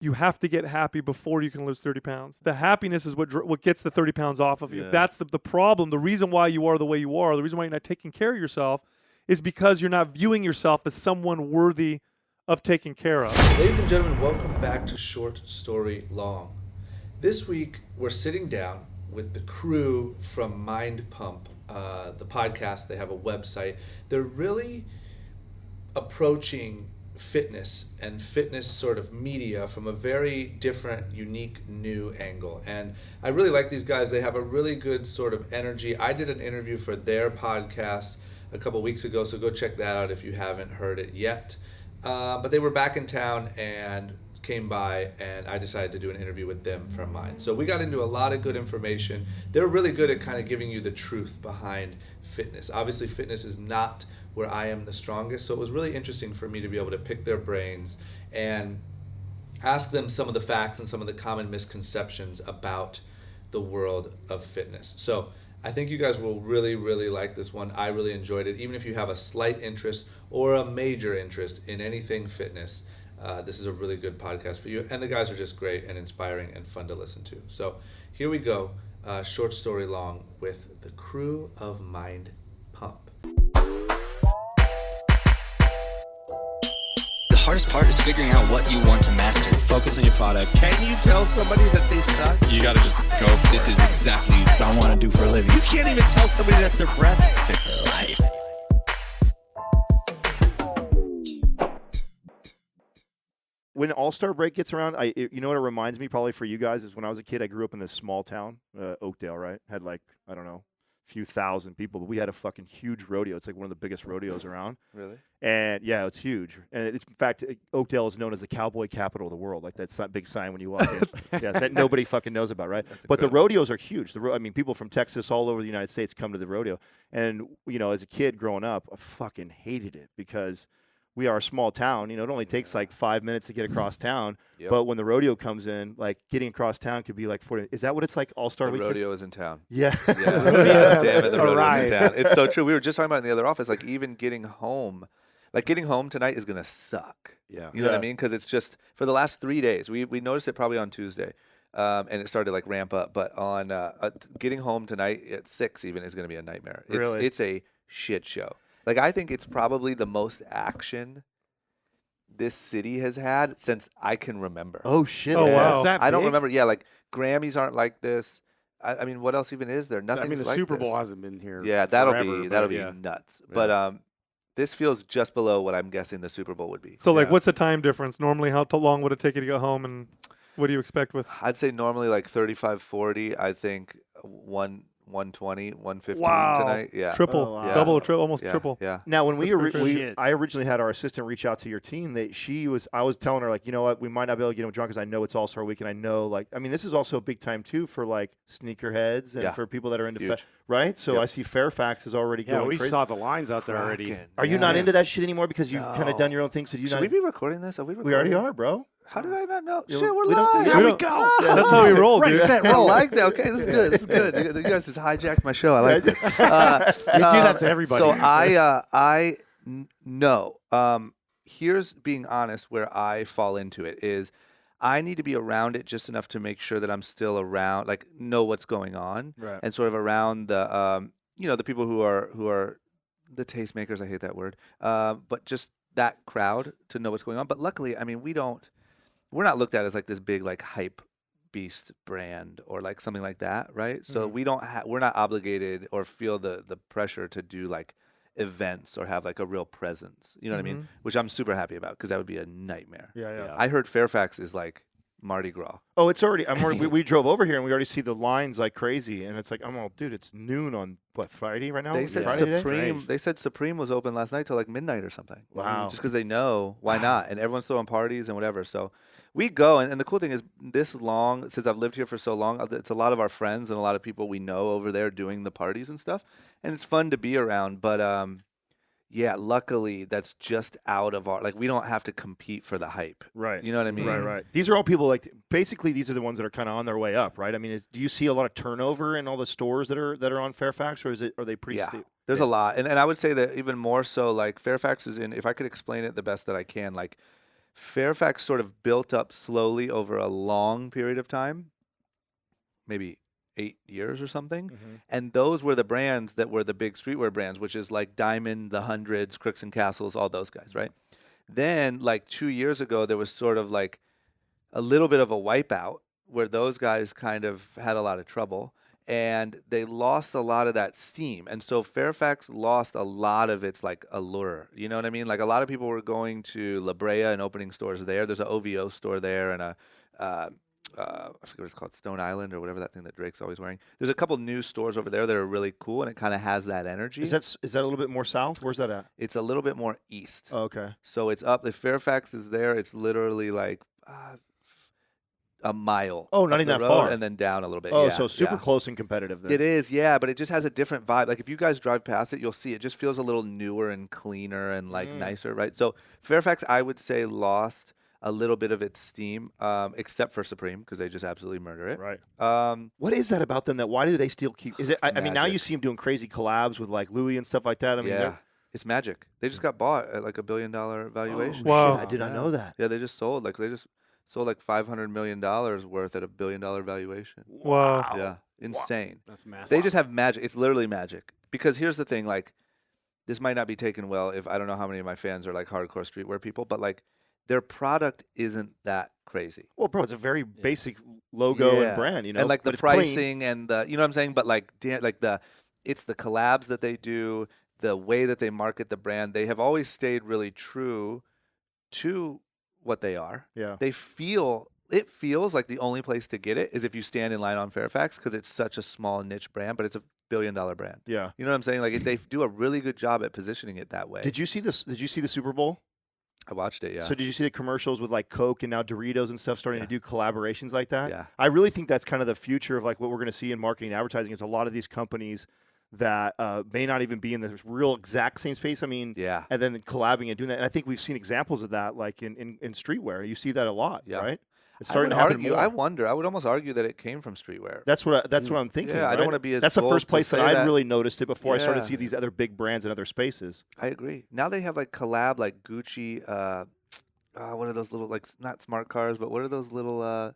you have to get happy before you can lose 30 pounds. The happiness is what gets the 30 pounds off of you. Yeah. That's the problem. The reason why you are the way you are, the reason why you're not taking care of yourself is because you're not viewing yourself as someone worthy of taking care of. Ladies and gentlemen, welcome back to Short Story Long. This week, we're sitting down with the crew from Mind Pump, the podcast. They have a website. They're really approaching fitness and fitness sort of media from a very different, unique, new angle. And I really like these guys. They have a really good sort of energy. I did an interview for their podcast a couple weeks ago, so go check that out if you haven't heard it yet. But they were back in town and came by, and I decided to do an interview with them from mine. So we got into a lot of good information. They're really good at kind of giving you the truth behind fitness. Obviously, fitness is not where I am the strongest, so it was really interesting for me to be able to pick their brains and ask them some of the facts and some of the common misconceptions about the world of fitness. So I think you guys will really, really like this one. I really enjoyed it. Even if you have a slight interest or a major interest in anything fitness, this is a really good podcast for you. And the guys are just great and inspiring and fun to listen to. So here we go, Short Story Long with the crew of Mind Pump. The hardest part is figuring out what you want to master. Focus on your product. Can you tell somebody that they suck? You got to just go for this is exactly what I want to do for a living. You can't even tell somebody that their breath is life. When All-Star break gets around, you know what it reminds me probably for you guys is when I was a kid, I grew up in this small town, Oakdale, right? Had like, I don't know, a few thousand people, but we had a fucking huge rodeo. It's like one of the biggest rodeos around. Really? And yeah, it's huge. And it's, in fact, Oakdale is known as the cowboy capital of the world. Like that's that big sign when you walk in. Yeah, that nobody fucking knows about, right? But the rodeos are huge. I mean, people from Texas all over the United States come to the rodeo. And, you know, as a kid growing up, I fucking hated it because we are a small town. You know, it only takes like 5 minutes to get across town. Yep. But when the rodeo comes in, like getting across town could be like 40. Is that what it's like All-Star Weekend? The rodeo is in town. Yeah. Yeah. Damn it, the rodeo is in town. It's so true. We were just talking about it in the other office, like even getting home. Like getting home tonight is going to suck. Yeah. You know what I mean? Because it's just, for the last 3 days, we noticed it probably on Tuesday, and it started to like ramp up. But on getting home tonight at 6 even is going to be a nightmare. Really? It's a shit show. Like I think it's probably the most action this city has had since I can remember. Oh, shit. Oh, man. wow. It's that I don't big? remember. Yeah, like Grammys aren't like this. I mean, what else even is there? Nothing. I mean, the like Super Bowl this. hasn't been here. Yeah, that'll forever, be yeah. nuts. Yeah. But this feels just below what I'm guessing the Super Bowl would be. So, like, Yeah. what's the time difference? Normally, how long would it take you to get home, and what do you expect with? I'd say normally like 35, 40. I think 120, 115 Wow. tonight. Yeah. Triple, Oh, wow. double, almost yeah. triple. Yeah. Now, when That's pretty crazy. I originally had our assistant reach out to your team, I was telling her, like, you know what, we might not be able to get him drunk because I know it's All-Star Week, and I know, like, I mean, this is also a big time, too, for, like, sneakerheads and Yeah. for people that are into Huge. right? So Yep. I see Fairfax is already Yeah, going we crazy. saw the lines out there already. Cracking. Are you not into that shit anymore because you've kind of No. done your own thing? So you Should not? we be recording this? Are we recording? We already are, bro. How did I not know? Yeah, Shit, we're we don't- live. There we don't- go. Yeah, that's how we roll, dude. I like that. Okay, this is good. This is good. You guys just hijacked my show. I like it. You do that to everybody. So I know. Here's being honest where I fall into it is I need to be around it just enough to make sure that I'm still around, like know what's going on, Right. and sort of around the the people who are the tastemakers. I hate that word, but just that crowd to know what's going on. But luckily, I mean, we're not looked at as like this big like hype beast brand or like something like that, right? So we don't we're not obligated or feel the pressure to do like events or have like a real presence, you know what I mean? Which I'm super happy about because that would be a nightmare. Yeah. I heard Fairfax is like Mardi Gras. Oh, it's already. We drove over here and we already see the lines like crazy, and it's like, I'm all, dude, it's noon on what, Friday right now? They said Friday today? Supreme. They said Supreme was open last night till like midnight or something. Wow. Just because they know why not, and everyone's throwing parties and whatever. So we go, and the cool thing is, this long since I've lived here for so long, it's a lot of our friends and a lot of people we know over there doing the parties and stuff, and it's fun to be around. But yeah, luckily that's just out of our, like, we don't have to compete for the hype. Right. You know what I mean? Right. These are all people, like, basically these are the ones that are kind of on their way up, right? I mean, do you see a lot of turnover in all the stores that are on Fairfax, or are they pretty Yeah. stable? There's a lot. And I would say that even more so, like, Fairfax is in, if I could explain it the best that I can, like, Fairfax sort of built up slowly over a long period of time, maybe 8 years or something. And those were the brands that were the big streetwear brands, which is like Diamond, the Hundreds, Crooks and Castles, all those guys, right? Then, like 2 years ago, there was sort of like a little bit of a wipeout where those guys kind of had a lot of trouble and they lost a lot of that steam. And so Fairfax lost a lot of its like allure. You know what I mean? Like a lot of people were going to La Brea and opening stores there. There's an OVO store there and a I forget what it's called, Stone Island or whatever that thing that Drake's always wearing. There's a couple new stores over there that are really cool, and it kind of has that energy. Is that a little bit more south? Where's that at? It's a little bit more east. Oh, okay. So it's up. If Fairfax is there, it's literally like a mile. Oh, not up even the that road far. and then down a little bit. Oh, yeah, so super yeah. close and competitive then. It is, yeah, but it just has a different vibe. Like if you guys drive past it, you'll see it just feels a little newer and cleaner and like nicer, right? So Fairfax, I would say, lost a little bit of its steam, except for Supreme because they just absolutely murder it. Right. What is that about them? That why do they still keep? Is it? I mean, now magic. you see them doing crazy collabs with like Louis and stuff like that. I mean, Yeah, it's magic. They just got bought at like $1 billion valuation. Wow. shit, I did not know that. Yeah, they just sold like $500 million worth at $1 billion valuation. Wow. Yeah, insane. That's massive. They just have magic. It's literally magic. Because here's the thing, like, this might not be taken well if I don't know how many of my fans are like hardcore streetwear people, but like their product isn't that crazy. Well, bro, it's a very basic logo Yeah. and brand, you know. And like the but it's clean. pricing and the, you know what I'm saying? But like, it's the collabs that they do, the way that they market the brand. They have always stayed really true to what they are. Yeah. It feels like the only place to get it is if you stand in line on Fairfax because it's such a small niche brand, but it's a $1 billion brand. Yeah. You know what I'm saying? Like they do a really good job at positioning it that way. Did you see this? Did you see the Super Bowl? I watched it, yeah. So did you see the commercials with like Coke and now Doritos and stuff starting to do collaborations like that? Yeah. I really think that's kind of the future of like what we're going to see in marketing and advertising is a lot of these companies that may not even be in the real exact same space. I mean, Yeah. and then collabing and doing that. And I think we've seen examples of that like in streetwear. You see that a lot, Yeah. right? It's I starting would to happen argue, more. I wonder. I would almost argue that it came from streetwear. That's what I'm thinking. Yeah, I don't right? wanna be as That's the bold first to place that say I that. really noticed it before I started to Yeah. see these other big brands in other spaces. I agree. Now they have like collab, like Gucci. What are those little like not smart cars, but what are those little?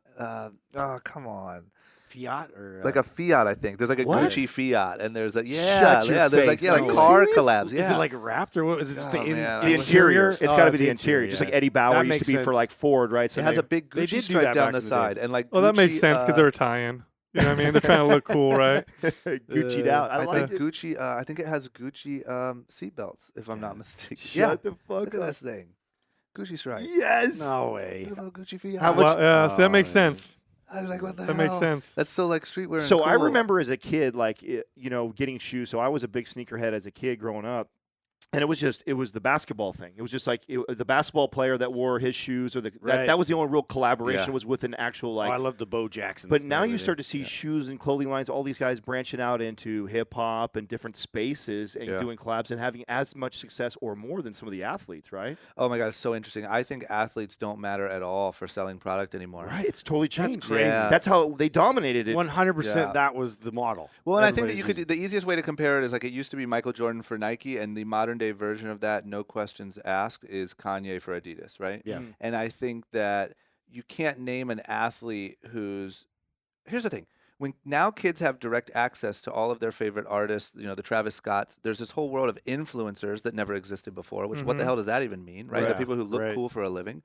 Come on, Fiat or like a Fiat. I think there's like a What? Gucci Fiat, and there's like Shut your there's like face. like Are you car serious? collabs. Yeah, Is it like wrapped or what? Is it just Oh, the, man, The was interior. It's got to be it's the interior. Just yeah. like Eddie Bauer That used to makes be for sense. like Ford, right? So it has they- a big they Gucci did do stripe that down back the in the day. side, and like Well, that made Gucci, sense because they're Italian. You know what I mean? They're trying to look cool, right? Gucci'd out. I I like think it. Gucci. I think it has Gucci seatbelts, if I'm not mistaken. Shut the fuck Look at up. this thing, Gucci stripe. Yes. No way. Look at little Gucci Fiat. How much- Well, yeah, so that makes Oh, sense. I was like, what the That hell? makes sense. That's so like streetwear. So and I cool. remember as a kid, like getting shoes. So I was a big sneakerhead as a kid growing up, and it was the basketball thing. It was just like the basketball player that wore his shoes, or Right. that was the only real collaboration Yeah. was with an actual like. I love the Bo Jacksons. But and now you everything. start to see shoes and clothing lines, all these guys branching out into hip hop and different spaces and Yeah. doing collabs and having as much success or more than some of the athletes, right? Oh my god, it's so interesting. I think athletes don't matter at all for selling product anymore. Right. It's totally changed. crazy. Yeah. That's how they dominated it. 100%. Yeah. That was the model. Well, and I think that Everybody's you could. The easiest way to compare it is like it used to be Michael Jordan for Nike, and the modern day version of that, no questions asked, is Kanye for Adidas, right? Yeah. And I think that you can't name an athlete who's. Here's the thing: when now kids have direct access to all of their favorite artists, you know, the Travis Scotts. There's this whole world of influencers that never existed before. Which what the hell does that even mean, right? The Right. people who look Right. cool for a living.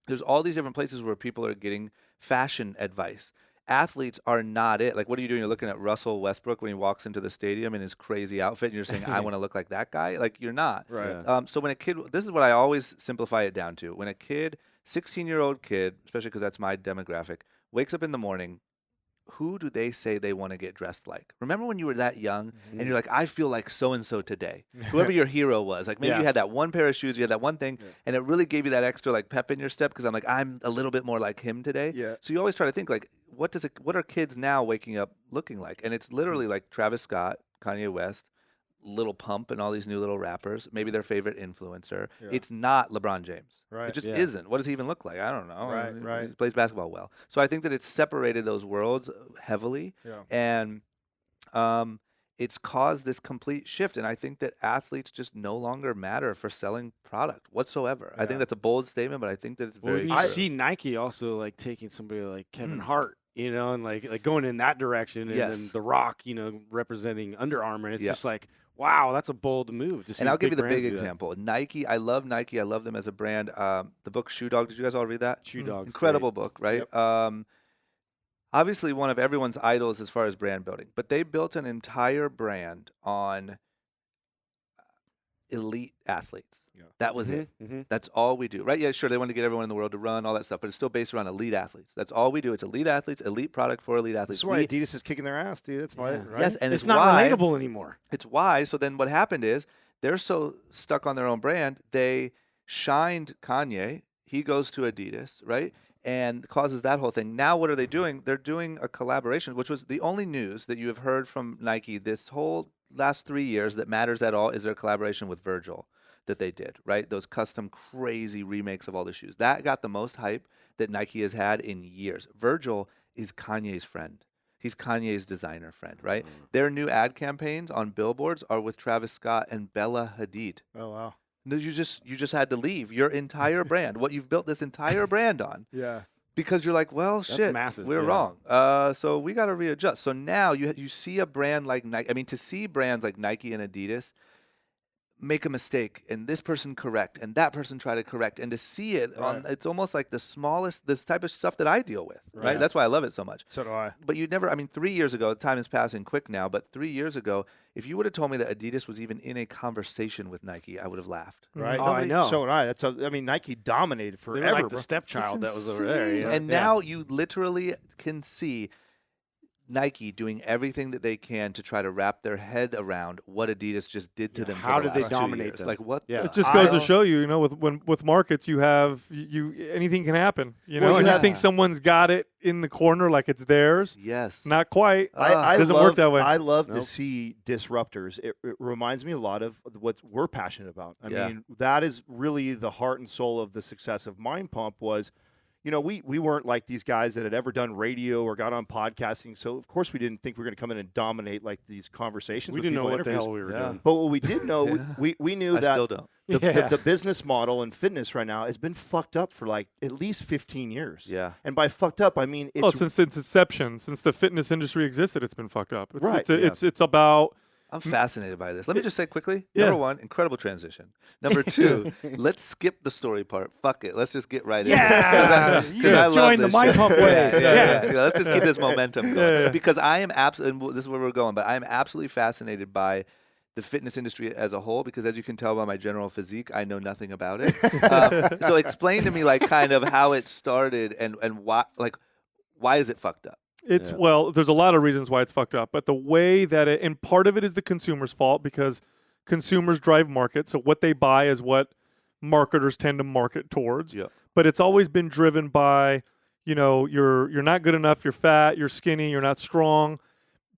There's all these different places where people are getting fashion advice. Athletes are not it. Like, what are you doing? You're looking at Russell Westbrook when he walks into the stadium in his crazy outfit, and you're saying, I want to look like that guy? Like, you're not. Right. So when a kid, this is what I always simplify it down to. When a kid, 16-year-old kid, especially because that's my demographic, wakes up in the morning, who do they say they want to get dressed like? Remember when you were that young and you're like, I feel like so-and-so today. Whoever your hero was. Like maybe Yeah. you had that one pair of shoes, you had that one thing, and it really gave you that extra like pep in your step because I'm like, I'm a little bit more like him today. Yeah. So you always try to think like, what are kids now waking up looking like? And it's literally like Travis Scott, Kanye West, Little Pump, and all these new little rappers. Maybe their favorite influencer. Yeah. It's not LeBron James. Right. It just Yeah. isn't. What does he even look like? I don't know. Right, He right. plays basketball well. So I think that it's separated those worlds heavily. Yeah. And it's caused this complete shift. And I think that athletes just no longer matter for selling product whatsoever. I think that's a bold statement, but I think that it's Well, very you true. see Nike also like taking somebody like Kevin Hart, you know, and like going in that direction, and Yes. then The Rock, you know, representing Under Armour. And it's Yeah. just like, wow, that's a bold move. To see And I'll these give you the brands big do that. example. Nike, I love Nike. I love them as a brand. The book Shoe Dog, did you guys all read that? Shoe Dog's Incredible book, right? Obviously one of everyone's idols as far as brand building, but they built an entire brand on elite athletes. Yeah. That was it. Mm-hmm. That's all we do, right? Yeah, sure, they want to get everyone in the world to run, all that stuff, but it's still based around elite athletes. That's all we do. It's elite athletes, elite product for elite athletes. That's why Adidas is kicking their ass, dude. That's why, Yeah. right? Yes, and It's it's not why, relatable anymore. It's why. So then what happened is they're so stuck on their own brand, they shined Kanye. He goes to Adidas, right? And causes that whole thing. Now what are they doing? They're doing a collaboration, which was the only news that you have heard from Nike this whole last 3 years that matters at all is their collaboration with Virgil that they did, right? Those custom crazy remakes of all the shoes. That got the most hype that Nike has had in years. Virgil is Kanye's friend. He's Kanye's designer friend, right? Their new ad campaigns on billboards are with Travis Scott and Bella Hadid. Oh, wow. No, you just had to leave your entire brand, what you've built this entire brand on, Yeah. because you're like, well, shit, massive, we're yeah. wrong. So we got to readjust. So now you see a brand like Nike. I mean, to see brands like Nike and Adidas make a mistake and this person correct and that person try to correct, and to see it on, it's almost like the smallest, this type of stuff that I deal with, right? That's why I love it so much. So do I. But you never, I mean, 3 years ago, time is passing quick now, but 3 years ago, if you would have told me that Adidas was even in a conversation with Nike, I would have laughed. Right? Oh, I know. So would I. I mean, Nike dominated They were forever. like the bro. stepchild It's that was over there. You know? And now you literally can see Nike doing everything that they can to try to wrap their head around what Adidas just did to them. how for the did they last 2 dominate years. them? Like what? Yeah. It just goes to aisle? show you, you know, with markets, you have anything can happen, you know, Well, you and you have- think someone's got it in the corner like it's theirs. Yes. Not quite. I doesn't love, work that way. I love to Nope. see disruptors. It reminds me a lot of what we're passionate about. I Yeah. mean, that is really the heart and soul of the success of Mind Pump was, you know, we weren't like these guys that had ever done radio or got on podcasting. So, of course, we didn't think we were going to come in and dominate like these conversations. We with didn't know people in what the interviews. hell we were Yeah. doing. But what we did know, we knew I that still don't. the business model in fitness right now has been fucked up for like at least 15 years. Yeah. And by fucked up, I mean it's Well, since its inception, since the fitness industry existed, it's been fucked up. It's, Right, it's about I'm fascinated by this. Let me just say quickly. Yeah. Number one, incredible transition. Number two, let's skip the story part. Fuck it. Let's just get right into it. Yeah, you just joined the Mind Pump Yeah, way. yeah. Let's just keep this momentum going. Yeah. Because I am absolutely, this is where we're going, but I am absolutely fascinated by the fitness industry as a whole, because as you can tell by my general physique, I know nothing about it. So explain to me like kind of how it started and why is it fucked up? It's well, there's a lot of reasons why it's fucked up, but the way that it, and part of it is the consumer's fault because consumers drive markets. So what they buy is what marketers tend to market towards. Yeah. But it's always been driven by, you know, you're not good enough, you're fat, you're skinny, you're not strong.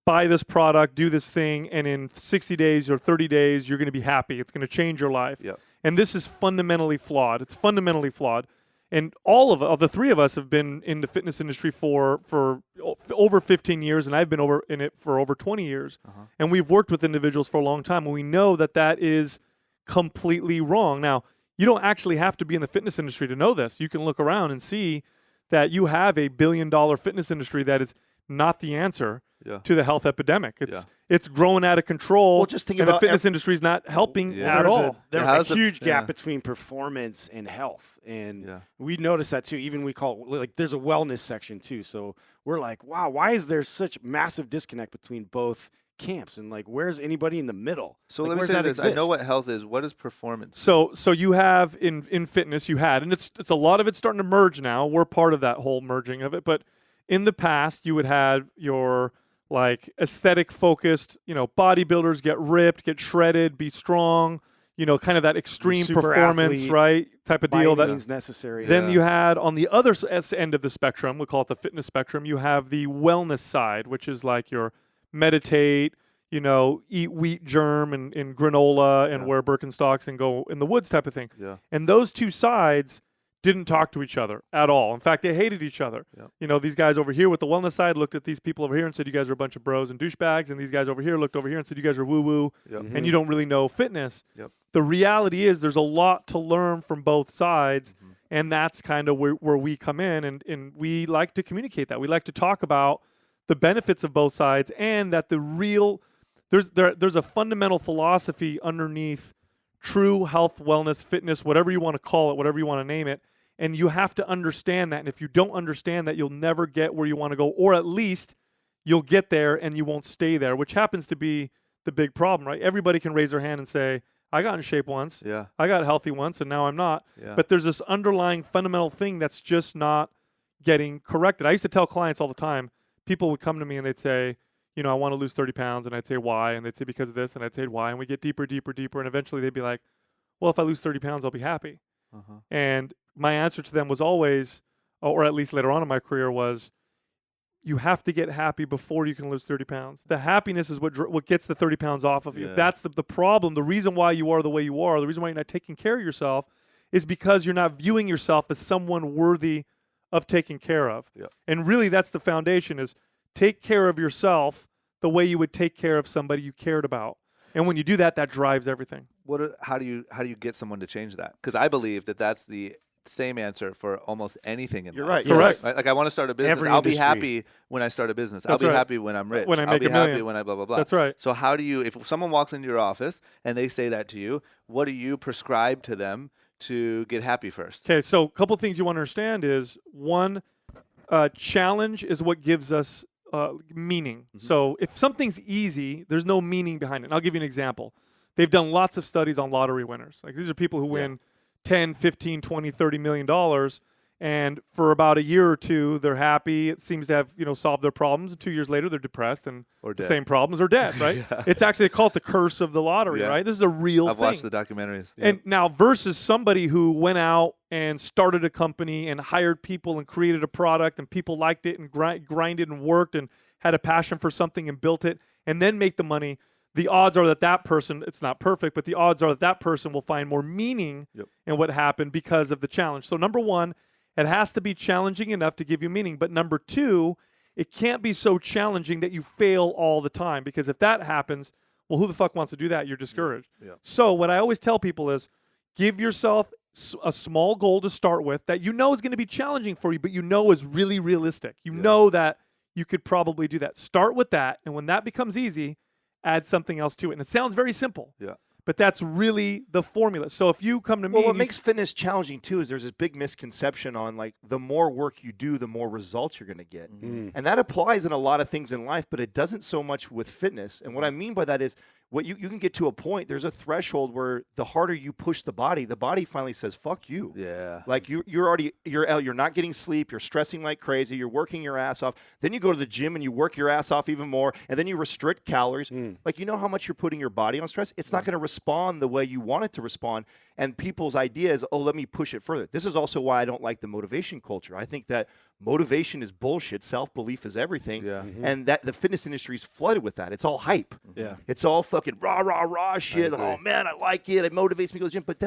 Buy this product, do this thing, and in 60 days or 30 days, you're going to be happy. It's going to change your life. Yep. And this is fundamentally flawed. It's fundamentally flawed. And all of the three of us have been in the fitness industry for over 15 years, and I've been over in it for over 20 years. And we've worked with individuals for a long time, and we know that that is completely wrong. Now, you don't actually have to be in the fitness industry to know this. You can look around and see that you have a billion-dollar fitness industry that is not the answer to the health epidemic. It's growing out of control. Well, just think and about the fitness industry is not helping at all. There's a huge gap between performance and health, and Yeah. we notice that too. Even we call like there's a wellness section too. So we're like, wow, why is there such massive disconnect between both camps? And like, where's anybody in the middle? So Like, let me where's say that this. I know exist? what health is. What is performance? So you have in fitness you had, and it's a lot of it's starting to merge now. We're part of that whole merging of it, but in the past you would have your like aesthetic focused, you know, bodybuilders get ripped, get shredded, be strong, you know, kind of that extreme Super performance, athlete, right? Type of by deal any that means necessary. Then you had on the other end of the spectrum, we call it the fitness spectrum, you have the wellness side, which is like your meditate, you know, eat wheat germ and granola and wear Birkenstocks and go in the woods type of thing. Yeah. And those two sides didn't talk to each other at all. In fact, they hated each other. Yep. You know, these guys over here with the wellness side looked at these people over here and said, you guys are a bunch of bros and douchebags. And these guys over here looked over here and said, you guys are woo-woo Yep. and you don't really know fitness. Yep. The reality is there's a lot to learn from both sides. And that's kind of where we come in. And we like to communicate that. We like to talk about the benefits of both sides and that there's a fundamental philosophy underneath true health, wellness, fitness, whatever you want to call it, whatever you want to name it. And you have to understand that. And if you don't understand that, you'll never get where you want to go, or at least you'll get there and you won't stay there, which happens to be the big problem, right? Everybody can raise their hand and say, I got in shape once. Yeah. I got healthy once and now I'm not. Yeah. But there's this underlying fundamental thing that's just not getting corrected. I used to tell clients all the time, people would come to me and they'd say, you know, I want to lose 30 pounds. And I'd say, why? And they'd say, because of this. And I'd say, why? And we get deeper. And eventually they'd be like, well, if I lose 30 pounds, I'll be happy. And my answer to them was always, or at least later on in my career, was you have to get happy before you can lose 30 pounds. The happiness is what gets the 30 pounds off of you. Yeah. That's the problem. The reason why you are the way you are, the reason why you're not taking care of yourself is because you're not viewing yourself as someone worthy of taking care of. Yeah. And really that's the foundation, is take care of yourself the way you would take care of somebody you cared about. And when you do that, that drives everything. How do you get someone to change that? Because I believe that that's the same answer for almost anything in You're life. right. Correct. Right? Like I want to start a business. Every I'll industry. be happy when I start a business. I'll That's be right. happy when I'm rich. When I I'll make be $1 happy million. when I blah blah blah. That's right. So how do you, if someone walks into your office and they say that to you, what do you prescribe to them to get happy first? Okay, so a couple things you want to understand is, one, challenge is what gives us meaning. So if something's easy, there's no meaning behind it. And I'll give you an example. They've done lots of studies on lottery winners. Like, these are people who win 10, 15, 20, 30 million dollars, and for about a year or two they're happy. It seems to have, solved their problems, and 2 years later they're depressed and Or the dead. same problems, or dead, right? It's actually called the curse of the lottery, Yeah. right? This is a real I've thing. watched the documentaries. And now versus somebody who went out and started a company and hired people and created a product and people liked it and grinded and worked and had a passion for something and built it and then make the money, the odds are that person, it's not perfect, but the odds are that person will find more meaning in what happened because of the challenge. So number one, it has to be challenging enough to give you meaning. But number two, it can't be so challenging that you fail all the time, because if that happens, well, who the fuck wants to do that? You're discouraged. Yeah. So what I always tell people is, give yourself a small goal to start with that is going to be challenging for you, but is really realistic. You know that you could probably do that. Start with that, and when that becomes easy, add something else to it. And it sounds very simple. Yeah. But that's really the formula. So if you come to me, Well, what and makes fitness challenging too is there's this big misconception on, like, the more work you do, the more results you're going to get. And that applies in a lot of things in life, but it doesn't so much with fitness. And what I mean by that is, what you can get to a point, there's a threshold where the harder you push the body finally says, fuck you. Yeah. Like you're not getting sleep, you're stressing like crazy, you're working your ass off. Then you go to the gym and you work your ass off even more, and then you restrict calories. Like, you know how much you're putting your body on stress? It's not going to respond the way you want it to respond. And people's idea is, oh, let me push it further. This is also why I don't like the motivation culture. I think that motivation is bullshit. Self-belief is everything. Yeah. And that the fitness industry is flooded with that. It's all hype. Yeah. It's all fucking rah shit. agree. Oh man, I like it. It motivates me to go to the gym. But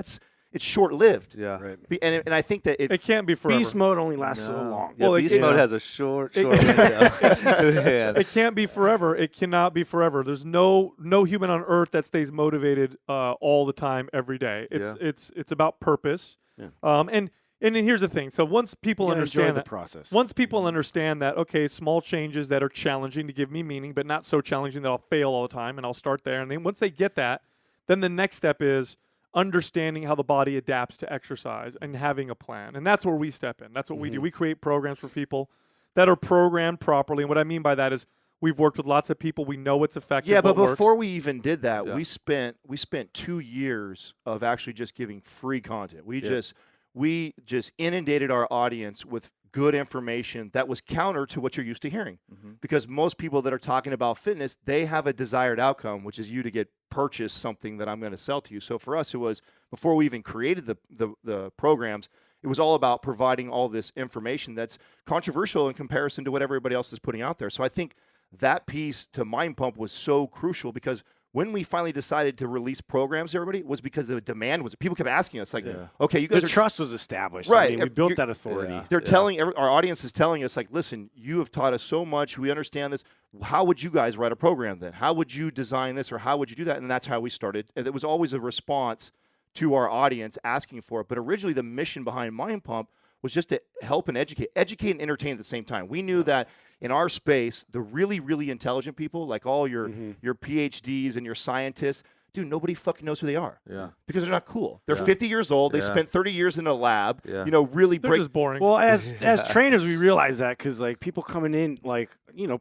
it's short-lived. Yeah. Right. And I think that it can't be forever. Beast mode only lasts so long. Yeah, Well, beast it- mode has a short window. Yeah. It can't be forever. It cannot be forever. There's no human on earth that stays motivated all the time, every day. It's about purpose. Yeah. And then here's the thing. So once people You gotta enjoy understand the that, process. once people understand that, okay, small changes that are challenging to give me meaning, but not so challenging that I'll fail all the time, and I'll start there. And then once they get that, then the next step is understanding how the body adapts to exercise and having a plan. And that's where we step in. That's what we do. We create programs for people that are programmed properly. And what I mean by that is, we've worked with lots of people. We know what's effective. Yeah, but what works. before we even did that, Yeah. we spent 2 years of actually just giving free content. We just inundated our audience with good information that was counter to what you're used to hearing. Because most people that are talking about fitness, they have a desired outcome, which is you to get purchased something that I'm going to sell to you. So for us, it was, before we even created the programs, it was all about providing all this information that's controversial in comparison to what everybody else is putting out there. So I think that piece to Mind Pump was so crucial, because when we finally decided to release programs to everybody was because the demand was, people kept asking us, like, okay, you guys The are trust was established. Right. I mean, we built You're- that authority. They're telling our audience is telling us, like, listen, you have taught us so much. We understand this. How would you guys write a program then? How would you design this, or how would you do that? And that's how we started. And it was always a response to our audience asking for it. But originally, the mission behind Mind Pump was just to help and educate and entertain at the same time. We knew that in our space, the really, really intelligent people, like all your PhDs and your scientists, dude, nobody fucking knows who they are. Yeah. Because they're not cool. They're 50 years old. They spent 30 years in a lab. Yeah. You know, really They're just boring. Well, as trainers, we realize that because like people coming in like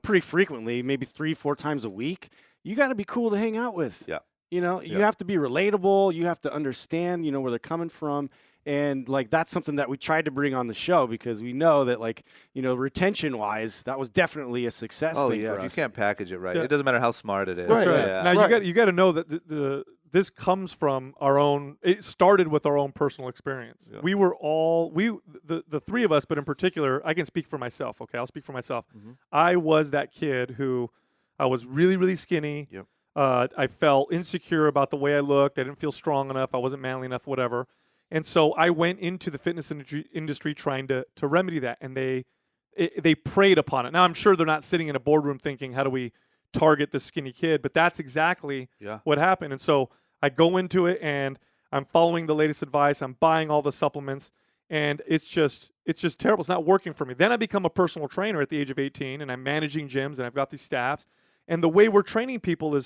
pretty frequently, maybe 3-4 times a week, you got to be cool to hang out with. Yeah. You know, you have to be relatable. You have to understand, where they're coming from. And like that's something that we tried to bring on the show because we know that like retention wise that was definitely a success Oh thing yeah, for if you us. can't package it right, Yeah. it doesn't matter how smart it is. That's right. Yeah. Now you got to know that this comes from our own. It started with our own personal experience. Yeah. We were all the three of us, but in particular, I can speak for myself. Okay, I'll speak for myself. I was that kid who I was really really skinny. Yep. I felt insecure about the way I looked. I didn't feel strong enough. I wasn't manly enough. Whatever. And so I went into the fitness industry trying to remedy that, and they preyed upon it. Now I'm sure they're not sitting in a boardroom thinking, "How do we target this skinny kid?" But that's exactly what happened. And so I go into it, and I'm following the latest advice. I'm buying all the supplements, and it's just terrible. It's not working for me. Then I become a personal trainer at the age of 18, and I'm managing gyms, and I've got these staffs, and the way we're training people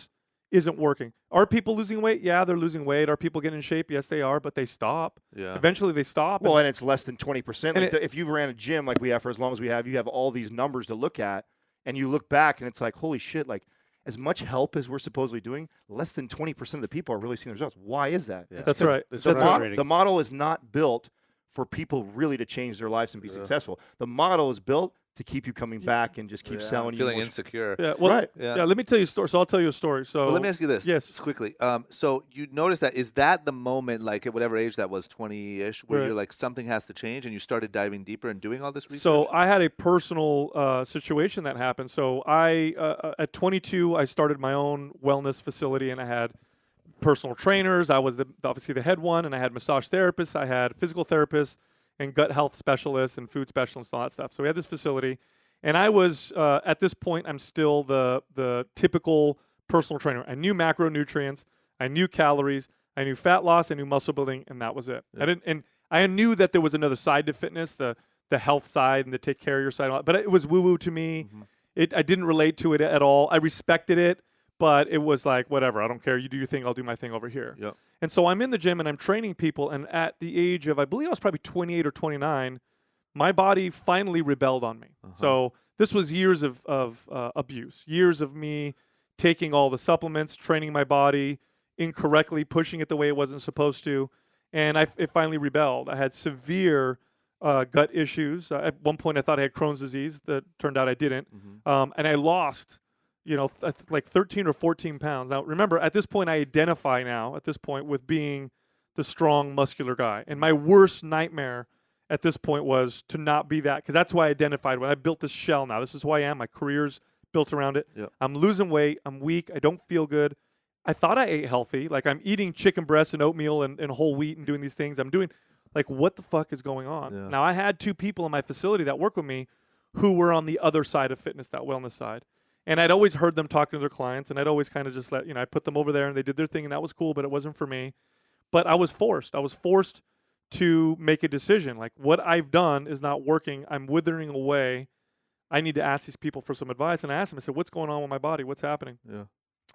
isn't working. Are people losing weight? Yeah, they're losing weight. Are people getting in shape? Yes, they are, but they stop. Yeah. Eventually they stop. Well, and it's less than 20%. And Like if you've ran a gym like we have for as long as we have, you have all these numbers to look at, and you look back, and it's like, holy shit, like as much help as we're supposedly doing, less than 20% of the people are really seeing the results. Why is that? Yeah. That's right. It's That's frustrating. The model is not built for people really to change their lives and be successful. The model is built to keep you coming back and just keep selling you feeling more. insecure. Yeah, well, Right. yeah. Let me tell you a story. So I'll tell you a story. So But let me ask you this, Yes. just quickly. So you notice that is that the moment, like at whatever age that was, 20-ish, where Right. you're like something has to change, and you started diving deeper and doing all this research? So I had a personal situation that happened. So at 22, I started my own wellness facility, and I had personal trainers. I was obviously the head one, and I had massage therapists. I had physical therapists and gut health specialists and food specialists and all that stuff. So we had this facility, and I was at this point, I'm still the typical personal trainer. I knew macronutrients, I knew calories, I knew fat loss, I knew muscle building, and that was it. I knew that there was another side to fitness, the health side and the take care of your side, but it was woo-woo to me. I didn't relate to it at all. I respected it, but it was like, whatever, I don't care. You do your thing, I'll do my thing over here. Yep. And so I'm in the gym and I'm training people, and at the age of, I believe I was probably 28 or 29, my body finally rebelled on me. So this was years of abuse, years of me taking all the supplements, training my body incorrectly, pushing it the way it wasn't supposed to, and it finally rebelled. I had severe gut issues. At one point, I thought I had Crohn's disease. That turned out I didn't, and I lost, that's like 13 or 14 pounds. Now, remember, at this point, I identify now at this point with being the strong, muscular guy, and my worst nightmare at this point was to not be that, because that's who I identified with. I built this shell now. This is who I am. My career's built around it. Yep. I'm losing weight. I'm weak. I don't feel good. I thought I ate healthy. Like, I'm eating chicken breasts and oatmeal and whole wheat and doing these things. I'm doing, like, what the fuck is going on? Yeah. Now, I had 2 people in my facility that work with me who were on the other side of fitness, that wellness side. And I'd always heard them talking to their clients, and I'd always kind of just I put them over there, and they did their thing, and that was cool, but it wasn't for me. But I was forced. To make a decision. Like, what I've done is not working. I'm withering away. I need to ask these people for some advice. And I asked them, I said, what's going on with my body? What's happening? Yeah.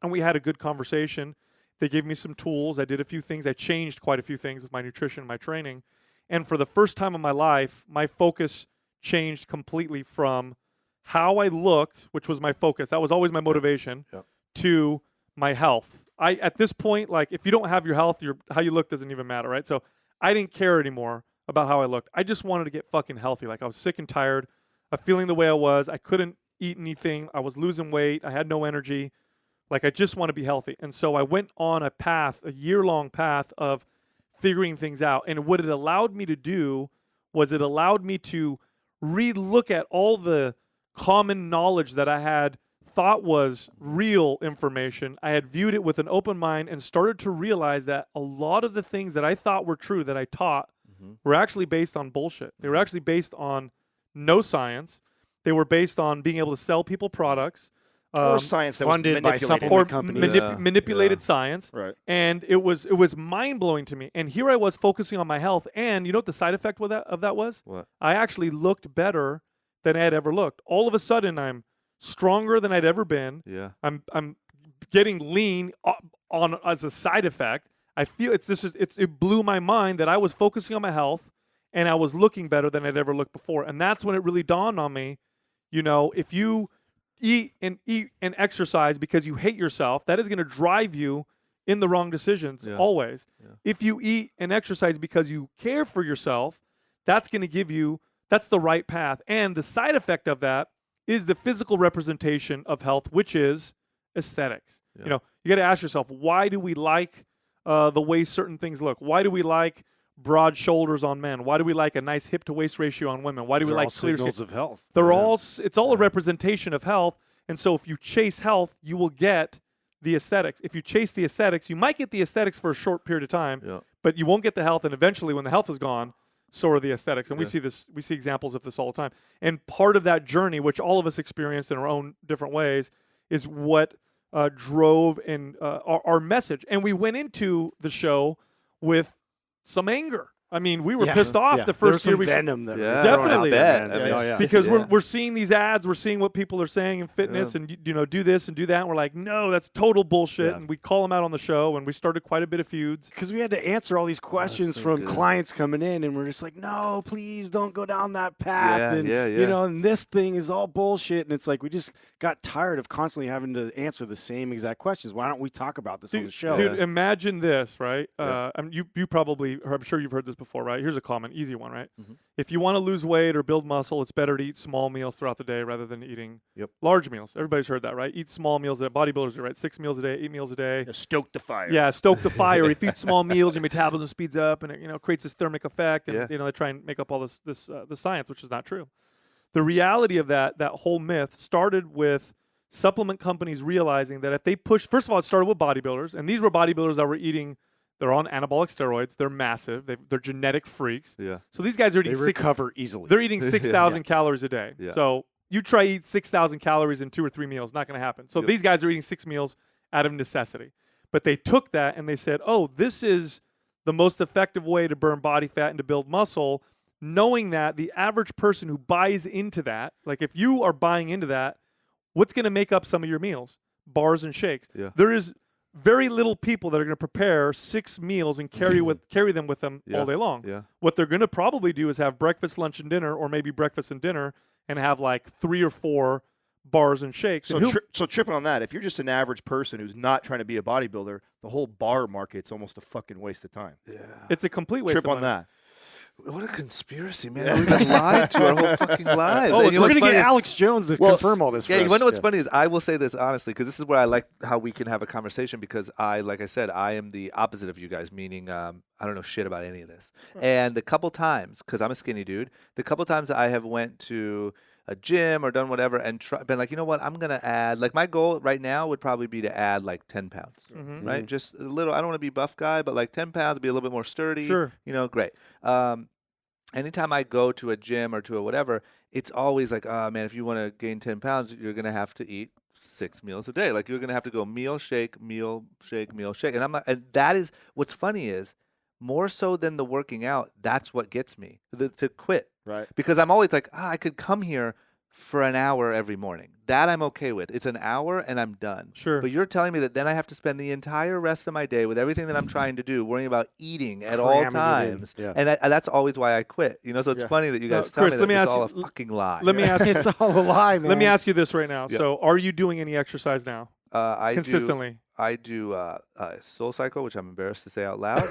And we had a good conversation. They gave me some tools. I did a few things. I changed quite a few things with my nutrition and my training. And for the first time in my life, my focus changed completely from how I looked, which was my focus. That was always my motivation, to my health. At this point, like, if you don't have your health, how you look doesn't even matter, right? So I didn't care anymore about how I looked. I just wanted to get fucking healthy. Like, I was sick and tired of feeling the way I was. I couldn't eat anything. I was losing weight. I had no energy. Like, I just want to be healthy. And so I went on a year-long path of figuring things out. And what it allowed me to do was it allowed me to re-look at all the common knowledge that I had thought was real information, I had viewed it with an open mind and started to realize that a lot of the things that I thought were true that I taught were actually based on bullshit. They were actually based on no science. They were based on being able to sell people products. Or science that was funded by manipulated. supplement companies. Manipulated science. Right. And it was mind-blowing to me. And here I was focusing on my health. And you know what the side effect of that was? What? I actually looked better than I had ever looked. All of a sudden, I'm stronger than I'd ever been. Yeah. I'm getting lean on as a side effect. I feel it blew my mind that I was focusing on my health and I was looking better than I'd ever looked before. And that's when it really dawned on me, if you eat and exercise because you hate yourself, that is going to drive you in the wrong decisions always. Yeah. If you eat and exercise because you care for yourself, that's going to give you, that's the right path. And the side effect of that is the physical representation of health, which is aesthetics. Yeah. You got to ask yourself, why do we like the way certain things look? Why do we like broad shoulders on men? Why do we like a nice hip to waist ratio on women? Why do we like clear signals skin? of health? It's all a representation of health. And so if you chase health, you will get the aesthetics. If you chase the aesthetics, you might get the aesthetics for a short period of time, but you won't get the health. And eventually when the health is gone, so are the aesthetics. And we see examples of this all the time. And part of that journey, which all of us experience in our own different ways, is what drove our message. And we went into the show with some anger. I mean, we were pissed off the first year. There was some venom that definitely, because we're seeing these ads, we're seeing what people are saying in fitness, and do this and do that, and we're like, no, that's total bullshit. And we call them out on the show, and we started quite a bit of feuds because we had to answer all these questions from clients coming in, and we're just like, no, please don't go down that path. And this thing is all bullshit, and it's like we just got tired of constantly having to answer the same exact questions. Why don't we talk about this on the show? Dude, imagine this, right? You probably, I'm sure you've heard this before, right? Here's a common, easy one, right? Mm-hmm. If you want to lose weight or build muscle, it's better to eat small meals throughout the day rather than eating large meals. Everybody's heard that, right? Eat small meals. That bodybuilders do, right? 6 meals a day, 8 meals a day. Stoke the fire. Yeah, stoke the fire. If you eat small meals, your metabolism speeds up, and it creates this thermic effect. And they try and make up all this the science, which is not true. The reality of that whole myth started with supplement companies realizing that if they push, first of all, it started with bodybuilders, and these were bodybuilders that were eating. They're on anabolic steroids. They're massive. They're genetic freaks. Yeah. So these guys are eating. They recover easily. They're eating 6,000 calories a day. Yeah. So you try to eat 6,000 calories in 2 or 3 meals, not going to happen. So these guys are eating 6 meals out of necessity. But they took that and they said, oh, this is the most effective way to burn body fat and to build muscle, knowing that the average person who buys into that, like if you are buying into that, what's going to make up some of your meals? Bars and shakes. Yeah. There is very little people that are going to prepare 6 meals and carry them with them all day long. Yeah. What they're going to probably do is have breakfast, lunch, and dinner, or maybe breakfast and dinner, and have like 3 or 4 bars and shakes. So tripping on that, if you're just an average person who's not trying to be a bodybuilder, the whole bar market's almost a fucking waste of time. Yeah. It's a complete waste of money. Trip on that. What a conspiracy, man. We've been lied to our whole fucking lives. Oh, we're going to get Alex Jones to confirm all this for us. You know what's funny is I will say this honestly, because this is where I like how we can have a conversation, because like I said, I am the opposite of you guys, meaning I don't know shit about any of this. Right. And the couple times, because I'm a skinny dude, the couple times I have went to a gym or done whatever and been like, you know what, I'm going to add, like my goal right now would probably be to add like 10 pounds, right? Just a little, I don't want to be a buff guy, but like 10 pounds, be a little bit more sturdy. Sure. Great. Anytime I go to a gym or to a whatever, it's always like, oh, man, if you want to gain 10 pounds, you're going to have to eat 6 meals a day. Like you're going to have to go meal, shake, meal, shake, meal, shake. And and that is, what's funny is, more so than the working out, that's what gets me to quit. Right. Because I'm always like, I could come here for an hour every morning. That I'm okay with. It's an hour and I'm done. Sure. But you're telling me that then I have to spend the entire rest of my day with everything that I'm trying to do, worrying about eating at all times. Yeah. And that's always why I quit. So it's funny that you guys tell Chris, me that it's all a fucking lie. Let me ask you. It's all a lie, man. Let me ask you this right now. So are you doing any exercise now? Consistently. I do Soul Cycle, which I'm embarrassed to say out loud,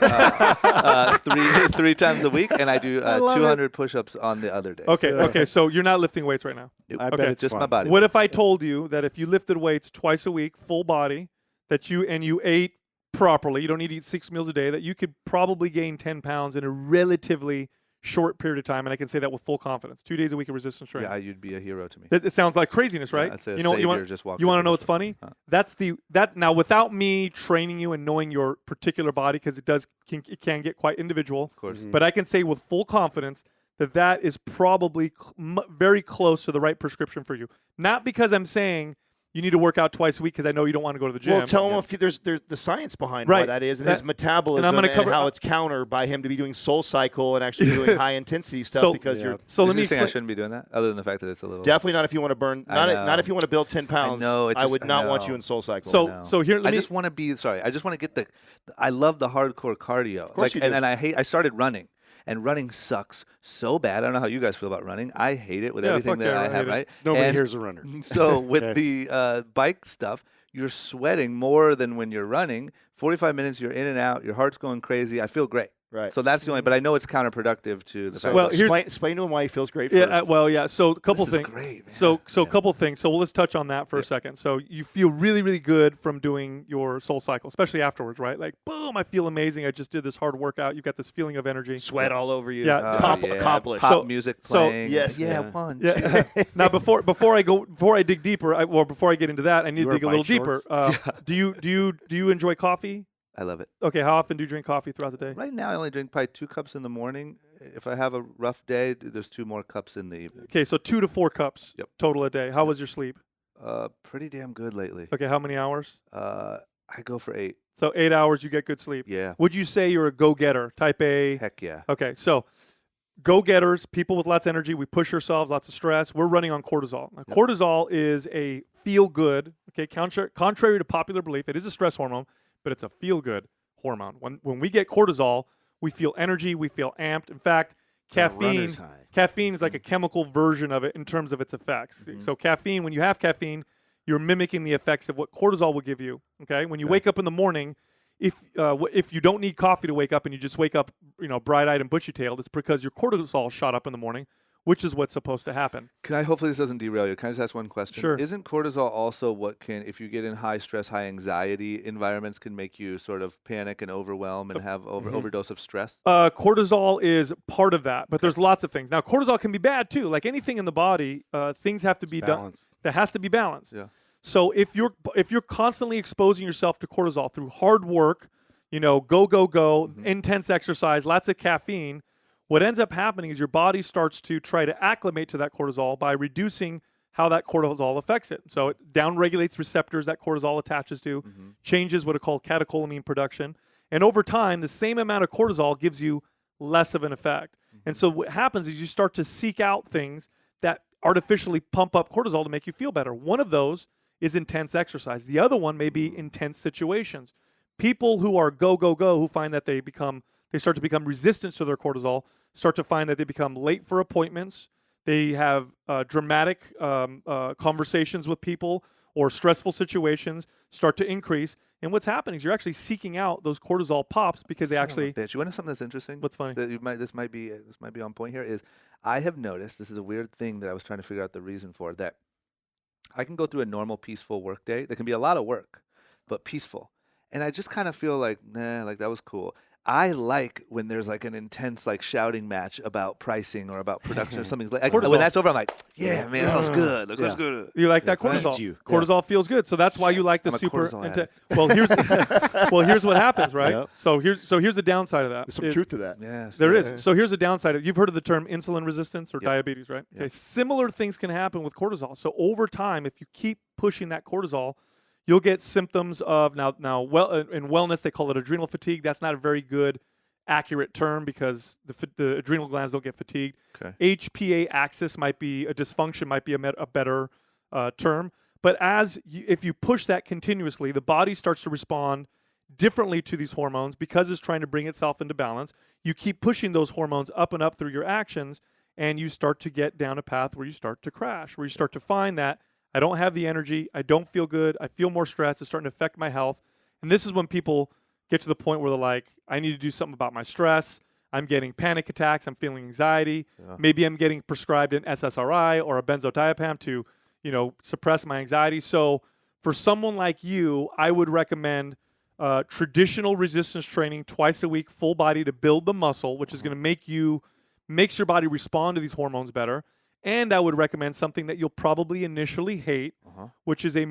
three times a week, and I do 200 push-ups on the other day. Okay. So you're not lifting weights right now. I bet it's just fun. my body. What if I told you that if you lifted weights twice a week, full body, that you ate properly, you don't need to eat 6 meals a day, that you could probably gain 10 pounds in a relatively short period of time, and I can say that with full confidence. 2 days a week of resistance training. Yeah, you'd be a hero to me. It sounds like craziness, right? I'd say a you know, savior you want just walked you want to in know the what's store. funny? Huh. Now without me training you and knowing your particular body, because it can get quite individual. Of course. But I can say with full confidence that is probably very close to the right prescription for you. Not because I'm saying you need to work out twice a week because I know you don't want to go to the gym. Well, tell him if there's the science behind why Right. that is, and his metabolism, and I'm gonna cover- how it's counter by him to be doing Soul Cycle and actually doing high intensity stuff because you're So let Did me you think I explain. shouldn't be doing that, other than the fact that it's a little. definitely not if you want to burn. I know. Not if you want to build 10 pounds. know, it I just- would I not want know. you in Soul Cycle. So here, I just want to be. Sorry, I just want to get the. I love the hardcore cardio. Of course you do. and I hate. I started running, and running sucks so bad. I don't know how you guys feel about running. I hate it with everything fuck that yeah, I I have. hate it. Right. Nobody And here's a runner. So with the bike stuff, you're sweating more than when you're running. 45 minutes, you're in and out. Your heart's going crazy. I feel great. Right. So that's the only. But I know it's counterproductive to the fact. Well, that here's- explain to him why he feels great Yeah, first. So a couple This is things. great, man. So couple things. So let's touch on that for a second. So you feel really, really good from doing your Soul Cycle, especially afterwards, right? Like, boom, I feel amazing. I just did this hard workout. You've got this feeling of energy. Sweat all over you. Yeah. Accomplished. Pop So- music so- playing. yes, Yeah. yeah. One. Yeah. Now before I dig deeper, before I get into that, I need You to wear dig a little bike deeper. Do you enjoy coffee? I love it. Okay, how often do you drink coffee throughout the day? Right now, I only drink probably 2 cups in the morning. If I have a rough day, there's 2 more cups in the evening. Okay, so 2 to 4 cups Yep. total a day. How was your sleep? Pretty damn good lately. Okay, how many hours? I go for 8. So 8 hours, you get good sleep. Yeah. Would you say you're a go-getter, type A? Heck yeah. Okay, so go-getters, people with lots of energy, we push ourselves, lots of stress. We're running on cortisol. Now, cortisol is a feel-good, okay, contrary to popular belief, it is a stress hormone, but it's a feel-good hormone. When we get cortisol, we feel energy, we feel amped. In fact, runner's high. caffeine is like a chemical version of it in terms of its effects. So caffeine, when you have caffeine, you're mimicking the effects of what cortisol will give you. Okay, when you wake up in the morning, if you don't need coffee to wake up and you just wake up, bright-eyed and bushy-tailed, it's because your cortisol shot up in the morning, which is what's supposed to happen. Hopefully this doesn't derail you. Can I just ask one question? Sure. Isn't cortisol also what can, if you get in high stress, high anxiety environments, can make you sort of panic and overwhelm and have overdose of stress? Cortisol is part of that, but there's lots of things. Now, cortisol can be bad too. Like anything in the body, things have to be done. balance. That has to be balanced. Yeah. So if you're constantly exposing yourself to cortisol through hard work, go, intense exercise, lots of caffeine, what ends up happening is your body starts to try to acclimate to that cortisol by reducing how that cortisol affects it. So it downregulates receptors that cortisol attaches to, changes what are called catecholamine production, and over time, the same amount of cortisol gives you less of an effect. And so what happens is you start to seek out things that artificially pump up cortisol to make you feel better. One of those is intense exercise. The other one may be intense situations. People who are go, who find that they start to become resistant to their cortisol, start to find that they become late for appointments. They have dramatic conversations with people, or stressful situations start to increase. And what's happening is you're actually seeking out those cortisol pops because they actually. Bitch, you want to know something that's interesting? What's funny? That this might be on point here. Is I have noticed, this is a weird thing that I was trying to figure out the reason for, that I can go through a normal peaceful work day. There can be a lot of work, but peaceful. And I just kind of feel like, like that was cool. I like when there's like an intense like shouting match about pricing or about production or something. Like when that's over, I'm like, yeah, man, that was good. That was good. You like that cortisol? you. Cortisol feels good, so that's why you like the I'm a super. cortisol addict. Here's what happens, right? Yep. So here's the downside of that. There's some is- truth to that. Yes, There yeah. is. So here's the downside. You've heard of the term insulin resistance or Yep. diabetes, right? Okay. Similar things can happen with cortisol. So over time, if you keep pushing that cortisol, you'll get symptoms of in wellness they call it adrenal fatigue. That's not a very good, accurate term because the adrenal glands don't get fatigued. Okay. HPA axis might be a dysfunction, might be a better term. But if you push that continuously, the body starts to respond differently to these hormones because it's trying to bring itself into balance. You keep pushing those hormones up and up through your actions, and you start to get down a path where you start to crash, where you start to find that I don't have the energy, I don't feel good, I feel more stressed, it's starting to affect my health. And this is when people get to the point where they're like, I need to do something about my stress. I'm getting panic attacks. I'm feeling anxiety. Yeah. Maybe I'm getting prescribed an SSRI or a benzodiazepam to, suppress my anxiety. So for someone like you, I would recommend traditional resistance training twice a week, full body to build the muscle, which is going to make you makes your body respond to these hormones better. And I would recommend something that you'll probably initially hate, which is a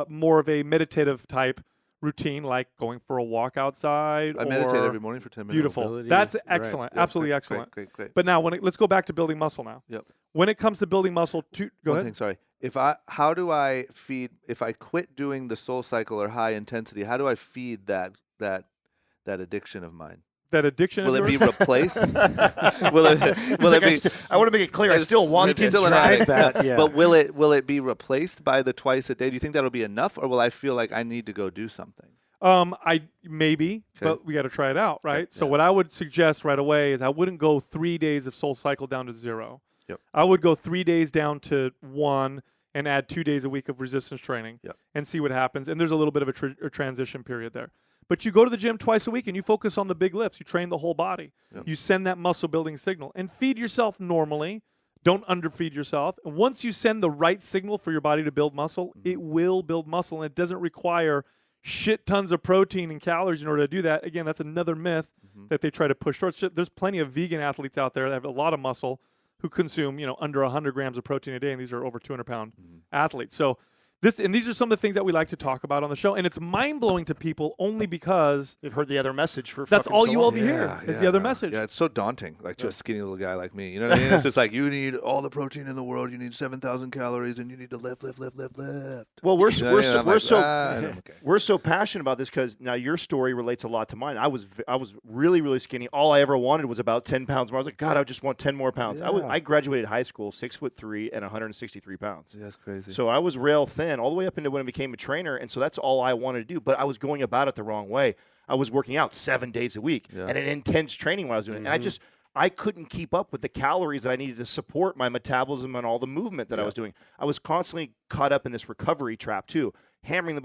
more of a meditative type routine, like going for a walk outside. I meditate every morning for 10 minutes. Beautiful. Mobility. That's Right. excellent. Yeah, Absolutely great, excellent. Great. But now, let's go back to building muscle now. Yep. When it comes to building muscle, go One ahead. thing, sorry. How do I feed? If I quit doing the Soul Cycle or high intensity, how do I feed that addiction of mine? That addiction. Will of it be yours? replaced? will it be? I want to make it clear. I still want it's to still an try addict. that. Yeah. But will it be replaced by the twice a day? Do you think that'll be enough, or will I feel like I need to go do something? I maybe, Okay. but we got to try it out, right? So yeah. what I would suggest right away is I wouldn't go 3 days of Soul Cycle down to 0. Yep. I would go 3 days down to 1 and add 2 days a week of resistance training Yep. and see what happens. And there's a little bit of a transition period there. But you go to the gym twice a week and you focus on the big lifts. You train the whole body. Yep. You send that muscle building signal and feed yourself normally. Don't underfeed yourself. And once you send the right signal for your body to build muscle, it will build muscle, and it doesn't require shit tons of protein and calories in order to do that. Again, that's another myth that they try to push towards. There's plenty of vegan athletes out there that have a lot of muscle who consume, under 100 grams of protein a day, and these are over 200-pound athletes. So these are some of the things that we like to talk about on the show, and it's mind-blowing to people only because They've heard the other message for that's fucking all so you long. all hear is the other message. Yeah, it's so daunting, like to a skinny little guy like me. You know what I mean? It's just like, you need all the protein in the world. You need 7,000 calories, and you need to lift. Well, we're okay. so passionate about this because now your story relates a lot to mine. I was really, really skinny. All I ever wanted was about 10 pounds more. I was like, God, I just want 10 more pounds. Yeah. I graduated high school 6'3" and 163 pounds. Yeah, that's crazy. So I was rail thin all the way up into when I became a trainer, and so that's all I wanted to do. But I was going about it the wrong way. I was working out 7 days a week and an intense training while I was doing it. And I couldn't keep up with the calories that I needed to support my metabolism and all the movement that I was doing. I was constantly caught up in this recovery trap too, hammering the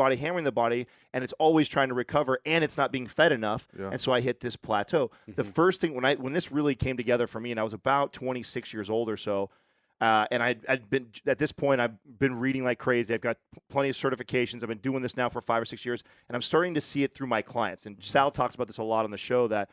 body, and it's always trying to recover, and it's not being fed enough. Yeah. And so I hit this plateau. The first thing when this really came together for me, and I was about 26 years old or so, and I'd been at this point, I've been reading like crazy. I've got plenty of certifications. I've been doing this now for 5 or 6 years, and I'm starting to see it through my clients. And Sal talks about this a lot on the show that,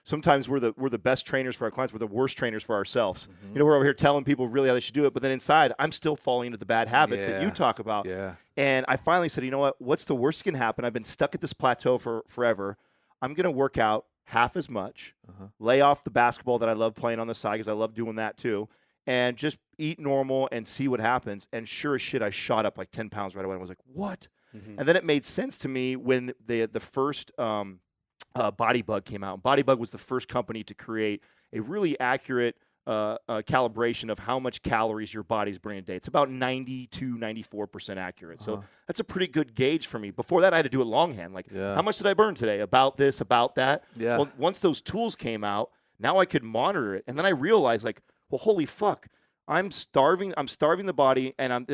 sometimes we're the best trainers for our clients. We're the worst trainers for ourselves. We're over here telling people really how they should do it, but then inside, I'm still falling into the bad habits that you talk about. Yeah. And I finally said, you know what? What's the worst that can happen? I've been stuck at this plateau for forever. I'm going to work out half as much, lay off the basketball that I love playing on the side because I love doing that too, and just eat normal and see what happens. And sure as shit, I shot up like 10 pounds right away. I was like, what? And then it made sense to me when the first Body Bug came out. Body Bug was the first company to create a really accurate calibration of how much calories your body's burning a day. It's about 94% accurate. So that's a pretty good gauge for me. Before that, I had to do it longhand. Like, how much did I burn today? About this, about that. Yeah. Well, once those tools came out, now I could monitor it. And then I realized, like, well, holy fuck. I'm starving the body, and I'm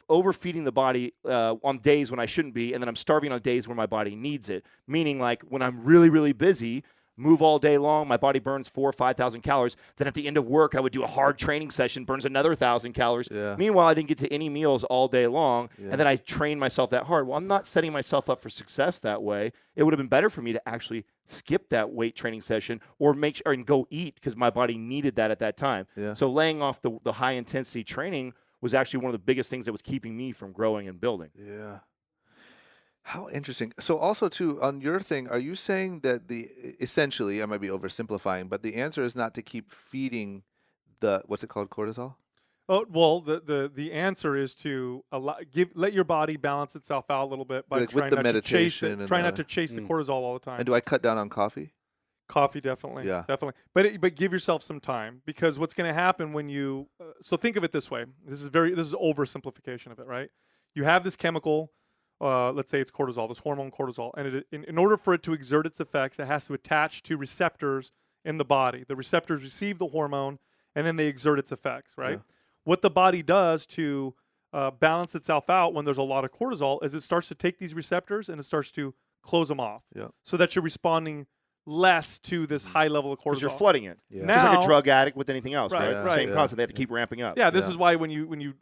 overfeeding the body on days when I shouldn't be, and then I'm starving on days where my body needs it. Meaning, like, when I'm really, really busy, move all day long, my body burns 4,000 or 5,000 calories. Then at the end of work, I would do a hard training session, burns another 1,000 calories. Yeah. Meanwhile, I didn't get to any meals all day long, Yeah. and then I trained myself that hard. Well, I'm not setting myself up for success that way. It would have been better for me to actually skip that weight training session or and go eat because my body needed that at that time. Yeah. So laying off the high intensity training was actually one of the biggest things that was keeping me from growing and building. Yeah. How interesting. So also too, on your thing, are you saying that essentially, I might be oversimplifying, but the answer is not to keep feeding what's it called, cortisol? Oh, well, the answer is to let your body balance itself out a little bit by Like with trying the not meditation to chase and try the- not to chase the cortisol all the time. And do I cut down on coffee? Coffee, definitely. Yeah. Definitely. But give yourself some time, because what's going to happen when you so think of it this way. This is oversimplification of it, right? You have this chemical, let's say it's cortisol, this hormone cortisol, and in order for it to exert its effects, it has to attach to receptors in the body. The receptors receive the hormone, and then they exert its effects, right? Yeah. What the body does to balance itself out when there's a lot of cortisol is it starts to take these receptors and it starts to close them off, so that you're responding less to this high level of cortisol. Because you're flooding it. Yeah. Just like Now- a drug addict with anything else, Right, right? right. Same Yeah. concept. They have to keep ramping up. Yeah, this Yeah. is why when you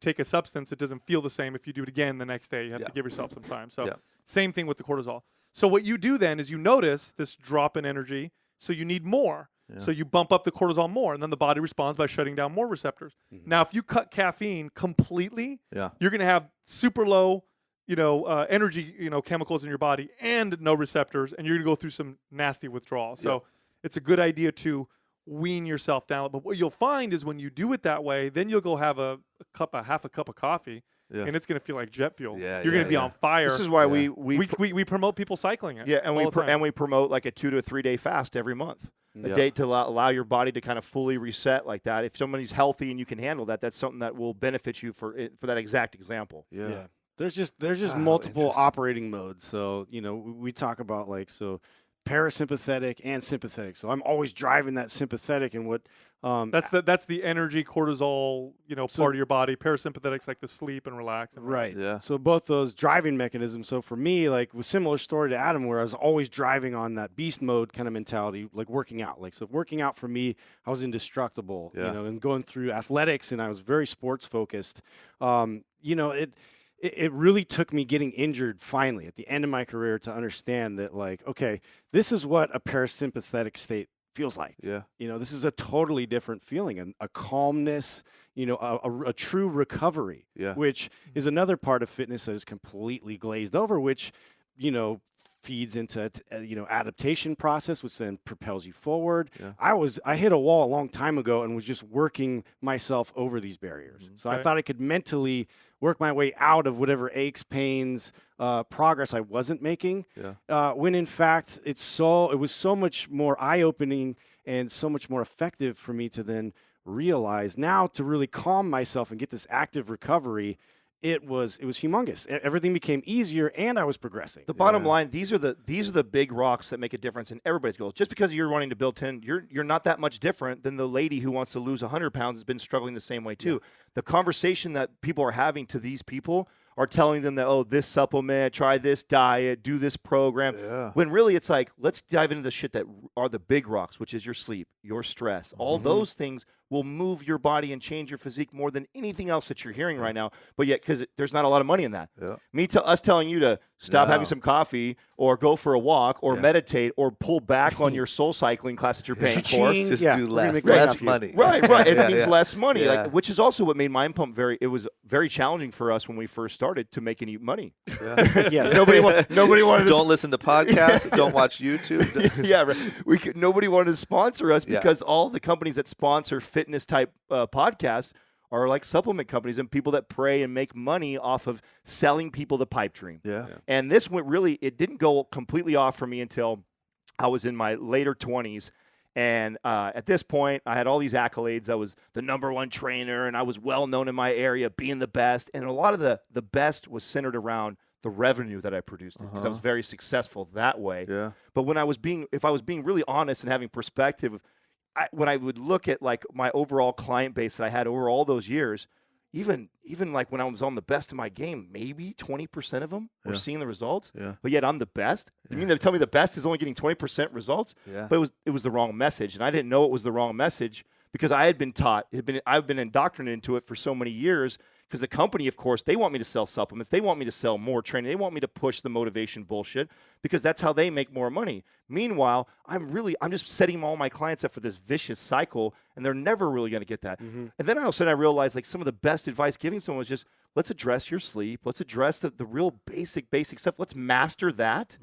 take a substance, it doesn't feel the same if you do it again the next day. You have to give yourself some time. So same thing with the cortisol. So what you do then is you notice this drop in energy, so you need more. So you bump up the cortisol more, and then the body responds by shutting down more receptors. Now, if you cut caffeine completely, you're going to have super low, energy, chemicals in your body and no receptors, and you're going to go through some nasty withdrawal. So it's a good idea to wean yourself down. But what you'll find is when you do it that way, then you'll go have half a cup of coffee. Yeah. And it's going to feel like jet fuel. You're going to be on fire. This is why we promote people cycling it. Yeah, and we promote like a 2 to 3 day fast every month. A day to allow your body to kind of fully reset like that. If somebody's healthy and you can handle that, that's something that will benefit you for that exact example. Yeah. There's just multiple operating modes. So, we talk about parasympathetic and sympathetic. So I'm always driving that sympathetic, and what that's the energy cortisol, part of your body. Parasympathetic's like the sleep and relax. Right. Yeah. So both those driving mechanisms. So for me, like with similar story to Adam, where I was always driving on that beast mode kind of mentality, like working out. So working out for me, I was indestructible, and going through athletics, and I was very sports focused. It really took me getting injured finally at the end of my career to understand that, like, okay, this is what a parasympathetic state feels like. Yeah. This is a totally different feeling, and a calmness, a true recovery, which is another part of fitness that is completely glazed over, which, feeds into adaptation process, which then propels you forward. I hit a wall a long time ago and was just working myself over these barriers. So I thought I could mentally work my way out of whatever aches, pains, progress I wasn't making. When in fact it was so much more eye-opening and so much more effective for me to then realize now to really calm myself and get this active recovery. It was humongous. Everything became easier, and I was progressing. The bottom line: these are the big rocks that make a difference in everybody's goals. Just because you're wanting to build 10, you're not that much different than the lady who wants to lose 100 pounds has been struggling the same way too. The conversation that people are having to these people are telling them that, oh, this supplement, try this diet, do this program. When really it's like, let's dive into the shit that are the big rocks, which is your sleep, your stress. All those things will move your body and change your physique more than anything else that you're hearing right now. But yet, because there's not a lot of money in that. Us telling you to stop having some coffee or go for a walk or meditate or pull back on your soul cycling class that you're paying for. Just do less money. Right. It means less money, which is also what made Mind Pump it was very challenging for us when we first started to make any money. Yes. Nobody wanted to. Don't listen to podcasts. Don't watch YouTube. Nobody wanted to sponsor us because all the companies that sponsor fitness type podcasts are like supplement companies and people that prey and make money off of selling people the pipe dream. And this it didn't go completely off for me until I was in my later 20s. And at this point, I had all these accolades. I was the #1 trainer, and I was well known in my area, being the best. And a lot of the best was centered around the revenue that I produced because I was very successful that way. But if I was being really honest and having perspective, when I would look at like my overall client base that I had over all those years, even like when I was on the best of my game, maybe 20% of them were seeing the results. But yet I'm the best. You mean to tell me the best is only getting 20% results? But it was the wrong message, and I didn't know it was the wrong message because I had been taught. I've been indoctrinated into it for so many years. Because the company, of course, they want me to sell supplements. They want me to sell more training. They want me to push the motivation bullshit because that's how they make more money. Meanwhile, I'm just setting all my clients up for this vicious cycle, and they're never really going to get that. And then all of a sudden I realized like some of the best advice giving someone was just, let's address your sleep. Let's address the real basic stuff. Let's master that.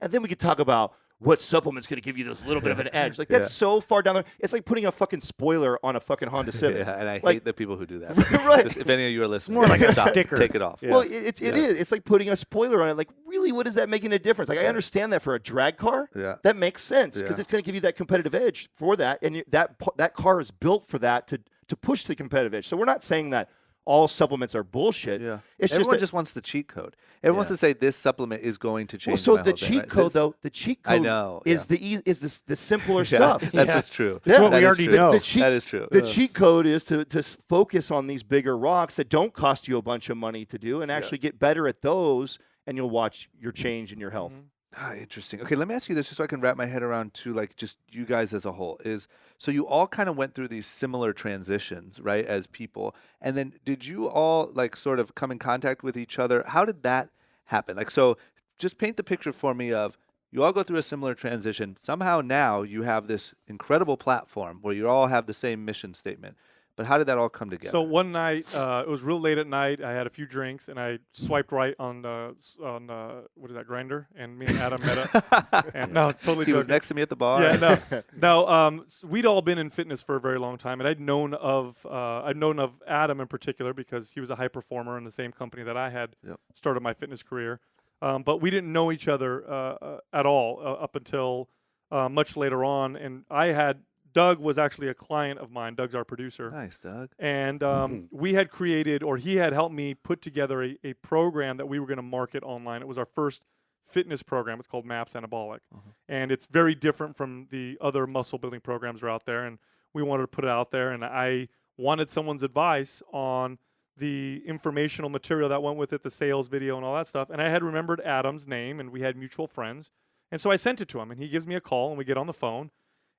And then we can talk about what supplement's going to give you this little bit of an edge. Like, that's so far down there. It's like putting a fucking spoiler on a fucking Honda Civic. And I like, hate the people who do that. Right. Just, if any of you are listening, more like a sticker. Take it off. Well, it is. It's like putting a spoiler on it. Like, really, what is that making a difference? Like, I understand that for a drag car. That makes sense because it's going to give you that competitive edge for that. And that car is built for that to push the competitive edge. So we're not saying that all supplements are bullshit. Everyone just wants the cheat code. Everyone wants to say this supplement is going to change. Well, so my the whole cheat thing, code, though, the cheat code is the simpler stuff. That's what's true. That's what we already know. That is true. The cheat code is to focus on these bigger rocks that don't cost you a bunch of money to do and actually get better at those, and you'll watch your change in your health. Interesting. Okay, let me ask you this just so I can wrap my head around to like just you guys as a whole. So you all kind of went through these similar transitions, right, as people. And then did you all like sort of come in contact with each other? How did that happen? Like, so just paint the picture for me of You all go through a similar transition. Somehow now you have this incredible platform where you all have the same mission statement. But how did that all come together? So one night, it was real late at night. I had a few drinks, and I swiped right on what is that, Grindr? And me and Adam met up. And no, totally he was joking. next to me at the bar. Yeah, no. We'd all been in fitness for a very long time, and I'd known of Adam in particular because he was a high performer in the same company that I had started my fitness career. But we didn't know each other at all up until much later on, and Doug was actually a client of mine. Doug's our producer. Nice, Doug. And we had created, or he had helped me put together a program that we were going to market online. It was our first fitness program. It's called MAPS Anabolic. And it's very different from the other muscle building programs that are out there. And we wanted to put it out there. And I wanted someone's advice on the informational material that went with it, the sales video and all that stuff. And I had remembered Adam's name, and we had mutual friends. And so I sent it to him, and he gives me a call, and we get on the phone.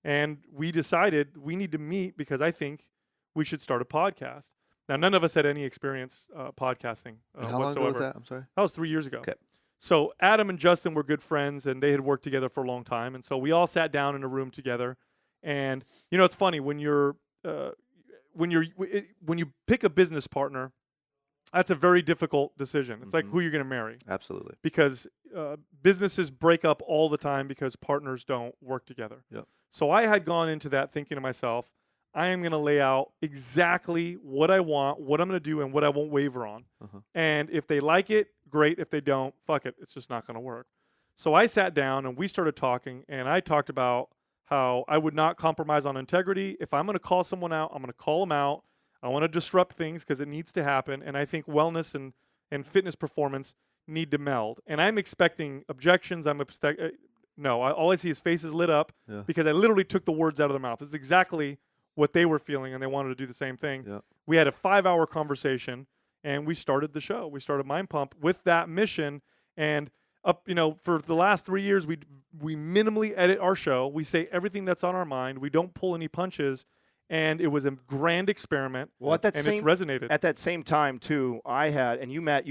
And we decided we need to meet because I think we should start a podcast. Now, none of us had any experience podcasting how whatsoever. long ago was that? I'm sorry. That was 3 years ago. Okay. So Adam and Justin were good friends, and they had worked together for a long time. And so we all sat down in a room together. And it's funny when you pick a business partner. That's a very difficult decision. It's like who you're going to marry. Absolutely. Because businesses break up all the time because partners don't work together. Yep. So I had gone into that thinking to myself, I am going to lay out exactly what I want, what I'm going to do, and what I won't waver on. And if they like it, great. If they don't, fuck it. It's just not going to work. So I sat down and we started talking, and I talked about how I would not compromise on integrity. If I'm going to call someone out, I'm going to call them out. I want to disrupt things because it needs to happen. And I think wellness and fitness performance need to meld. And I'm expecting objections. All I see is faces lit up because I literally took the words out of their mouth. It's exactly what they were feeling, and they wanted to do the same thing. Yeah. We had a 5-hour conversation, and we started the show. We started Mind Pump with that mission. And for the last 3 years, we minimally edit our show. We say everything that's on our mind. We don't pull any punches. And it was a grand experiment. Well, it's resonated. At that same time, too, I had, and you met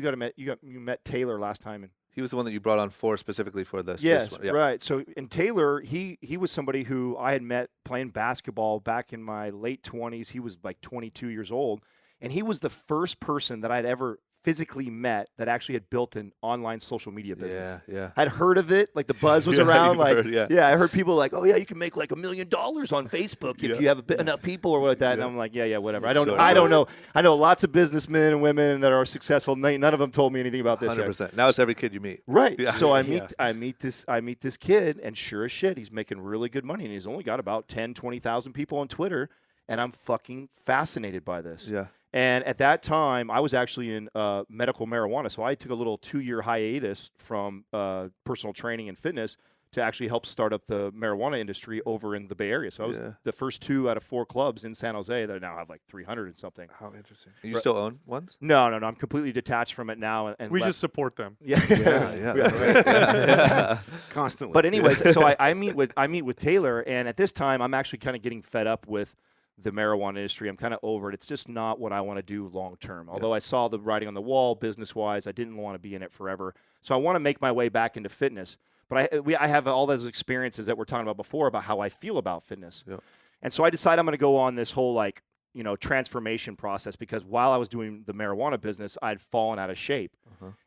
Taylor last time. And he was the one that you brought on specifically for this. Yes, one. Yep. right. So, and Taylor, he was somebody who I had met playing basketball back in my late 20s. He was like 22 years old. And he was the first person that I'd ever physically met that actually had built an online social media business. Yeah. I'd heard of it, like the buzz was around. I heard people like, oh yeah, you can make like $1 million on Facebook if you have enough people or like that. And I'm like, yeah, whatever. I don't know. I know lots of businessmen and women that are successful. None of them told me anything about this. 100%. Yet. Now it's every kid you meet. Right. Yeah. So I meet this kid, and sure as shit, he's making really good money, and he's only got about 20,000 people on Twitter, and I'm fucking fascinated by this. Yeah. And at that time, I was actually in medical marijuana, so I took a little 2-year hiatus from personal training and fitness to actually help start up the marijuana industry over in the Bay Area. So I was the first 2 out of 4 clubs in San Jose that now have like 300 and something. How interesting. You still own ones? No. I'm completely detached from it now. And we just support them. Yeah. Constantly. But anyways, so I meet with Taylor, and at this time, I'm actually kind of getting fed up with the marijuana industry. I'm kind of over it. It's just not what I want to do long term. Although I saw the writing on the wall business wise, I didn't want to be in it forever. So I want to make my way back into fitness. But I have all those experiences that we're talking about before about how I feel about fitness. Yep. And so I decided I'm going to go on this whole transformation process, because while I was doing the marijuana business, I'd fallen out of shape.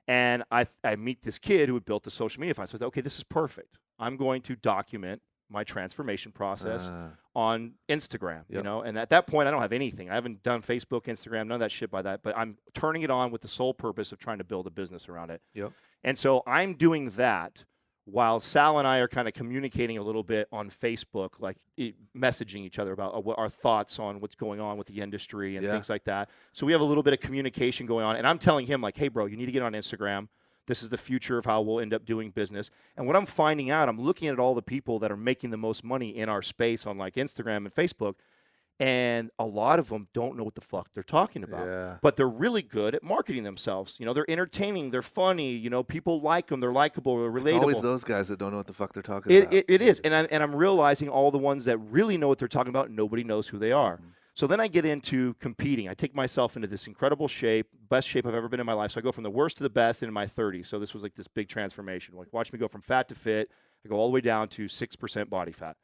And I meet this kid who had built a social media fund. So I said, okay, this is perfect. I'm going to document my transformation process on Instagram, and at that point I don't have anything. I haven't done Facebook, Instagram, none of that shit by that, but I'm turning it on with the sole purpose of trying to build a business around it. Yep. And so I'm doing that while Sal and I are kind of communicating a little bit on Facebook, like messaging each other about what our thoughts on what's going on with the industry and things like that. So we have a little bit of communication going on, and I'm telling him like, hey bro, you need to get on Instagram. This is the future of how we'll end up doing business. And what I'm finding out, I'm looking at all the people that are making the most money in our space on like Instagram and Facebook, and a lot of them don't know what the fuck they're talking about. Yeah. But they're really good at marketing themselves. They're entertaining, they're funny, people like them, they're likable, they're relatable. It's always those guys that don't know what the fuck they're talking about. It is. And I'm realizing all the ones that really know what they're talking about, nobody knows who they are. So then I get into competing. I take myself into this incredible shape, best shape I've ever been in my life. So I go from the worst to the best in my 30s. So this was like this big transformation. Like, watch me go from fat to fit, I go all the way down to 6% body fat.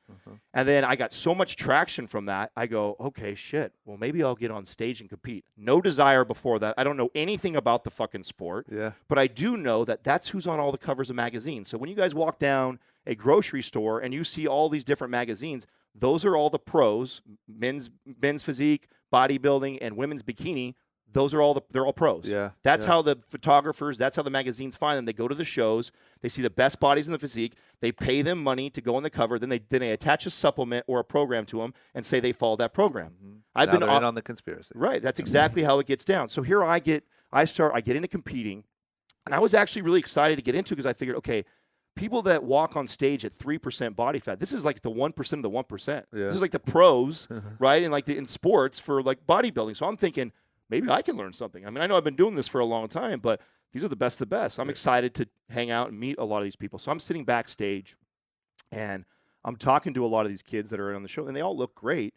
And then I got so much traction from that, I go, okay, shit, well, maybe I'll get on stage and compete. No desire before that. I don't know anything about the fucking sport, but I do know that that's who's on all the covers of magazines. So when you guys walk down a grocery store and you see all these different magazines, those are all the pros, men's physique, bodybuilding, and women's bikini. They're all pros. That's how the photographers, that's how the magazines find them. They go to the shows, they see the best bodies in the physique, they pay them money to go on the cover, then they attach a supplement or a program to them and say they follow that program. I've been in on the conspiracy. Right. That's exactly how it gets down. So here I get into competing, and I was actually really excited to get into because I figured, okay, people that walk on stage at 3% body fat, this is like the 1% of the 1%. This is like the pros, right? And like in sports for like bodybuilding. So I'm thinking, maybe I can learn something. I mean, I know I've been doing this for a long time, but these are the best of the best. I'm excited to hang out and meet a lot of these people. So I'm sitting backstage, and I'm talking to a lot of these kids that are on the show, and they all look great,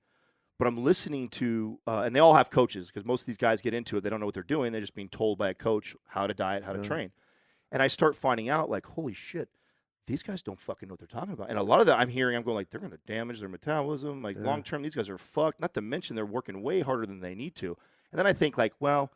but I'm listening to, and they all have coaches because most of these guys get into it. They don't know what they're doing. They're just being told by a coach how to diet, how to train. And I start finding out, like, holy shit, these guys don't fucking know what they're talking about. And a lot of that I'm going like, they're going to damage their metabolism. Like, long term, these guys are fucked. Not to mention they're working way harder than they need to. And then I think, like, well,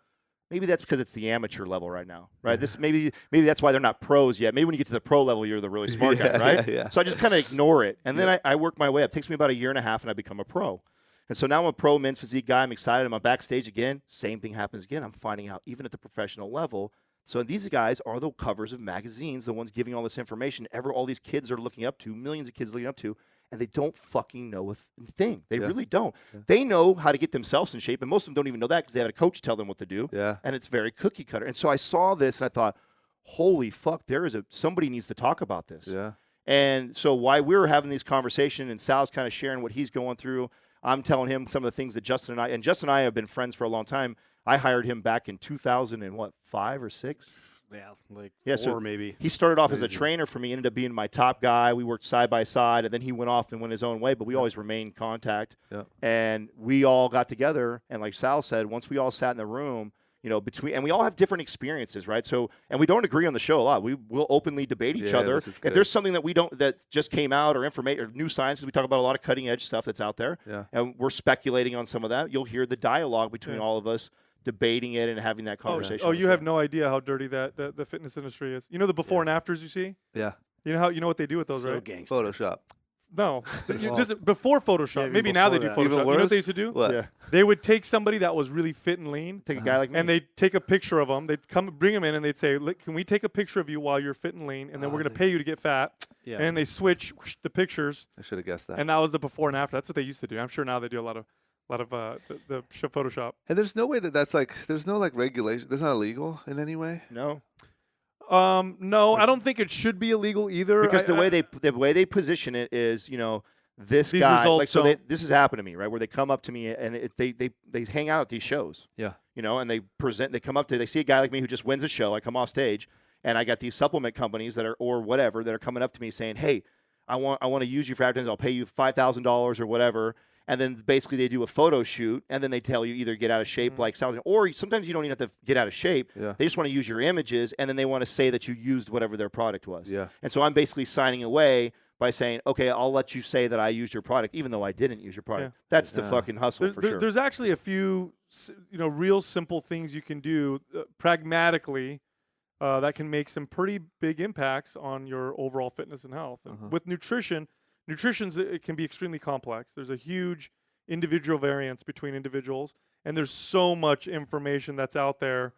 maybe that's because it's the amateur level right now, right? This maybe that's why they're not pros yet. Maybe when you get to the pro level, you're the really smart guy, right? So I just kind of ignore it. And then I work my way up. It takes me about a year and a half, and I become a pro. And so now I'm a pro men's physique guy. I'm excited. I'm on backstage again. Same thing happens again. I'm finding out, even at the professional level. So these guys are the covers of magazines, the ones giving all this information. All these kids are looking up to, millions of kids looking up to, and they don't fucking know a thing. They really don't. They know how to get themselves in shape, and most of them don't even know that because they have a coach tell them what to do. And it's very cookie cutter. And so I saw this, and I thought, holy fuck, somebody needs to talk about this. And so while we were having this conversation, and Sal's kind of sharing what he's going through, I'm telling him some of the things that Justin and I have been friends for a long time. I hired him back in 2005 or 6. Yeah, so maybe. He started off as a trainer for me, ended up being my top guy. We worked side by side, and then he went off and went his own way, but we always remained in contact. And we all got together, and like Sal said, once we all sat in the room, and we all have different experiences, right? So, and we don't agree on the show a lot. We will openly debate each other. If there's something that just came out or information or new science, we talk about a lot of cutting edge stuff that's out there, and we're speculating on some of that. You'll hear the dialogue between all of us debating it and having that conversation. Oh, you have no idea how dirty the fitness industry is. You know the before and afters you see? Yeah. You know what they do with those, right? Gangster. Photoshop. No, just before Photoshop. Yeah, maybe now they do that. Photoshop. Even You know worse? what they used to do? What? They would take somebody that was really fit and lean, Take a guy like me. and they'd take a picture of them. They'd bring them in, and they'd say, "Can we take a picture of you while you're fit and lean, and then we're going to pay you to get fat?" Yeah. And they switch the pictures, I should have guessed that. and that was the before and after. That's what they used to do. I'm sure now they do a lot of the Photoshop. And there's no way that's like, there's no like regulation. That's not illegal in any way. No. No, I don't think it should be illegal either. Because the way they position it is, this These guy, results like, so don't- this has happened to me, right? Where they come up to me and they hang out at these shows, Yeah. and they come up to, they see a guy like me who just wins a show. I come off stage, and I got these supplement companies that are coming up to me saying, "Hey, I want to use you for advertising. I'll pay you $5,000 or whatever." And then basically they do a photo shoot, and then they tell you either get out of shape like Sal, or sometimes you don't even have to get out of shape. Yeah. They just want to use your images, and then they want to say that you used whatever their product was. Yeah. And so I'm basically signing away by saying, okay, I'll let you say that I used your product, even though I didn't use your product. Yeah. That's the fucking hustle for sure. There's actually a few, real simple things you can do pragmatically that can make some pretty big impacts on your overall fitness and health. And with nutrition's it can be extremely complex. There's a huge individual variance between individuals, and there's so much information that's out there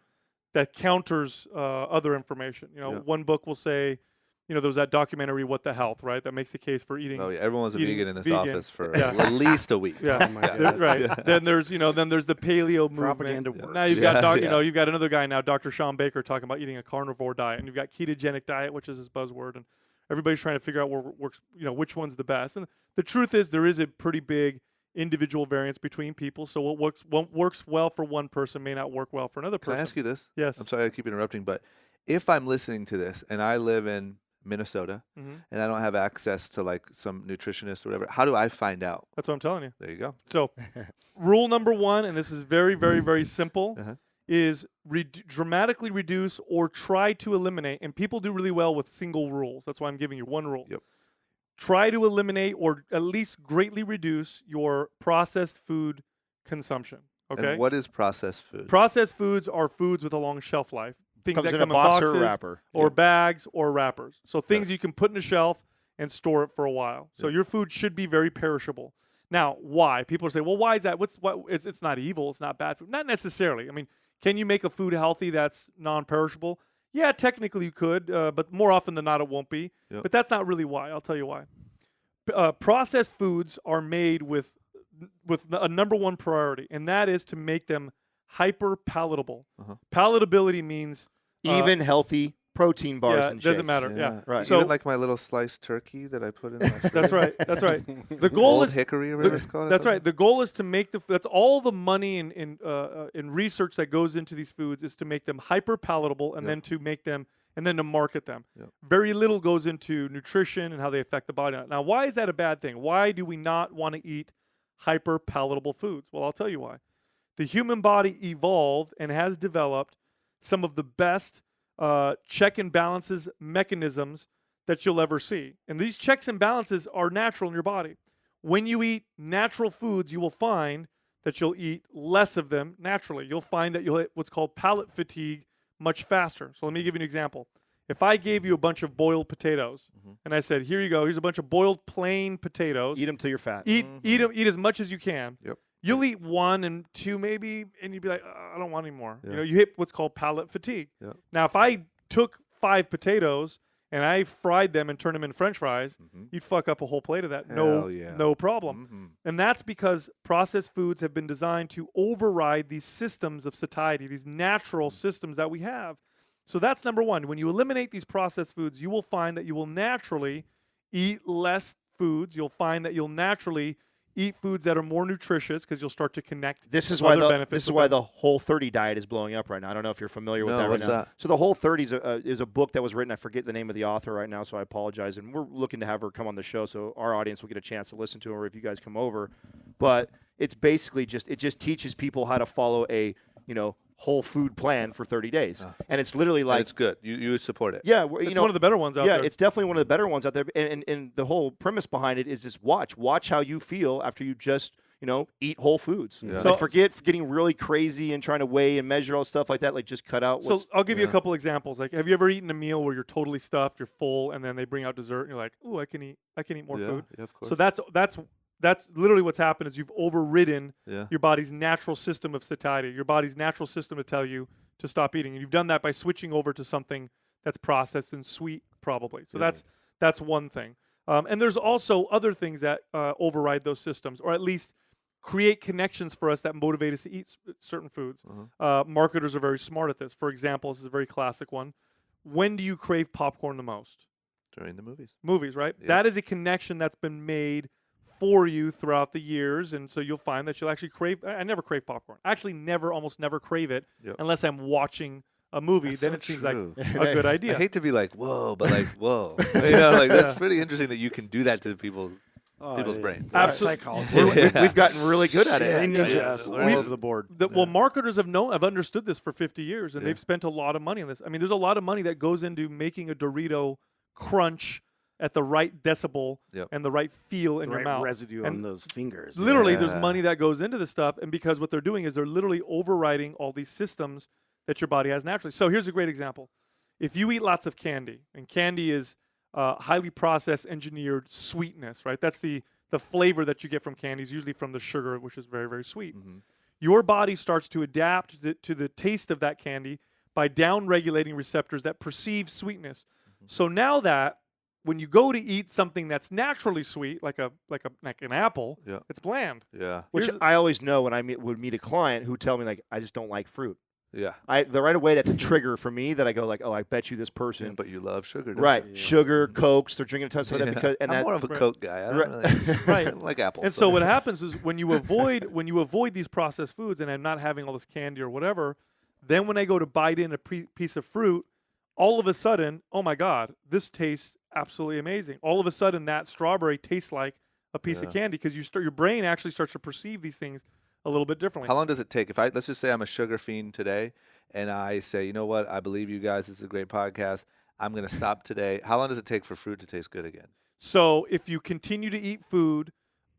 that counters other information. One book will say, there was that documentary, What the Health, right? That makes the case for eating. Oh yeah, everyone's a eating vegan in this vegan. office for Yeah. at least a week. Yeah, right. Then there's the paleo movement. Propaganda works. Now you've got you've got another guy now, Dr. Sean Baker, talking about eating a carnivore diet, and you've got ketogenic diet, which is his buzzword, and everybody's trying to figure out what works, which one's the best. And the truth is, there is a pretty big individual variance between people. So what works well for one person may not work well for another person. Can I ask you this? Yes. I'm sorry I keep interrupting, but if I'm listening to this and I live in Minnesota and I don't have access to like some nutritionist or whatever, how do I find out? That's what I'm telling you. There you go. So rule number 1, and this is very, very, very simple, is dramatically reduce or try to eliminate, and people do really well with single rules. That's why I'm giving you one rule. Yep. try to eliminate or at least greatly reduce your processed food consumption. Okay. And what is processed food? Processed foods are foods with a long shelf life. Things Comes that in a come in box boxes or a wrapper. or bags or wrappers. So things you can put in a shelf and store it for a while. So your food should be very perishable. Now, why? People say, well, why is that? It's not evil. It's not bad food. Not necessarily. I mean, can you make a food healthy that's non-perishable? Yeah, technically you could, but more often than not it won't be. Yep. But that's not really why. I'll tell you why. Processed foods are made with a number one priority, and that is to make them hyper palatable. Palatability means Even healthy protein bars and it doesn't shakes. matter. Yeah. Right. So Even like my little sliced turkey that I put in my that's right. That's right. The goal Old is hickory or whatever it's called. That's right. The goal is to make that's all the money in research that goes into these foods is to make them hyper palatable and then to make them and then to market them. Yep. Very little goes into nutrition and how they affect the body. Now, why is that a bad thing? Why do we not want to eat hyper palatable foods? Well, I'll tell you why. The human body evolved and has developed some of the best check and balances mechanisms that you'll ever see. And these checks and balances are natural in your body. When you eat natural foods, you will find that you'll eat less of them naturally. You'll find that you'll hit what's called palate fatigue much faster. So let me give you an example. If I gave you a bunch of boiled potatoes and I said, here you go, here's a bunch of boiled plain potatoes. Eat them till you're fat. Eat them, eat as much as you can. Yep. You'll eat one and two maybe, and you'd be like, I don't want any more. Yeah. You know, you hit what's called palate fatigue. Yeah. Now, if I took 5 potatoes and I fried them and turned them in French fries, you'd fuck up a whole plate of that. Hell yeah. No problem. And that's because processed foods have been designed to override these systems of satiety, these natural systems that we have. So that's number one. When you eliminate these processed foods, you will find that you will naturally eat less foods. You'll find that you'll naturally eat foods that are more nutritious because you'll start to connect. This is other why benefits this is with why them. the Whole30 diet is blowing up right now. I don't know if you're familiar with No, that right what's now. that? So the Whole30 is a book that was written. I forget the name of the author right now, so I apologize. And we're looking to have her come on the show, so our audience will get a chance to listen to her if you guys come over. But it's basically just teaches people how to follow a whole food plan for 30 days, and it's literally like it's good. You would support it. Yeah, It's one of the better ones out yeah, there. it's definitely one of the better ones out there. And the whole premise behind it is just watch how you feel after you just eat whole foods. Yeah. So forget getting really crazy and trying to weigh and measure all stuff like that. Like just cut out. So I'll give you a couple examples. Like, have you ever eaten a meal where you're totally stuffed, you're full, and then they bring out dessert, and you're like, "Ooh, I can eat more food." Yeah, of course. So that's literally what's happened is you've overridden Yeah. your body's natural system of satiety, your body's natural system to tell you to stop eating. And you've done that by switching over to something that's processed and sweet, probably. So that's one thing. And there's also other things that override those systems, or at least create connections for us that motivate us to eat certain foods. Marketers are very smart at this. For example, this is a very classic one. When do you crave popcorn the most? During the movies. Movies, right? Yeah. That is a connection that's been made for you throughout the years, and so you'll find that you'll actually crave. I never crave popcorn. I actually almost never crave it unless I'm watching a movie. That's then so it seems true. like a good idea. I hate to be like, whoa, but like, whoa. That's pretty interesting that you can do that to people's brains. Absolutely. Psychology. We've gotten really good at it. Ninjas all over the board. Well, marketers have understood this for 50 years, and they've spent a lot of money on this. I mean, there's a lot of money that goes into making a Dorito crunch at the right decibel and the right feel in The your right mouth. residue And on those fingers. Literally, there's money that goes into this stuff, and because what they're doing is they're literally overriding all these systems that your body has naturally. So here's a great example. If you eat lots of candy, and candy is highly processed, engineered sweetness, right? That's the flavor that you get from candy is usually from the sugar, which is very, very sweet. Your body starts to adapt to the taste of that candy by down-regulating receptors that perceive sweetness. So now that when you go to eat something that's naturally sweet, like an apple, it's bland. Yeah. Which I always know when I would meet a client who tell me like I just don't like fruit. Yeah. Right away that's a trigger for me that I go like, oh, I bet you this person. Yeah, but you love sugar, don't right? you? Sugar, Cokes, they're drinking a ton of stuff like that because I'm more of a Coke guy. I don't Right. I like apples. And so what happens is when you avoid these processed foods and I'm not having all this candy or whatever, then when I go to bite in a piece of fruit, all of a sudden, oh my God, this tastes absolutely amazing. All of a sudden, that strawberry tastes like a piece of candy because your brain actually starts to perceive these things a little bit differently. How long does it take? Let's just say I'm a sugar fiend today, and I say, you know what? I believe you guys. This is a great podcast. I'm going to stop today. How long does it take for fruit to taste good again? So if you continue to eat food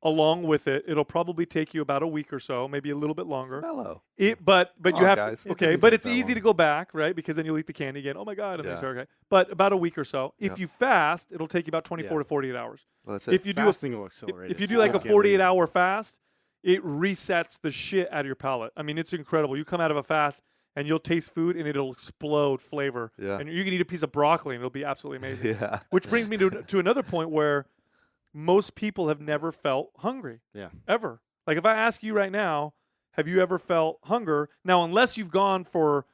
along with it, it'll probably take you about a week or so, maybe a little bit longer. Mellow. But Come you on, have guys. It okay, doesn't but take it's that easy long. to go back, right? Because then you'll eat the candy again. Oh my god, and then Yeah. say okay. But about a week or so. If Yep. you fast, it'll take you about 24 to 48 hours. Well, that's it. If you do Fasting will accelerate. if it you do like a significantly. 48-hour fast, it resets the shit out of your palate. I mean, it's incredible. You come out of a fast and you'll taste food and it'll explode flavor. Yeah. And you can eat a piece of broccoli and it'll be absolutely amazing. Yeah. Which brings me to another point where most people have never felt hungry. Yeah. Ever. Like if I ask you right now, have you ever felt hunger? Now, unless you've gone for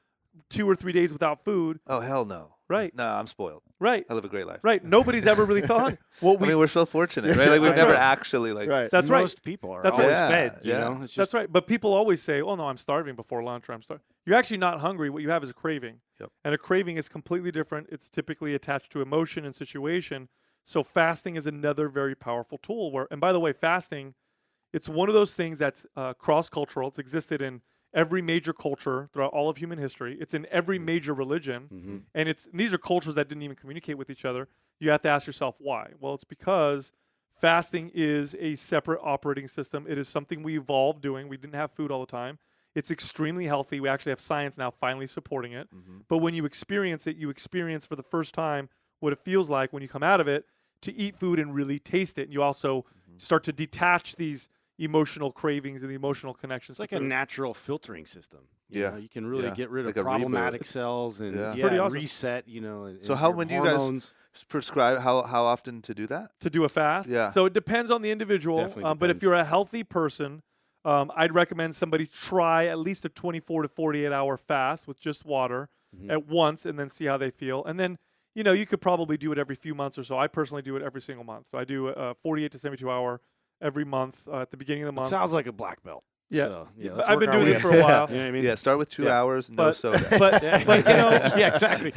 2 or 3 days without food, Oh, hell no. right, No, I'm spoiled. right, I live a great life. right. Nobody's ever really felt hungry. Well, I mean, we're so fortunate, right? Like we've That's never right. actually like. Right. that's right. Most people are That's always right. fed. You Yeah. know, it's That's just right. But people always say, "Oh no, I'm starving before lunch," or "I'm starving." You're actually not hungry. What you have is a craving. Yep. And a craving is completely different. It's typically attached to emotion and situation. So fasting is another very powerful tool. And by the way, fasting, it's one of those things that's cross-cultural. It's existed in every major culture throughout all of human history. It's in every major religion, and these are cultures that didn't even communicate with each other. You have to ask yourself why. Well, it's because fasting is a separate operating system. It is something we evolved doing. We didn't have food all the time. It's extremely healthy. We actually have science now finally supporting it. But when you experience it, you experience for the first time what it feels like when you come out of it to eat food and really taste it. And you also start to detach these emotional cravings and the emotional connections. It's like to a food. natural filtering system. You Yeah. know, you can really Yeah. get rid Like of a reboot. problematic cells and Yeah. Pretty and awesome. reset. You know, and So how your when do you guys hormones. prescribe how often to do that? To do a fast. Yeah. So it depends on the individual. Definitely But if depends. you're a healthy person, I'd recommend somebody try at least a 24 to 48 hour fast with just water at once and then see how they feel. And then, you could probably do it every few months or so. I personally do it every single month. So I do a 48 to 72 hour every month at the beginning of the It month. sounds like a black belt. Yeah. So, Yeah, let's I've work been our doing way this up for a to- while. You know what I mean? Yeah, start with 2 Yeah. hours, no But- soda. but yeah, exactly.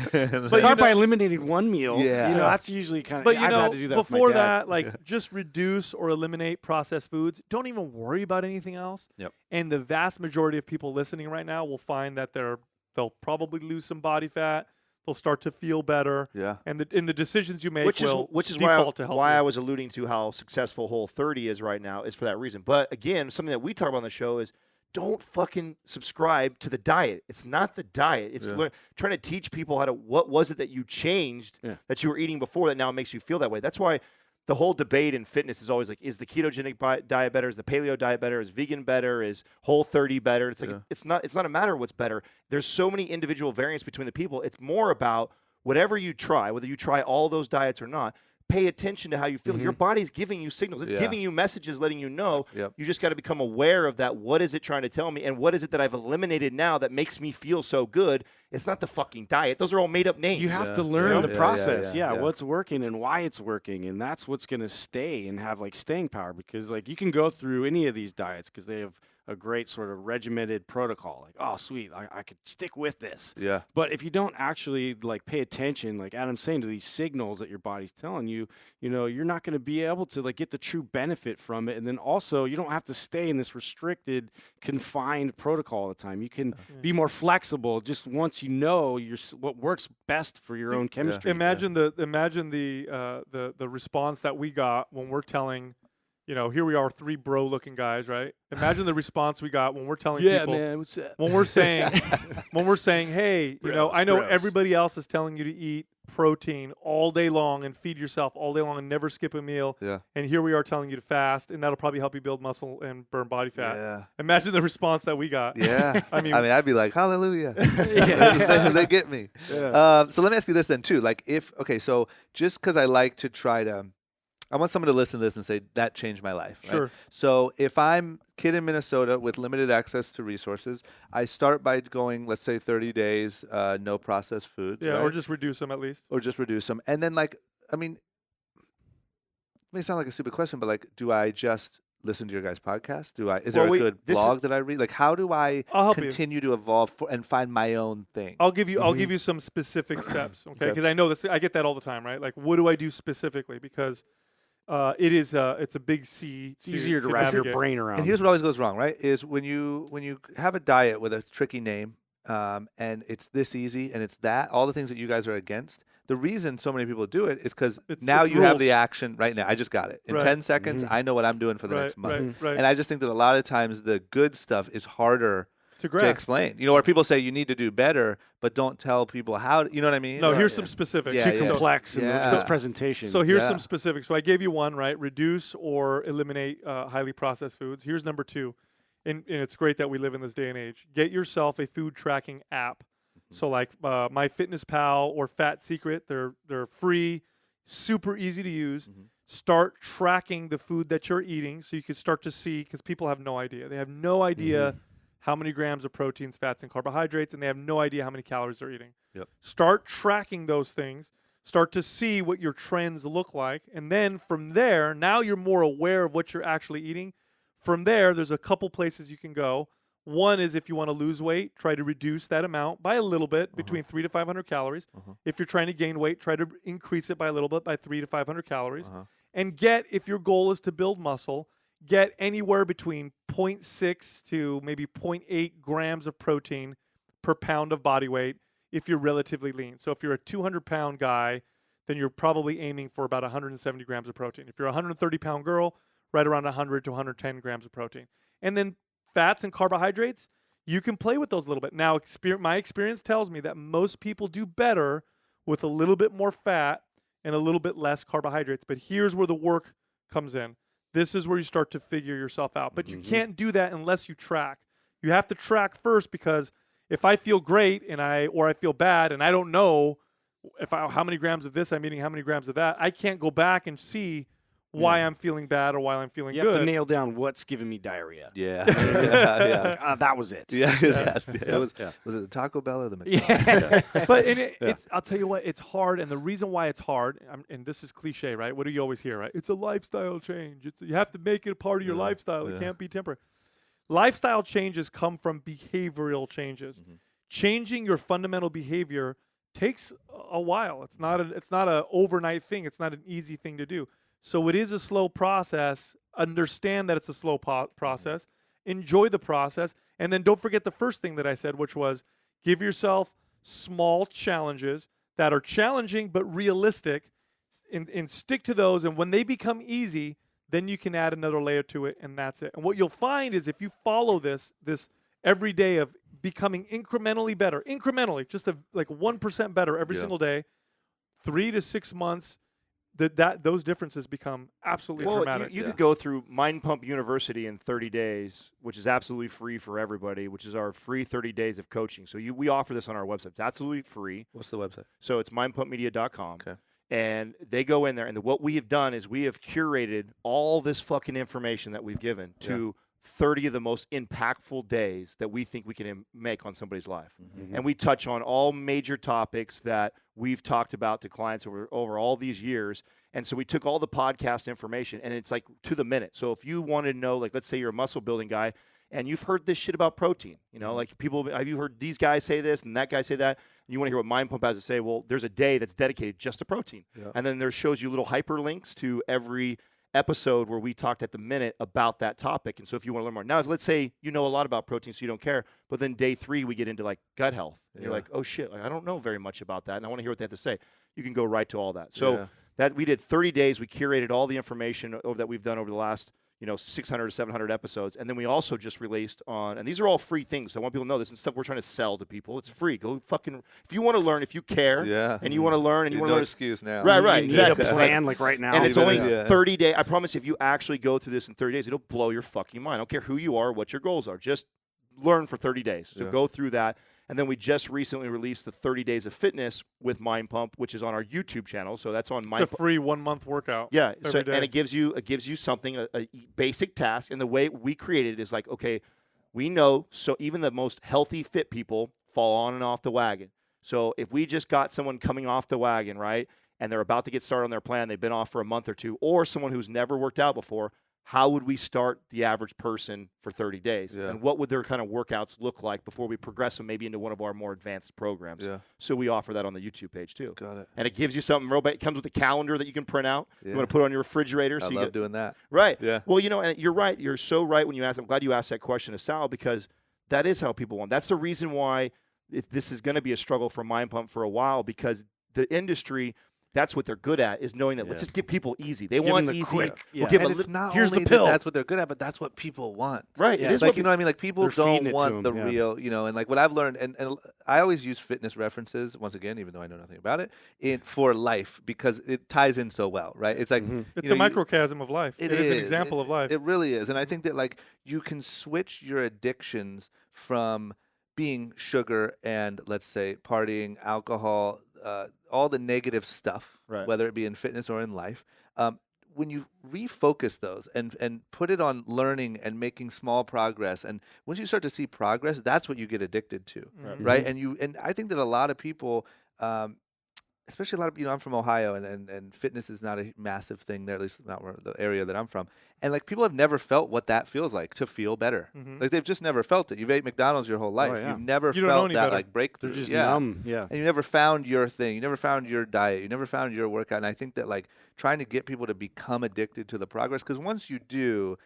Start by eliminating one meal. Yeah. You know, that's usually kind of. But I've had to do that with my before dad. that, like just reduce or eliminate processed foods. Don't even worry about anything else. Yep. And the vast majority of people listening right now will find that they'll probably lose some body fat. They'll start to feel better. Yeah. And the decisions you make which is will why default to healthier. I was alluding to how successful Whole30 is right now is for that reason. But again, something that we talk about on the show is don't fucking subscribe to the diet. It's not the diet. It's trying to teach people what was it that you changed that you were eating before that now makes you feel that way. That's why the whole debate in fitness is always like, is the ketogenic diet better? Is the paleo diet better? Is vegan better? Is Whole30 better? It's like it's not a matter of what's better. There's so many individual variants between the people. It's more about whatever you try, whether you try all those diets or not. Pay attention to how you feel. Your body's giving you signals. It's giving you messages, letting you know. Yep. You just got to become aware of that. What is it trying to tell me? And what is it that I've eliminated now that makes me feel so good? It's not the fucking diet. Those are all made up names. You have Yeah. to learn the Yeah, process. yeah, Yeah, yeah. what's working and why it's working, and that's what's going to stay and have like staying power. Because like you can go through any of these diets because they have a great sort of regimented protocol. Like, oh, sweet, I could stick with this. Yeah. But if you don't actually like pay attention, like Adam's saying, to these signals that your body's telling you, you're not going to be able to like get the true benefit from it. And then also, you don't have to stay in this restricted, confined protocol all the time. You can be more flexible. Just once you know what works best for your own chemistry. Imagine the response that we got when we're telling, here we are, 3 bro-looking guys, right? Imagine the response we got when we're telling people, man, what's that? when we're saying, hey, I know everybody else is telling you to eat protein all day long and feed yourself all day long and never skip a meal. Yeah. And here we are telling you to fast, and that'll probably help you build muscle and burn body fat. Yeah. Imagine the response that we got. Yeah. I mean, I'd be like, hallelujah. they get me. So let me ask you this then too. Like so just because I like to try to, I want someone to listen to this and say, that changed my life. Right? Sure. So if I'm a kid in Minnesota with limited access to resources, I start by going, let's say 30 days, no processed foods. yeah, right? or just reduce them at least. Or just reduce them. And then it may sound like a stupid question, but do I just listen to your guys' podcast? Is there a good blog that I read? Like, how do I I'll help you. continue to evolve and find my own thing? I'll give you some specific steps, okay? Because I know this. I get that all the time, right? Like, what do I do specifically? Because it's a big C. It's easier to wrap your navigate. brain around. And here's what always goes wrong, right? Is when you have a diet with a tricky name, and it's this easy, and it's that, all the things that you guys are against. The reason so many people do it is because now you have the action right now. I just got it. In 10 seconds, I know what I'm doing for the next month. And I just think that a lot of times the good stuff is harder to explain. You know, where people say you need to do better, but don't tell people how to, you know what I mean? No, here's some specifics. Too complex in this presentation. So here's some specifics. So I gave you one, right? Reduce or eliminate highly processed foods. Here's number 2. And it's great that we live in this day and age. Get yourself a food tracking app. So like MyFitnessPal or Fat Secret, they're free, super easy to use. Start tracking the food that you're eating so you can start to see, because people have no idea. They have no idea how many grams of proteins, fats, and carbohydrates, and they have no idea how many calories they're eating. Start tracking those things. Start to see what your trends look like. And then from there, now you're more aware of what you're actually eating. From there, there's a couple places you can go. One is if you want to lose weight, try to reduce that amount by a little bit, between 300 to 500 calories. If you're trying to gain weight, try to increase it by a little bit, by 300 to 500 calories. And if your goal is to build muscle, get anywhere between 0.6 to maybe 0.8 grams of protein per pound of body weight if you're relatively lean. So if you're a 200-pound guy, then you're probably aiming for about 170 grams of protein. If you're a 130-pound girl, right around 100 to 110 grams of protein. And then fats and carbohydrates, you can play with those a little bit. Now, my experience tells me that most people do better with a little bit more fat and a little bit less carbohydrates. But here's where the work comes in. This is where you start to figure yourself out. But you can't do that unless you track. You have to track first, because if I feel great or I feel bad and I don't know how many grams of this I'm eating, how many grams of that, I can't go back and see why I'm feeling bad or why I'm feeling good. You have to nail down what's giving me diarrhea. That was it. Was it the Taco Bell or the McDonald's? But it's, I'll tell you what, it's hard. And the reason why it's hard, and this is cliche, right? What do you always hear, right? It's a lifestyle change. You have to make it a part of your lifestyle. It can't be temporary. Lifestyle changes come from behavioral changes. Changing your fundamental behavior takes a while. It's not an overnight thing. It's not an easy thing to do. So it is a slow process. Understand that it's a slow process. Enjoy the process. And then don't forget the first thing that I said, which was give yourself small challenges that are challenging but realistic, and stick to those. And when they become easy, then you can add another layer to it, and that's it. And what you'll find is if you follow this every day of becoming incrementally better, just like 1% better every single day, 3 to 6 months, those differences become absolutely dramatic. You could go through Mind Pump University in 30 days, which is absolutely free for everybody, which is our free 30 days of coaching. So we offer this on our website. It's absolutely free. What's the website? So it's mindpumpmedia.com. Okay. And they go in there, and what we have done is we have curated all this fucking information that we've given to 30 of the most impactful days that we think we can make on somebody's life. And we touch on all major topics that we've talked about to clients over all these years. And so we took all the podcast information, and it's like to the minute. So if you want to know, like, let's say you're a muscle building guy and you've heard this shit about protein, like people, have you heard these guys say this and that guy say that? And you want to hear what Mind Pump has to say? Well, there's a day that's dedicated just to protein. And then there shows you little hyperlinks to every episode where we talked at the minute about that topic. And so if you want to learn more, now let's say you know a lot about protein, so you don't care, but then day 3 we get into like gut health. And you're like, oh shit, I don't know very much about that, and I want to hear what they have to say. You can go right to all that. So that we did 30 days. We curated all the information that we've done over the last 600 to 700 episodes. And then we also just released and these are all free things. So I want people to know this and stuff we're trying to sell to people. It's free. Go fucking, if you want to learn, if you care, and you want to learn, and you want to learn. Excuse now. Right. You need a plan like right now. And it's only 30 days. I promise if you actually go through this in 30 days, it'll blow your fucking mind. I don't care who you are, what your goals are. Just learn for 30 days. So go through that. And then we just recently released the 30 Days of Fitness with Mind Pump, which is on our YouTube channel. So that's on Mind Pump. It's a free 1-month workout. Yeah. Every day. And it gives you something, a basic task. And the way we created it is like, okay, we know, so even the most healthy, fit people fall on and off the wagon. So if we just got someone coming off the wagon, right, and they're about to get started on their plan, they've been off for a month or two, or someone who's never worked out before, how would we start the average person for 30 days? And what would their kind of workouts look like before we progress them maybe into one of our more advanced programs? So we offer that on the YouTube page too. Got it. And it gives you something it comes with a calendar that you can print out. You want to put on your refrigerator. I love doing that. Right. Yeah. Well, and you're right. You're so right when you ask. I'm glad you asked that question to Sal, because that is how people want. That's the reason why this is going to be a struggle for Mind Pump for a while because the industry. That's what they're good at is knowing that let's just give people easy. They want them the easy. quick. We'll give And them it's not here's only the pill. that's what they're good at, but that's what people want. Right. Yeah, It is Like, what you know what I mean? Like, people they're feeding don't it to want 'em, the real, you know, and like what I've learned, and I always use fitness references, once again, even though I know nothing about it, for life because it ties in so well, right? It's like, It's you a know, microcosm of life. It is an example of life. It really is. And I think that, like, you can switch your addictions from being sugar and, let's say, partying, alcohol, all the negative stuff, Right. whether it be in fitness or in life, when you refocus those and put it on learning and making small progress, and once you start to see progress, that's what you get addicted to, right? And I think that a lot of people, especially a lot of, you know, I'm from Ohio, and fitness is not a massive thing there, at least not where the area that I'm from. And like, people have never felt what that feels like to feel better. Like, they've just never felt it. You've ate McDonald's your whole life. yeah. You've never You don't know felt any that better. like breakthrough. They're just yeah. numb. Yeah. And you never found your thing. You never found your diet. You never found your workout. And I think that, like, trying to get people to become addicted to the progress, because once you do,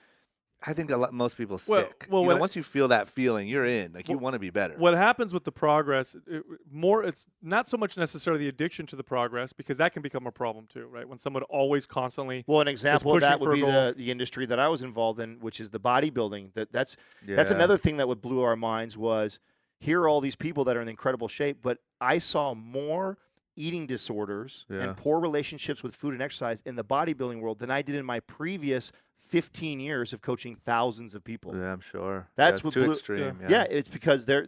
I think most people stick. well, you know, when- once you feel that feeling, you're in. Like, you want to be better. What happens with the progress, it's not so much necessarily the addiction to the progress, because that can become a problem too, right? When someone always constantly Well, an example of pushing that for would a be goal. the industry that I was involved in, which is the bodybuilding. That's Yeah. another thing that would blew our minds was here are all these people that are in incredible shape, but I saw more eating disorders Yeah. and poor relationships with food and exercise in the bodybuilding world than I did in my previous 15 years of coaching thousands of people. Yeah, I'm sure. That's yeah, what too blew- extreme. Yeah, it's because they're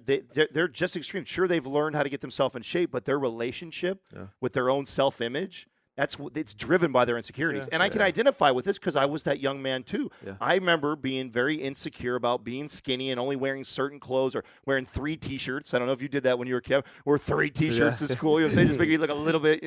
just extreme. Sure, they've learned how to get themselves in shape, but their relationship with their own self-image, it's driven by their insecurities. Yeah. And I can identify with this because I was that young man too. Yeah. I remember being very insecure about being skinny and only wearing certain clothes or wearing 3 T-shirts. I don't know if you did that when you were a kid. Or 3 T-shirts to school. You know, say just make you look a little bit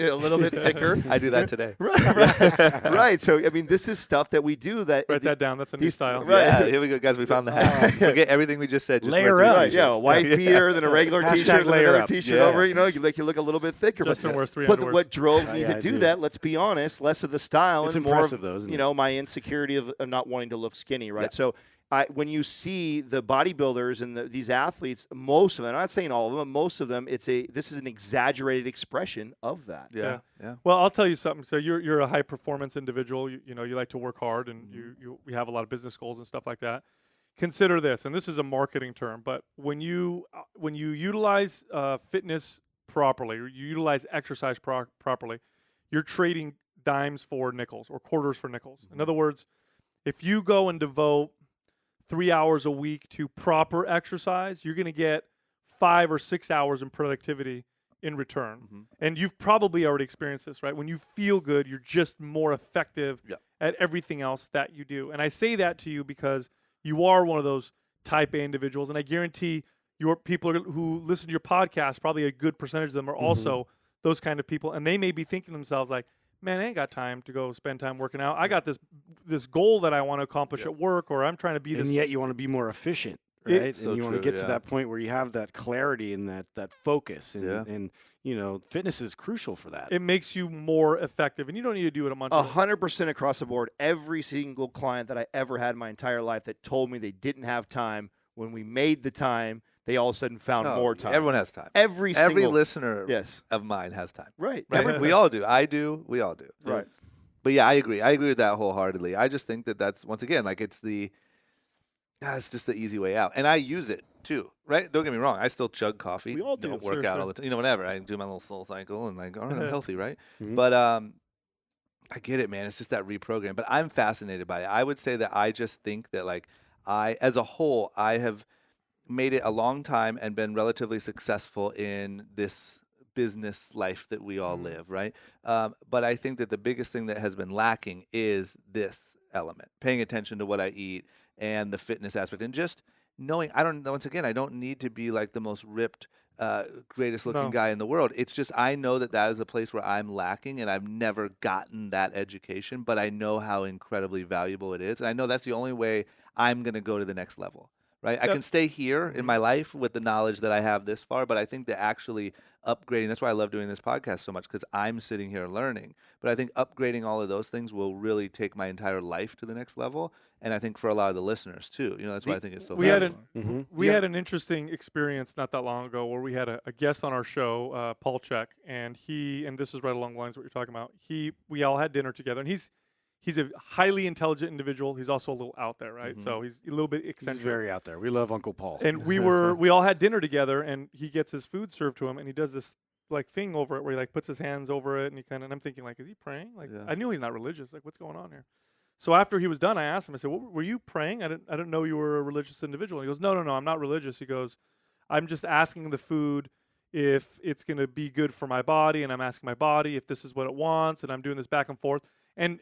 thicker. I do that today. Right. So I mean, this is stuff that we do. write that down. That's a new these- style. Right. Yeah, here we go, guys. We found the hack. Forget everything we just said. Just Layer wear 3 up. Right, T-shirts. yeah, a white beater, then a regular Hashtag T-shirt, then layer another up. T-shirt Yeah. over. You know, you look a little bit thicker. Justin wears 3 but underwears. what drove me Yeah, to I do do. that? Let's be honest, less of the style It's and more impressive, of, though, isn't you it? know, my insecurity of not wanting to look skinny, right? Yeah. So when you see the bodybuilders and these athletes, most of them, I'm not saying all of them, but most of them, this is an exaggerated expression of that. Yeah. Yeah. Well, I'll tell you something. So you're a high performance individual. You know, you like to work hard, and you have a lot of business goals and stuff like that. Consider this, and this is a marketing term, but when you utilize fitness properly, or you utilize exercise properly, you're trading dimes for nickels or quarters for nickels. In other words, if you go and devote 3 hours a week to proper exercise, you're going to get 5 or 6 hours in productivity in return. And you've probably already experienced this, right? When you feel good, you're just more effective at everything else that you do. And I say that to you because you are one of those type A individuals, and I guarantee your people who listen to your podcast, probably a good percentage of them are also those kind of people, and they may be thinking to themselves like, man, I ain't got time to go spend time working out. I got this goal that I want to accomplish at work, or I'm trying to be this. And yet you want to be more efficient, right? So and you want to true, get to yeah. that point where you have that clarity and that focus. And, Yeah. and you know, fitness is crucial for that. It makes you more effective, and you don't need to do it a bunch of 100% across the board. Every single client that I ever had in my entire life that told me they didn't have time, when we made the time, they all of a sudden found more time. Everyone has time. Every Every single listener Yes. of mine has time. Right. Right? We all do. I do. We all do. Right. But yeah, I agree. I agree with that wholeheartedly. I just think that that's, once again, like, it's just the easy way out. And I use it too, right? Don't get me wrong. I still chug coffee. We all do. Don't work Sure, out sure. all the time. You know, whatever. I do my little soul cycle and like, all right, I'm healthy, right? But I get it, man. It's just that reprogram. But I'm fascinated by it. I would say that I just think that, like, as a whole, I have made it a long time and been relatively successful in this business life that we all live, right? But I think that the biggest thing that has been lacking is this element, paying attention to what I eat and the fitness aspect, and just knowing, once again, I don't need to be like the most ripped, greatest looking No. guy in the world. It's just, I know that is a place where I'm lacking, and I've never gotten that education, but I know how incredibly valuable it is. And I know that's the only way I'm going to go to the next level. Right, I can stay here in my life with the knowledge that I have this far, but I think that actually upgrading. That's why I love doing this podcast so much, because I'm sitting here learning. But I think upgrading all of those things will really take my entire life to the next level. And I think for a lot of the listeners too, that's why I think it's so We had fascinating. we had an interesting experience not that long ago where we had a guest on our show, Paul Check, and this is right along the lines of what you're talking about. We all had dinner together, and he's a highly intelligent individual. He's also a little out there, right? So he's a little bit eccentric. He's very out there. We love Uncle Paul. And we all had dinner together, and he gets his food served to him, and he does this like thing over it where he like puts his hands over it, and and I'm thinking like, is he praying? Like I knew he's not religious. Like what's going on here? So after he was done, I asked him. I said, "Were you praying? I didn't know you were a religious individual." And he goes, "No, I'm not religious." He goes, "I'm just asking the food if it's going to be good for my body, and I'm asking my body if this is what it wants, and I'm doing this back and forth." And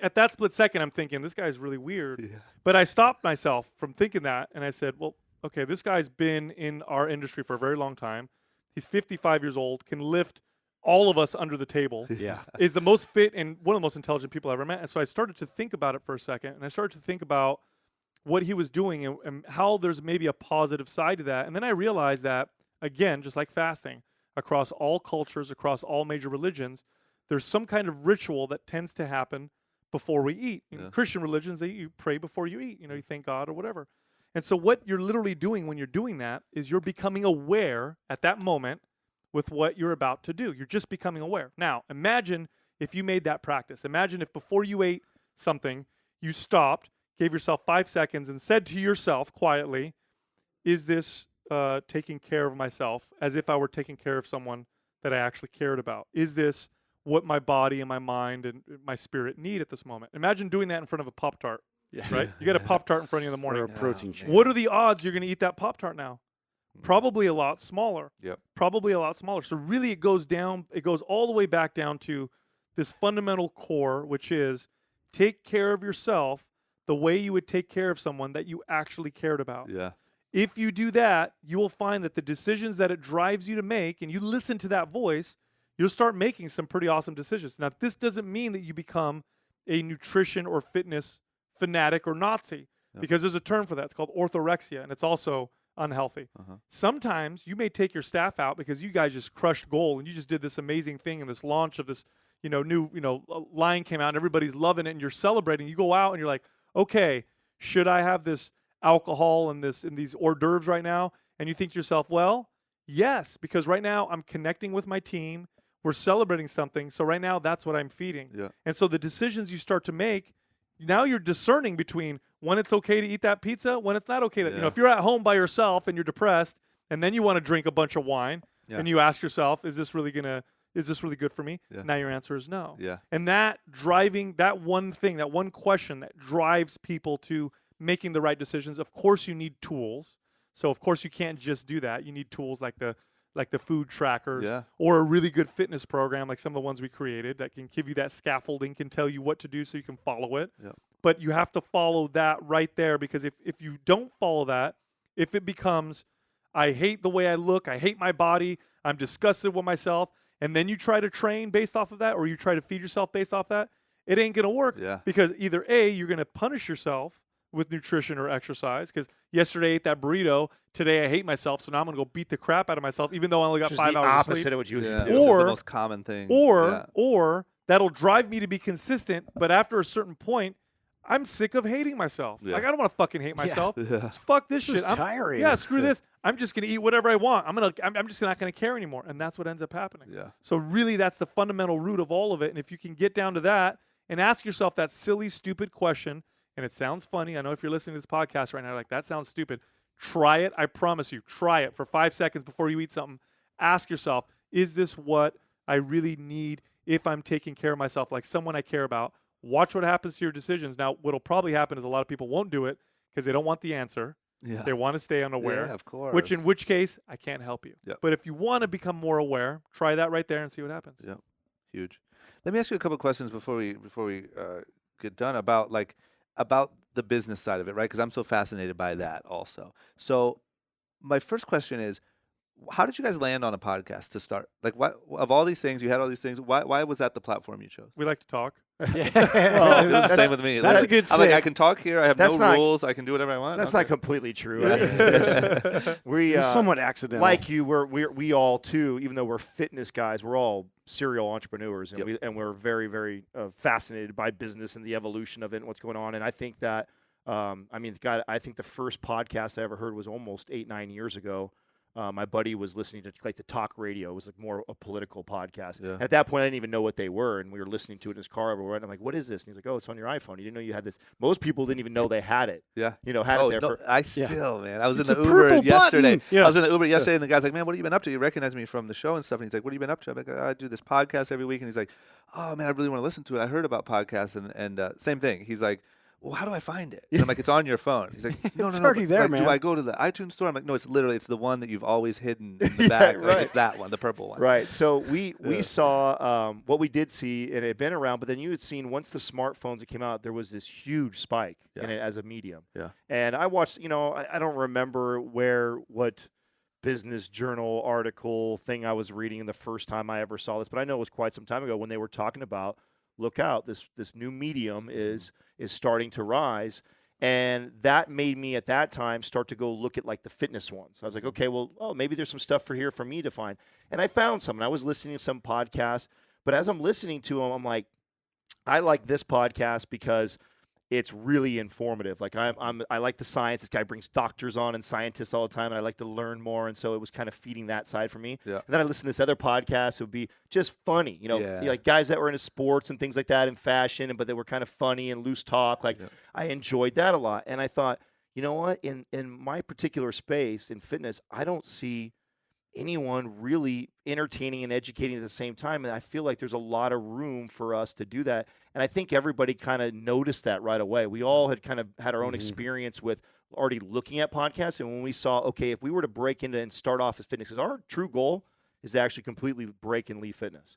at that split second, I'm thinking, this guy's really weird. Yeah. But I stopped myself from thinking that, and I said, well, okay, this guy's been in our industry for a very long time. He's 55 years old, can lift all of us under the table. Yeah. Is the most fit and one of the most intelligent people I ever met. And so I started to think about it for a second, and I started to think about what he was doing and how there's maybe a positive side to that. And then I realized that, again, just like fasting, across all cultures, across all major religions, there's some kind of ritual that tends to happen before we eat. In Christian religions, you pray before you eat. You thank God or whatever. And so what you're literally doing when you're doing that is you're becoming aware at that moment with what you're about to do. You're just becoming aware. Now, imagine if you made that practice. Imagine if before you ate something, you stopped, gave yourself 5 seconds, and said to yourself quietly, is this taking care of myself as if I were taking care of someone that I actually cared about? Is this what my body and my mind and my spirit need at this moment? Imagine doing that in front of a Pop-Tart, right? You got a Pop-Tart in front of you in the morning. Or a protein shake. What are the odds you're going to eat that Pop-Tart now? Probably a lot smaller. Yep. Probably a lot smaller. So really it goes all the way back down to this fundamental core, which is take care of yourself the way you would take care of someone that you actually cared about. Yeah. If you do that, you will find that the decisions that it drives you to make, and you listen to that voice, you'll start making some pretty awesome decisions. Now, this doesn't mean that you become a nutrition or fitness fanatic or Nazi, because there's a term for that. It's called orthorexia, and it's also unhealthy. Sometimes you may take your staff out because you guys just crushed goal, and you just did this amazing thing in this launch of this, new, line came out, and everybody's loving it, and you're celebrating. You go out, and you're like, okay, should I have this alcohol and these hors d'oeuvres right now? And you think to yourself, well, yes, because right now I'm connecting with my team. We're celebrating something. So right now that's what I'm feeding. Yeah. And so the decisions you start to make, now you're discerning between when it's okay to eat that pizza, when it's not okay to, if you're at home by yourself and you're depressed and then you want to drink a bunch of wine and you ask yourself, is this really good for me? Yeah. Now your answer is no. Yeah. And that one question that drives people to making the right decisions. Of course you need tools. So of course you can't just do that. You need tools like the food trackers or a really good fitness program like some of the ones we created that can give you that scaffolding, can tell you what to do so you can follow it. Yeah. But you have to follow that right there, because if you don't follow that, if it becomes, I hate the way I look, I hate my body, I'm disgusted with myself, and then you try to train based off of that, or you try to feed yourself based off that, it ain't going to work. Yeah. Because either A, you're going to punish yourself with nutrition or exercise, because yesterday I ate that burrito, today I hate myself, so now I'm going to go beat the crap out of myself even though I only got 5 hours of opposite sleep. of what you Yeah. do. Or- the most common thing. Or that'll drive me to be consistent, but after a certain point, I'm sick of hating myself. Yeah. Like, I don't want to fucking hate myself. Yeah. Fuck this It's shit. I'm tiring. Yeah, screw this. I'm just going to eat whatever I want. I'm just not going to care anymore. And that's what ends up happening. Yeah. So really, that's the fundamental root of all of it. And if you can get down to that and ask yourself that silly, stupid question, and it sounds funny. I know if you're listening to this podcast right now, like, that sounds stupid. Try it. I promise you. Try it for 5 seconds before you eat something. Ask yourself, is this what I really need if I'm taking care of myself, like someone I care about? Watch what happens to your decisions. Now, what'll probably happen is a lot of people won't do it because they don't want the answer. Yeah. They want to stay unaware. Yeah, of course. In which case, I can't help you. Yep. But if you want to become more aware, try that right there and see what happens. Yeah, huge. Let me ask you a couple questions before we get done about the business side of it, right? Because I'm so fascinated by that also. So my first question is, how did you guys land on a podcast to start? Like, why, of all these things, you had all these things. Why was that the platform you chose? We like to talk. Well, it's the same with me. That's a good I'm like, fit. I can talk here. I have That's no not- rules. I can do whatever I want. That's Okay. not completely true. It was somewhat accidental. like you, we all too. Even though we're fitness guys, we're all serial entrepreneurs, and we're very, very fascinated by business and the evolution of it and what's going on. And I think that, God, I think the first podcast I ever heard was almost 8-9 years ago. My buddy was listening to like the talk radio. It was like more a political podcast. Yeah. And at that point, I didn't even know what they were, and we were listening to it in his car everywhere. And I'm like, "What is this?" And he's like, "Oh, it's on your iPhone. You didn't know you had this." Most people didn't even know they had it. Yeah. Had it there no, for. I still, man. I was It's in the a Uber purple yesterday. button. Yeah. I was in the Uber yesterday, and the guy's like, "Man, what have you been up to?" You recognize me from the show and stuff. And he's like, "What have you been up to?" I'm like, "I do this podcast every week." And he's like, "Oh man, I really want to listen to it. I heard about podcasts." And same thing. He's like, "Well, how do I find it?" And I'm like, "It's on your phone." He's like, "No, It's no, no." already but, there, like, man. Do I go to the iTunes store? I'm like, "No, it's the one that you've always hidden in the back. Like, right. it's that one, the purple one." Right. So we saw what we did see, and it had been around, but then you had seen once the smartphones that came out, there was this huge spike in it as a medium. Yeah. And I watched, I don't remember what business journal article thing I was reading the first time I ever saw this, but I know it was quite some time ago when they were talking about, look out, this new medium is starting to rise. And that made me at that time start to go look at like the fitness ones. I was like, okay, well, maybe there's some stuff for me to find. And I found some, and I was listening to some podcasts, but as I'm listening to them, I'm like, I like this podcast because it's really informative. Like I like the science. This guy brings doctors on and scientists all the time, and I like to learn more. And so it was kind of feeding that side for me. Yeah. And then I listened to this other podcast. It would be just funny, Yeah. like guys that were into sports and things like that and fashion, but they were kind of funny and loose talk. Like I enjoyed that a lot. And I thought, you know what? In my particular space in fitness, I don't see anyone really entertaining and educating at the same time. And I feel like there's a lot of room for us to do that. And I think everybody kind of noticed that right away. We all had kind of had our own experience with already looking at podcasts. And when we saw, okay, if we were to break into and start off as fitness, because our true goal is to actually completely break and leave fitness.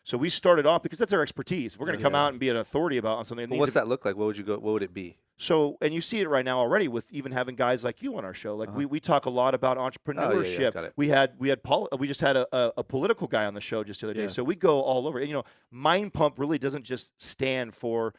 So we started off because that's our expertise. If we're going to come out and be an authority about something. Well, what's that look like? What would it be? So, and you see it right now already with even having guys like you on our show. Like we talk a lot about entrepreneurship. Got it. We just had a political guy on the show just the other day. So we go all over. And, Mind Pump really doesn't just stand for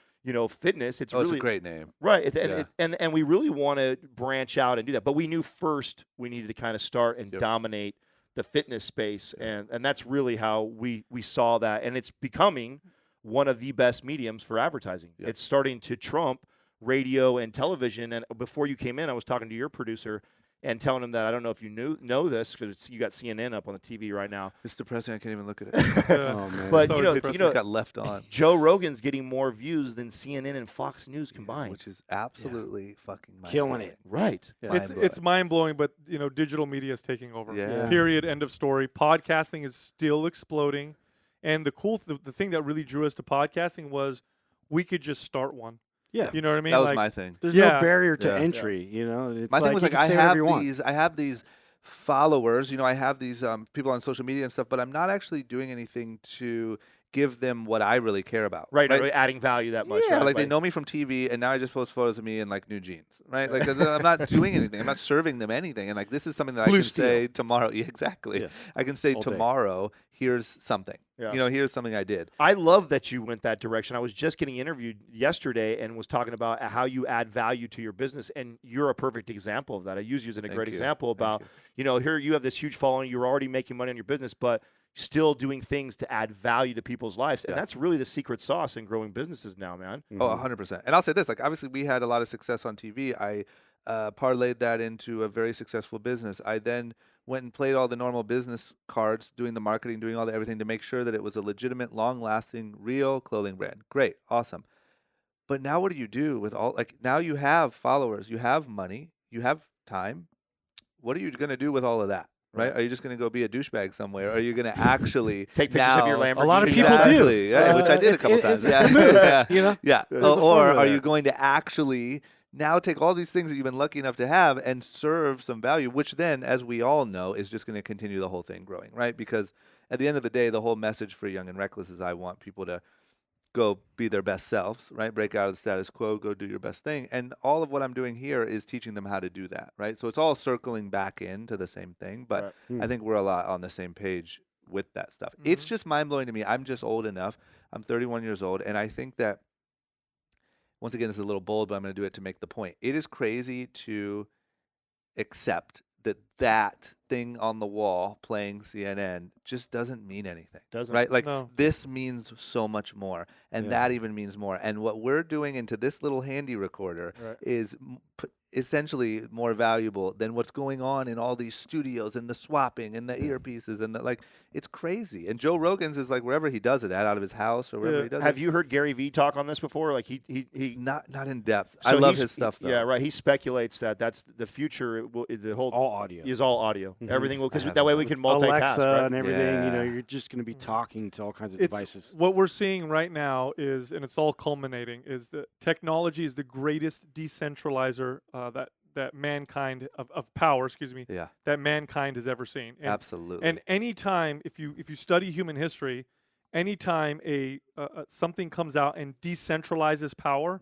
fitness. It's really it's a great name, right? And we really want to branch out and do that. But we knew first we needed to kind of start and dominate the fitness space, and that's really how we saw that. And it's becoming one of the best mediums for advertising. It's starting to trump radio and television. And before you came in, I was talking to your producer and telling him that I don't know if you know this because you got CNN up on the TV right now. It's depressing. I can't even look at it. Oh man. But It got left on, Joe Rogan's getting more views than CNN and Fox News combined, which is absolutely fucking Killing it. right? It's mind blowing, but digital media is taking over. Yeah. Period. End of story. Podcasting is still exploding, and the thing that really drew us to podcasting was we could just start one. Yeah. You know what I mean? That was my thing. There's Yeah. no barrier to Yeah. entry. It's My thing was you like can say whatever you want. I have these followers. I have these people on social media and stuff, but I'm not actually doing anything to give them what I really care about. Right, not really adding value that much. Yeah, right? like they know me from TV, and now I just post photos of me in like new jeans, right? Like I'm not doing anything. I'm not serving them anything, and like this is something that I Blue can steel. say tomorrow. Yeah, exactly. Yeah. I can say All day. tomorrow. Here's something. Yeah. Here's something I did. I love that you went that direction. I was just getting interviewed yesterday and was talking about how you add value to your business, and you're a perfect example of that. I use you as a great you. example about, Thank here you have this huge following, you're already making money on your business, but still doing things to add value to people's lives. And that's really the secret sauce in growing businesses now, man. Oh, 100%. And I'll say this, like obviously we had a lot of success on TV. I parlayed that into a very successful business. I then went and played all the normal business cards, doing the marketing, doing all the everything to make sure that it was a legitimate, long-lasting, real clothing brand. Great, awesome. But now what do you do with now you have followers, you have money, you have time. What are you going to do with all of that? Right? Are you just going to go be a douchebag somewhere? Or are you going to actually Take pictures of your Lamborghini? A lot of people do. Yeah, which I did a couple times. It's a move, Yeah. Yeah. There's a Or formula are there. you going to actually now take all these things that you've been lucky enough to have and serve some value, which then, as we all know, is just going to continue the whole thing growing, right? Because at the end of the day, the whole message for Young and Reckless is I want people to go be their best selves, right? Break out of the status quo, go do your best thing. And all of what I'm doing here is teaching them how to do that, right? So it's all circling back into the same thing, but I think we're a lot on the same page with that stuff. It's just mind-blowing to me. I'm just old enough. I'm 31 years old, and I think that, once again, this is a little bold, but I'm going to do it to make the point. It is crazy to accept that thing on the wall playing CNN just doesn't mean anything. Doesn't. Right? Like, No. this means so much more, and that even means more. And what we're doing into this little handy recorder is essentially more valuable than what's going on in all these studios and the swapping and the earpieces and like, it's crazy. And Joe Rogan's is like wherever he does it at, out of his house or wherever he does it. Have you heard Gary Vee talk on this before? Like he Not in depth. So I love his stuff though. Yeah, right. He speculates that that's the future. The whole all audio. is all audio. Everything will, because that way we can multitask. Alexa right? and everything. You know, Yeah. you're just going to be talking to all kinds of It's devices. what we're seeing right now is, and it's all culminating, is that technology is the greatest decentralizer that mankind of power, Yeah. that mankind has ever seen. And, Absolutely. And anytime, if you study human history, anytime something comes out and decentralizes power,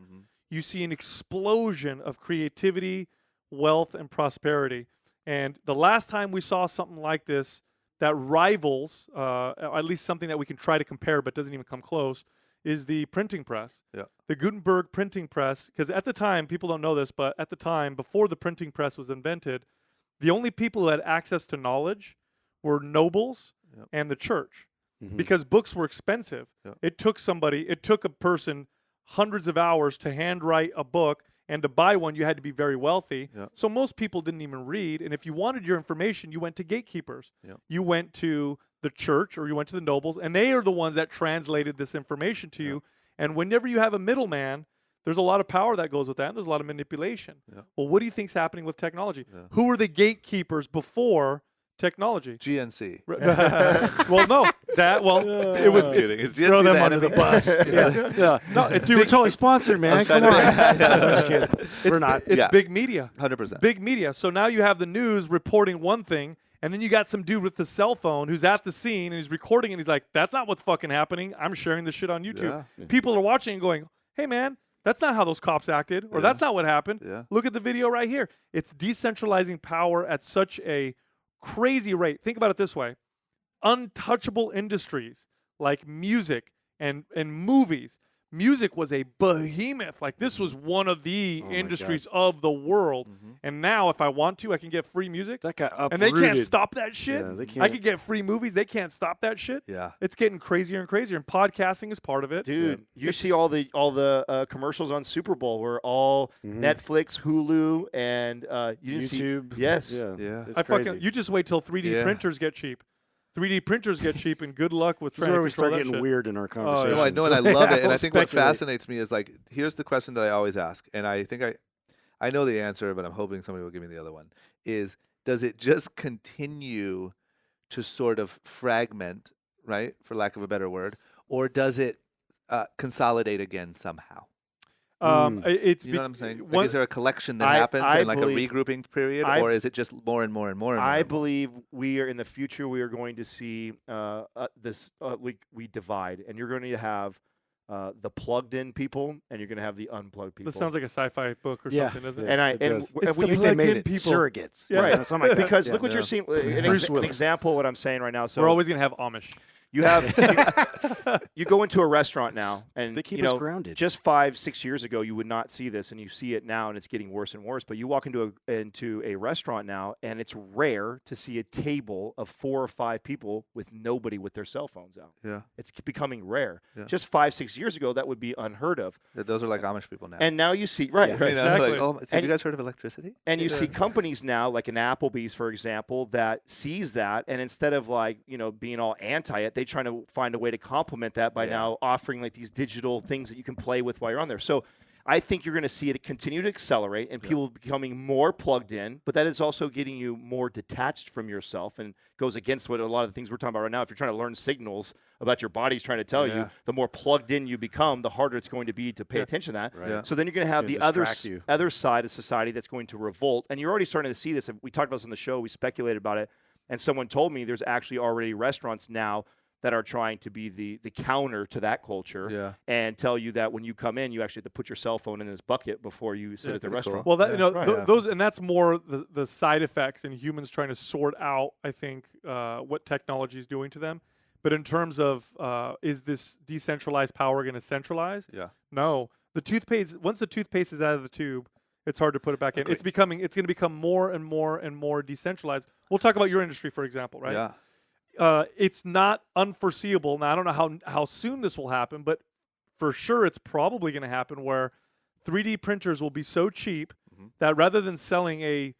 you see an explosion of creativity, wealth, and prosperity. And the last time we saw something like this that rivals, at least something that we can try to compare but doesn't even come close, is the printing press. Yeah. The Gutenberg printing press, because at the time, people don't know this, but at the time, before the printing press was invented, the only people who had access to knowledge were nobles and the church, because books were expensive. It took a person hundreds of hours to handwrite a book, and to buy one, you had to be very wealthy. So most people didn't even read, and if you wanted your information, you went to gatekeepers. You went to the church or you went to the nobles, and they are the ones that translated this information to you. And whenever you have a middleman, there's a lot of power that goes with that, and there's a lot of manipulation. Well, what do you think's happening with technology? Who were the gatekeepers before technology? GNC. Well, no, it was kidding. It's Throw GNC them the under the enemy? bus. yeah. No, it's, you were totally sponsored, man. Come on. Just kidding. We're not. It's big media. 100%. Big media. So now you have the news reporting one thing, and then you got some dude with the cell phone who's at the scene and he's recording, and he's like, "That's not what's fucking happening. I'm sharing this shit on YouTube." People are watching and going, "Hey, man, that's not how those cops acted, or that's not what happened. Look at the video right here." It's decentralizing power at such a crazy rate. Think about it this way: untouchable industries like music and movies. Music was a behemoth. Like, this was one of the industries of the world. And now, if I want to, I can get free music. That got uprooted. And they can't stop that shit. Yeah, they can't. I can get free movies. They can't stop that shit. Yeah. It's getting crazier and crazier. And podcasting is part of it. Dude, you see all the commercials on Super Bowl were all Netflix, Hulu, and you didn't YouTube. See, yes, Yeah. It's crazy. You just wait till 3D printers get cheap. 3D printers get cheap, and good luck with This is trying where to we control start that getting shit. weird in our conversation. No, I know, and I love it. And I think what Speculate. fascinates me is, like, here's the question that I always ask, and I think I know the answer, but I'm hoping somebody will give me the other one, is does it just continue to sort of fragment, right, for lack of a better word, or does it consolidate again somehow? It's You know what I'm saying? Like, is there a collection that happens I and like a believe- regrouping period, or is it just more and more and more? And more I and more? believe we are in the future. We are going to see this. We divide, and you're going to have the plugged-in people, and you're going to have the unplugged people. This sounds like a sci-fi book or Yeah. something, doesn't it? and I It and does. w- It's when the you they made plugged-in it people. surrogates. Yeah. right, Something like that. because Yeah. look what you're seeing. Bruce An Willis. example of what I'm saying right now. So We're always going to have Amish. you have you go into a restaurant now, and They keep you us know, grounded. just 5-6 years ago, you would not see this, and you see it now, and it's getting worse and worse. But you walk into a restaurant now, and it's rare to see a table of 4 or 5 people with nobody with their cell phones out. Yeah. It's becoming rare. Yeah. Just 5-6 years ago, that would be unheard of. Those are like Amish people now. And now you see, right, You right. know, Exactly. like, have And- you guys heard of electricity? And you see companies now, like an Applebee's, for example, that sees that, and instead of being all anti it, they trying to find a way to complement that by now offering like these digital things that you can play with while you're on there. So I think you're going to see it continue to accelerate and people becoming more plugged in, but that is also getting you more detached from yourself and goes against what a lot of the things we're talking about right now. If you're trying to learn signals about your body's trying to tell you, the more plugged in you become, the harder it's going to be to pay attention to that. Right. So then you're going to have Gonna the other distract you. other side of society that's going to revolt. And you're already starting to see this. We talked about this on the show. We speculated about it. And someone told me there's actually already restaurants now that are trying to be the counter to that culture and tell you that when you come in, you actually have to put your cell phone in this bucket before you sit at the restaurant. Well, that those and that's more the side effects and humans trying to sort out, I think, what technology is doing to them. But in terms of is this decentralized power going to centralize? Yeah. No. The toothpaste, once the toothpaste is out of the tube, it's hard to put it back in. It's going to become more and more and more decentralized. We'll talk about your industry, for example, right? Yeah. It's not unforeseeable. Now, I don't know how soon this will happen, but for sure it's probably going to happen where 3D printers will be so cheap that rather than selling a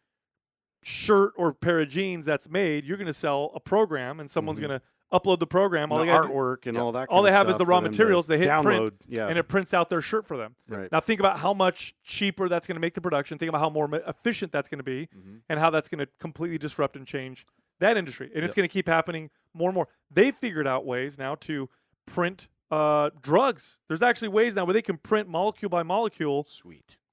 shirt or pair of jeans that's made, you're going to sell a program and someone's going to upload the program. All the artwork and all that all they have stuff is the raw for them to materials. They hit download, print, and it prints out their shirt for them. Right. Now, think about how much cheaper that's going to make the production. Think about how more efficient that's going to be and how that's going to completely disrupt and change that industry. And it's going to keep happening more and more. They've figured out ways now to print drugs. There's actually ways now where they can print molecule by molecule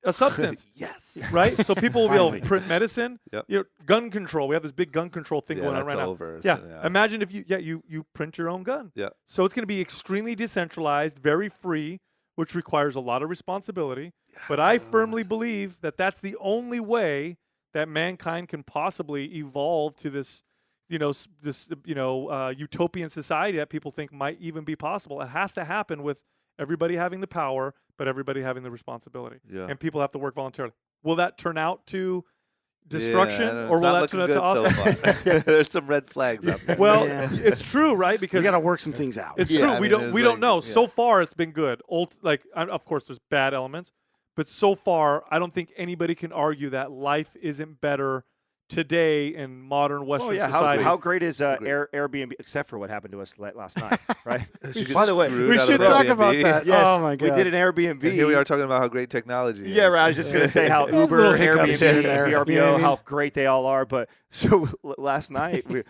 a substance. Yes. Right? So people will be able to print medicine. Yep. You know, gun control. We have this big gun control thing going on right now. Yeah. Imagine if you print your own gun. Yeah. So it's going to be extremely decentralized, very free, which requires a lot of responsibility. But I firmly believe that that's the only way that mankind can possibly evolve to this utopian society that people think might even be possible. It has to happen with everybody having the power, but everybody having the responsibility. Yeah. And people have to work voluntarily. Will that turn out to destruction, or will that turn out to awesome? There's some red flags out there. Well, it's true, right? Because we got to work some things out. It's true. We don't know. So far, it's been good. Of course, there's bad elements, but so far, I don't think anybody can argue that life isn't better today in modern Western society. How great is Airbnb, except for what happened to us last night, right? By the way, we should talk about that. Yes, oh my God. we did an Airbnb. And here we are talking about how great technology is. Yeah, right. I was just going to say how Uber, Airbnb, VRBO, how great they all are. But so last night, when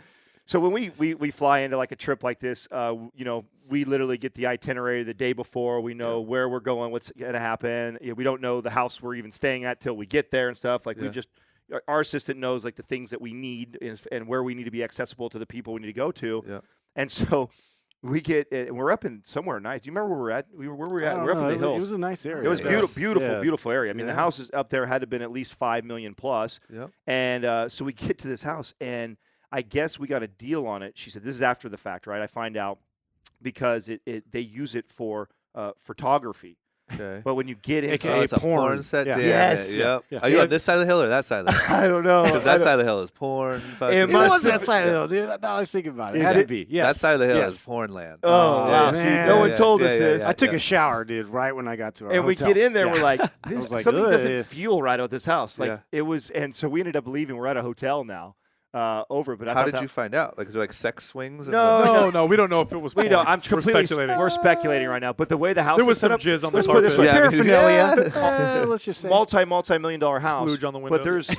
we fly into like a trip like this, we literally get the itinerary the day before. We know where we're going, what's going to happen. We don't know the house we're even staying at till we get there and stuff. Like we just. Our assistant knows like the things that we need and where we need to be accessible to the people we need to go to. Yeah. And so we're up in somewhere nice. Do you remember where we're at? Where were we at? We're up in the hills. It was a nice area. It was beautiful area. I mean, the houses up there had to have been at least $5 million plus. Yep. And so we get to this house, and I guess we got a deal on it. She said, this is after the fact, right? I find out because they use it for photography. Okay. But when you get into it's a porn set, yes. Yep. Yeah. Are you on this side of the hill or that side of the hill? I don't know. Because that side of the hill is porn. It was that side of the hill, dude. Now I think about it. It had to be. Yes. That side of the hill is porn land. Oh, wow. Man. No one told us this. I took a shower, dude, right when I got to our hotel. And we get in there, we're like, something doesn't feel right at this house. Like it was, and so we ended up leaving. We're at a hotel now. But how did you find out? Like, is there like sex swings? No, we don't know if it was. We don't. I'm completely. We're speculating right now. But the way the house there was is some set up, jizz on the let's carpet. put this paraphernalia. Let's just say multi-million-dollar house. Splooge on the window. But there's,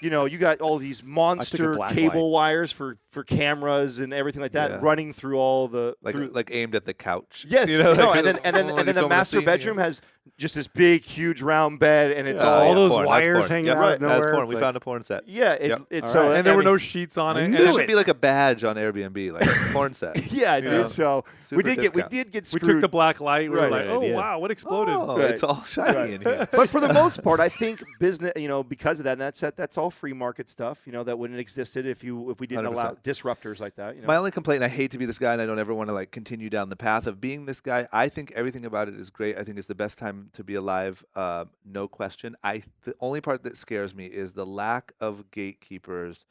you got all these monster cable wires for cameras and everything like that running through all the like aimed at the couch. Yes, and then the master bedroom has just this big, huge, round bed, and it's all those porn. wires hanging out. That's porn. We found a porn set. Yeah, it's so, and there were no sheets on it. There should be like a badge on Airbnb, like a porn set. Yeah, dude. So we did get screwed. We took the black light. We were like, oh wow, what exploded? It's all shiny in here. But for the most part, I think business, because of that, and that's all free market stuff. That wouldn't have existed if we didn't 100%. Allow disruptors like that. My only complaint, and I hate to be this guy, and I don't ever want to like continue down the path of being this guy. I think everything about it is great. I think it's the best time to be alive. No question. The only part that scares me is the lack of gatekeepers.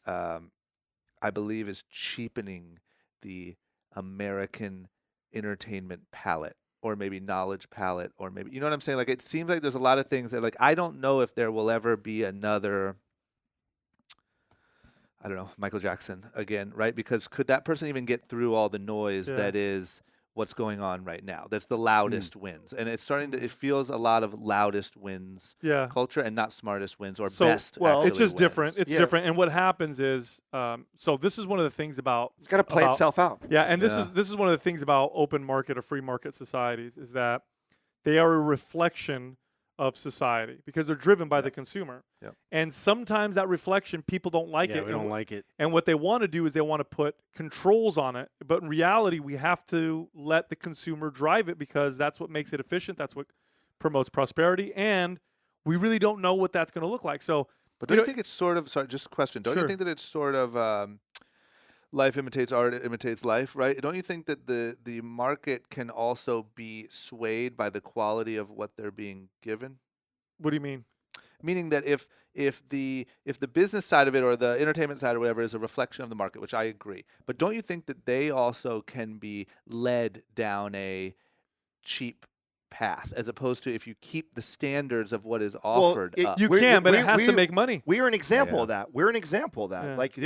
I believe is cheapening the American entertainment palette, or maybe knowledge palette, or maybe, you know what I'm saying? Like, it seems like there's a lot of things that, like, I don't know if there will ever be another, I don't know, Michael Jackson again, right? Because could that person even get through all the noise that is what's going on right now? That's the loudest wins. And it's it feels a lot of loudest wins culture and not smartest wins or best. Well, it's just wins. different. It's different. And what happens is, so this is one of the things about, it's got to play itself out. Yeah. And this is one of the things about open market or free market societies is that they are a reflection of society because they're driven by the consumer. Yep. And sometimes that reflection, people don't like it. We don't like it. And what they want to do is they want to put controls on it. But in reality, we have to let the consumer drive it because that's what makes it efficient. That's what promotes prosperity. And we really don't know what that's going to look like. So, but don't you think it's sort of, sorry, just a question. Don't Sure. you think that it's sort of life imitates art, it imitates life, right? Don't you think that the market can also be swayed by the quality of what they're being given? What do you mean? Meaning that if the business side of it or the entertainment side or whatever is a reflection of the market, which I agree, but don't you think that they also can be led down a cheap path as opposed to if you keep the standards of what is offered up? You can, but it has to make money. We are an example of that. We're an example of that. Yeah. Like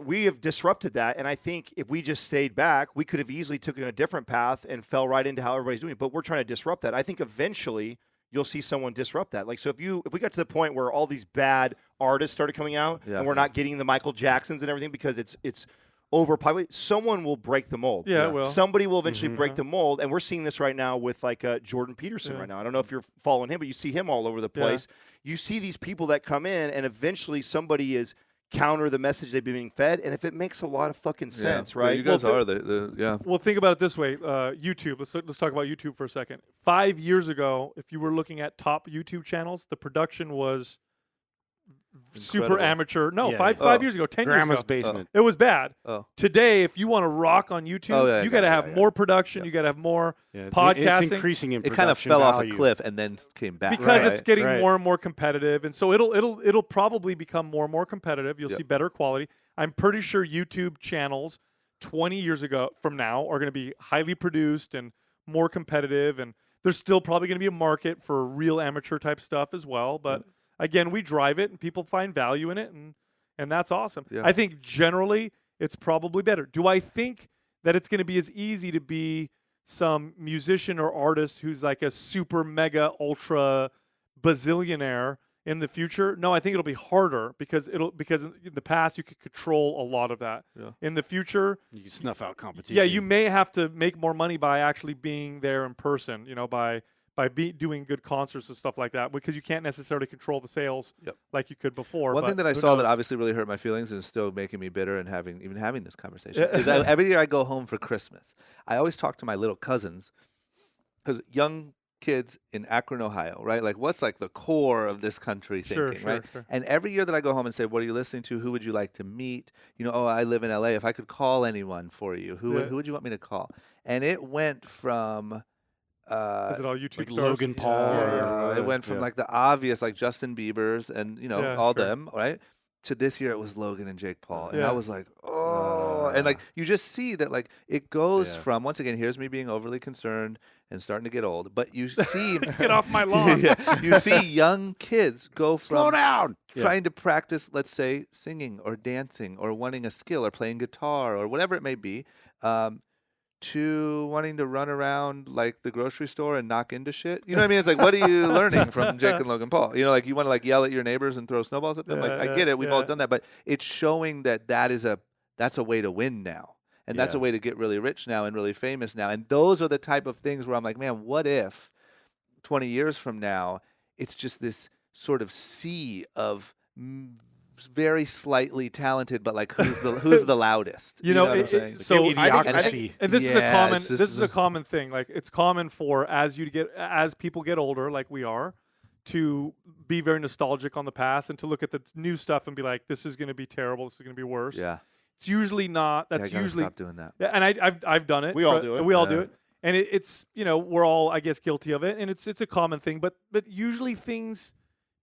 we have disrupted that, and I think if we just stayed back, we could have easily taken a different path and fell right into how everybody's doing it. But we're trying to disrupt that. I think eventually you'll see someone disrupt that. Like, so if we got to the point where all these bad artists started coming out and we're not getting the Michael Jacksons and everything because it's overpopulated, someone will break the mold. Yeah, it will. Somebody will eventually break the mold, and we're seeing this right now with like Jordan Peterson right now. I don't know if you're following him, but you see him all over the place. You see these people that come in, and eventually somebody is counter the message they've been being fed, and if it makes a lot of fucking sense, right? Yeah, you guys are the Well, think about it this way: YouTube. Let's talk about YouTube for a second. 5 years ago, if you were looking at top YouTube channels, the production was super amateur. No, Yeah. five years ago, 10 Grandma's years ago, basement. it was bad. Oh. Today, if you want to rock on YouTube, you got to have more production. You got to have more podcasting. It's increasing in it kind of production fell off value. a cliff and then came back because it's getting Right. more and more competitive, and so it'll probably become more and more competitive. You'll see better quality. I'm pretty sure YouTube channels 20 years ago from now are going to be highly produced and more competitive, and there's still probably going to be a market for real amateur type stuff as well. But again, we drive it, and people find value in it, and that's awesome. Yeah. I think generally it's probably better. Do I think that it's going to be as easy to be some musician or artist who's like a super mega ultra bazillionaire in the future? No, I think it'll be harder because in the past you could control a lot of that. Yeah. In the future, You can snuff out competition. yeah, you may have to make more money by actually being there in person, by doing good concerts and stuff like that, because you can't necessarily control the sales like you could before. One thing that I saw that obviously really hurt my feelings and is still making me bitter and having this conversation is every year I go home for Christmas, I always talk to my little cousins, because young kids in Akron, Ohio, right? Like, what's like the core of this country thinking, right? Sure. And every year that I go home and say, what are you listening to? Who would you like to meet? Oh, I live in LA. If I could call anyone for you, who would you want me to call? And it went from is it all YouTube like stars? Logan Paul? it went from like the obvious, like Justin Bieber's and all them, right? To this year it was Logan and Jake Paul, and I was like, and like you just see that like it goes from, once again, here's me being overly concerned and starting to get old, but you see Get off my lawn. you see young kids go from Slow down. trying to practice, let's say, singing or dancing or wanting a skill or playing guitar or whatever it may be, to wanting to run around like the grocery store and knock into shit. You know what I mean? It's like, what are you learning from Jake and Logan Paul? Like you want to like yell at your neighbors and throw snowballs at them. I get it. We've all done that, but it's showing that that's a way to win now. And that's a way to get really rich now and really famous now. And those are the type of things where I'm like, man, what if 20 years from now, it's just this sort of sea of very slightly talented, but like who's the loudest? You know what I'm saying? So Idiocracy. and this is a common thing. Like, it's common for as people get older, like we are, to be very nostalgic on the past and to look at the new stuff and be like, this is going to be terrible. This is going to be worse. Yeah. It's usually not. That's usually stop doing that. Yeah, and I've done it. We all do it. We all do it. And it's we're all, I guess, guilty of it, and it's a common thing. But usually things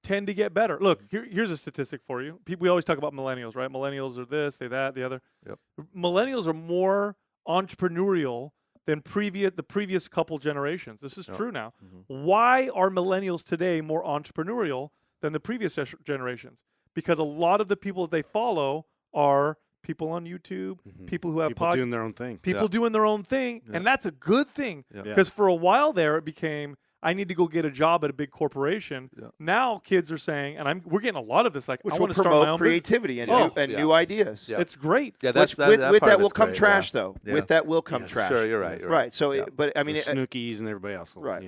tend to get better. Look, here's a statistic for you. We always talk about millennials, right? Millennials are this, they that, the other. Yep. Millennials are more entrepreneurial than the previous couple generations. This is true now. Mm-hmm. Why are millennials today more entrepreneurial than the previous generations? Because a lot of the people that they follow are people on YouTube, people who have people doing their own thing. People doing their own thing, and that's a good thing. Yeah. Because for a while there, it became, I need to go get a job at a big corporation. Yeah. Now kids are saying, and we're getting a lot of this, like, Which I will want to start my promote own creativity and, Oh, new ideas. Yeah. It's great. Yeah, Which, that with part that of will it's come great, trash, yeah. though. Yeah. With that will come trash. Sure, you're right. Right. So, Yeah. but I mean, The Snookies and everybody else. right.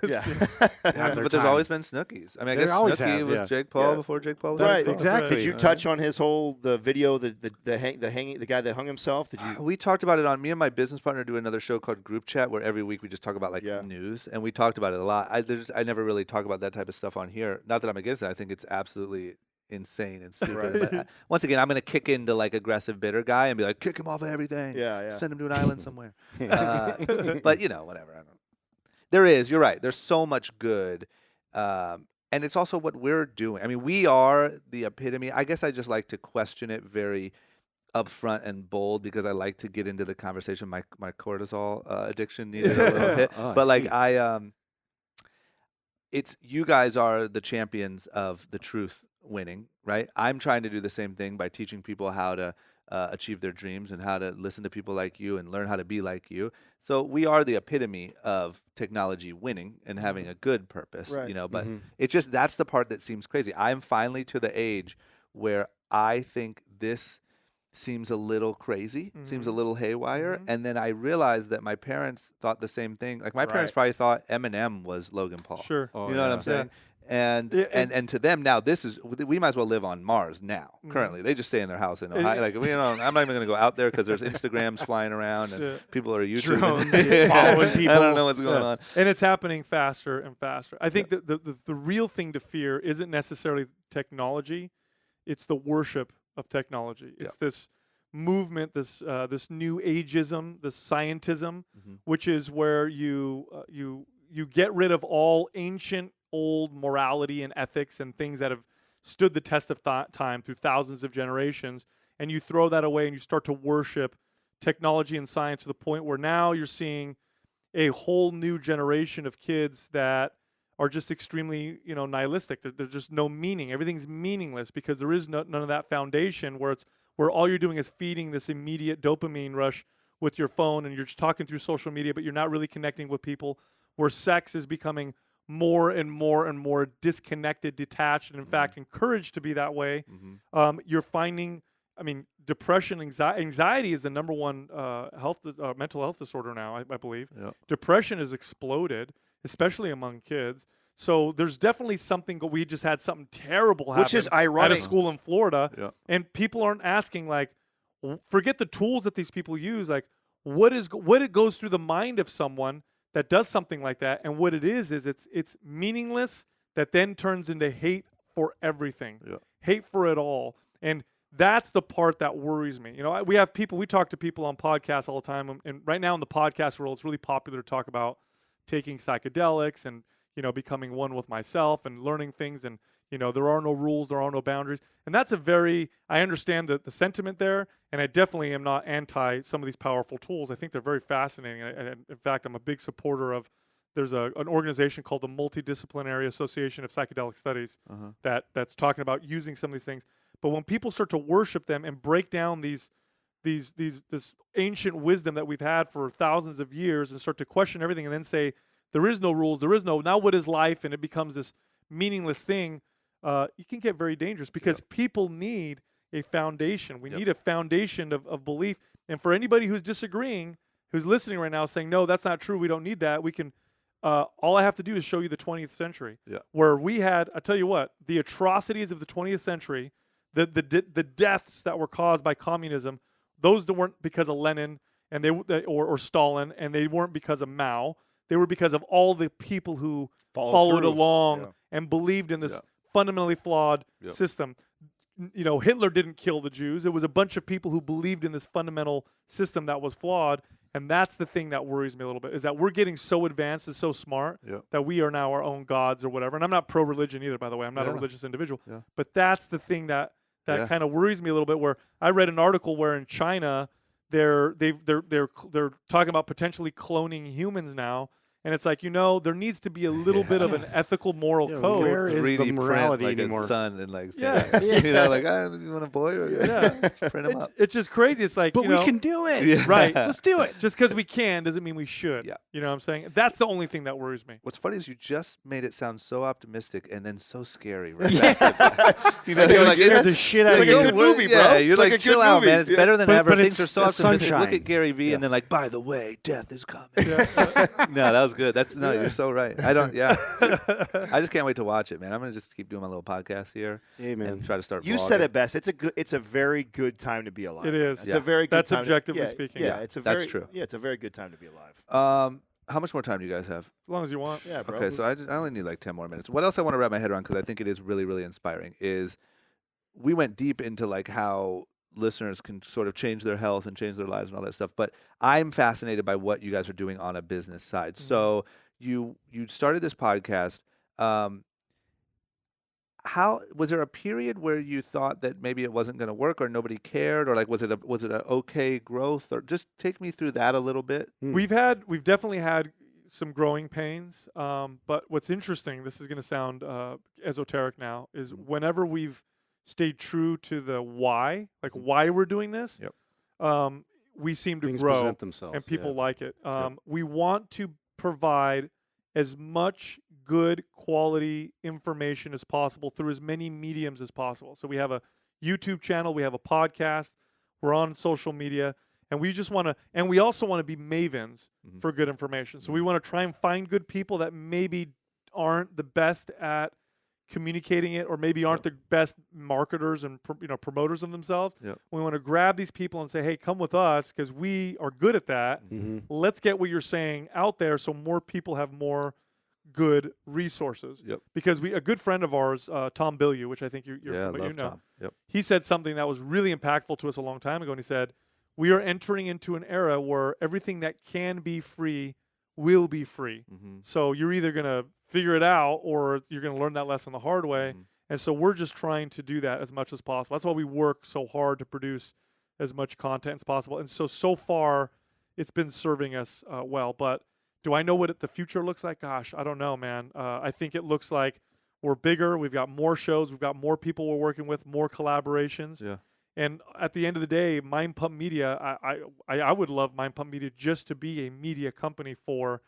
Yeah. Have their But there's time. always been Snookies. I mean, I There guess always Snooki have, was yeah. Jake Paul Yeah. before Jake Paul was Right, Jake Paul. exactly. Did you touch on his whole the video, the guy that hung himself? Did you? We talked about it on me and my business partner do another show called Group Chat where every week we just talk about like Yeah. news, and we talked about it a lot. I never really talk about that type of stuff on here. Not that I'm against it. I think it's absolutely insane and stupid. Right. But once again, I'm going to kick into like aggressive bitter guy and be like, kick him off of everything. Yeah. Send him to an island somewhere. But whatever. I don't. There is. You're right. There's so much good. And it's also what we're doing. I mean, we are the epitome. I guess I just like to question it very upfront and bold because I like to get into the conversation. My cortisol addiction needed a little hit. Oh, I But like see. it's you guys are the champions of the truth winning, right? I'm trying to do the same thing by teaching people how to achieve their dreams and how to listen to people like you and learn how to be like you. So we are the epitome of technology winning and having a good purpose, Right. but it's just that's the part that seems crazy. I'm finally to the age where I think this seems a little crazy, seems a little haywire, and then I realized that my parents thought the same thing. Like my parents probably thought Eminem was Logan Paul. Sure. You know what I'm saying? And, Yeah, and to them now, we might as well live on Mars now. Currently, they just stay in their house in Ohio. Like I'm not even going to go out there because there's Instagrams flying around and people are YouTube Drones following people. I don't know what's going on. And it's happening faster and faster. I think that the real thing to fear isn't necessarily technology; it's the worship of technology. It's this movement, this new ageism, this scientism, which is where you get rid of all ancient old morality and ethics and things that have stood the test of time through thousands of generations, and you throw that away and you start to worship technology and science to the point where now you're seeing a whole new generation of kids that are just extremely, nihilistic. There's just no meaning. Everything's meaningless because there is none of that foundation where all you're doing is feeding this immediate dopamine rush with your phone and you're just talking through social media, but you're not really connecting with people, where sex is becoming more and more and more disconnected, detached, and in fact encouraged to be that way. You're finding, depression, anxiety is the number one mental health disorder now, I believe. Yep. Depression has exploded, especially among kids. So there's definitely something. We just had something terrible happen, Which is at a ironic. school in Florida, Yeah. and people aren't asking like, forget the tools that these people use, like what it goes through the mind of someone that does something like that, and what it is it's meaningless that then turns into hate for everything, hate for it all, and that's the part that worries me. We talk to people on podcasts all the time, and right now in the podcast world, it's really popular to talk about taking psychedelics and becoming one with myself and learning things, and there are no rules, there are no boundaries, and that's I understand the sentiment there, and I definitely am not anti some of these powerful tools. I think they're very fascinating, and in fact, I'm a big supporter of. There's an organization called the Multidisciplinary Association of Psychedelic Studies that's talking about using some of these things. But when people start to worship them and break down this ancient wisdom that we've had for thousands of years and start to question everything and then say there is no rules, now what is life, and it becomes this meaningless thing, you can get very dangerous because people need a foundation. We need a foundation of belief. And for anybody who's disagreeing, who's listening right now saying, no, that's not true, we don't need that, we can, all I have to do is show you the 20th century, where we had, I tell you what, the atrocities of the 20th century, the deaths that were caused by communism, those weren't because of Lenin and or Stalin, and they weren't because of Mao. They were because of all the people who followed along and believed in this fundamentally flawed system. Hitler didn't kill the Jews. It was a bunch of people who believed in this fundamental system that was flawed. And that's the thing that worries me a little bit, is that we're getting so advanced and so smart that we are now our own gods or whatever. And I'm not pro-religion either, by the way. I'm not a religious individual. But that's the thing that kind of worries me a little bit, where I read an article where in China they're talking about potentially cloning humans now, And it's like, there needs to be a little bit of an ethical moral code. Where is 3D the morality print, like anymore? a son and like Yeah. like you want a boy? Or print him up. It's just crazy. It's like, But we can do it. Yeah. right. Let's do it. Just because we can doesn't mean we should. Yeah. You know what I'm saying? That's the only thing that worries me. What's funny is you just made it sound so optimistic and then so scary. Right back to They you're like, scared the shit out It's of like a you. good movie, bro. Yeah, you're It's like like a chill good out, movie. man. It's better than But- ever. but Things are it's so optimistic. sunshine. Look at Gary Vee, and then like, by the way, death is coming. No, that was good. You're so right. I don't. Yeah, I just can't wait to watch it, man. I'm gonna just keep doing my little podcast here. Hey, man. And try to start. You said it best. It's a very good time to be alive. It is. It's Yeah. a very good That's time. objectively yeah, speaking. Yeah, it's a That's very true. Yeah, it's a very good time to be alive. How much more time do you guys have? As long as you want. Yeah, bro. Okay, so I only need like 10 more minutes. What else I want to wrap my head around, because I think it is really, really inspiring, is we went deep into like how listeners can sort of change their health and change their lives and all that stuff. But I'm fascinated by what you guys are doing on a business side. Mm-hmm. So you started this podcast. How was there a period where you thought that maybe it wasn't going to work, or nobody cared, or like was it a okay growth, or just take me through that a little bit? We've definitely had some growing pains. But what's interesting, this is going to sound esoteric now, is whenever we've stayed true to the why, like why we're doing this, we seem to Things grow present themselves, and people yeah. like it. We want to provide as much good quality information as possible through as many mediums as possible. So we have a YouTube channel, we have a podcast, we're on social media, and we just want to, and we also want to be mavens for good information. So we want to try and find good people that maybe aren't the best at communicating it, or maybe aren't the best marketers and promoters of themselves. Yep. We want to grab these people and say, hey, come with us because we are good at that. Let's get what you're saying out there so more people have more good resources. Yep. Because a good friend of ours, Tom Billieu, which I think you're Yeah, familiar, love Tom. Yep. he said something that was really impactful to us a long time ago, and he said, we are entering into an era where everything that can be free will be free. So you're either going to figure it out or you're going to learn that lesson the hard way. And so we're just trying to do that as much as possible. That's why we work so hard to produce as much content as possible. And so far, it's been serving us well. But do I know what the future looks like? Gosh, I don't know, man. I think it looks like we're bigger. We've got more shows. We've got more people we're working with, more collaborations. Yeah. And at the end of the day, Mind Pump Media, I would love Mind Pump Media just to be a media company for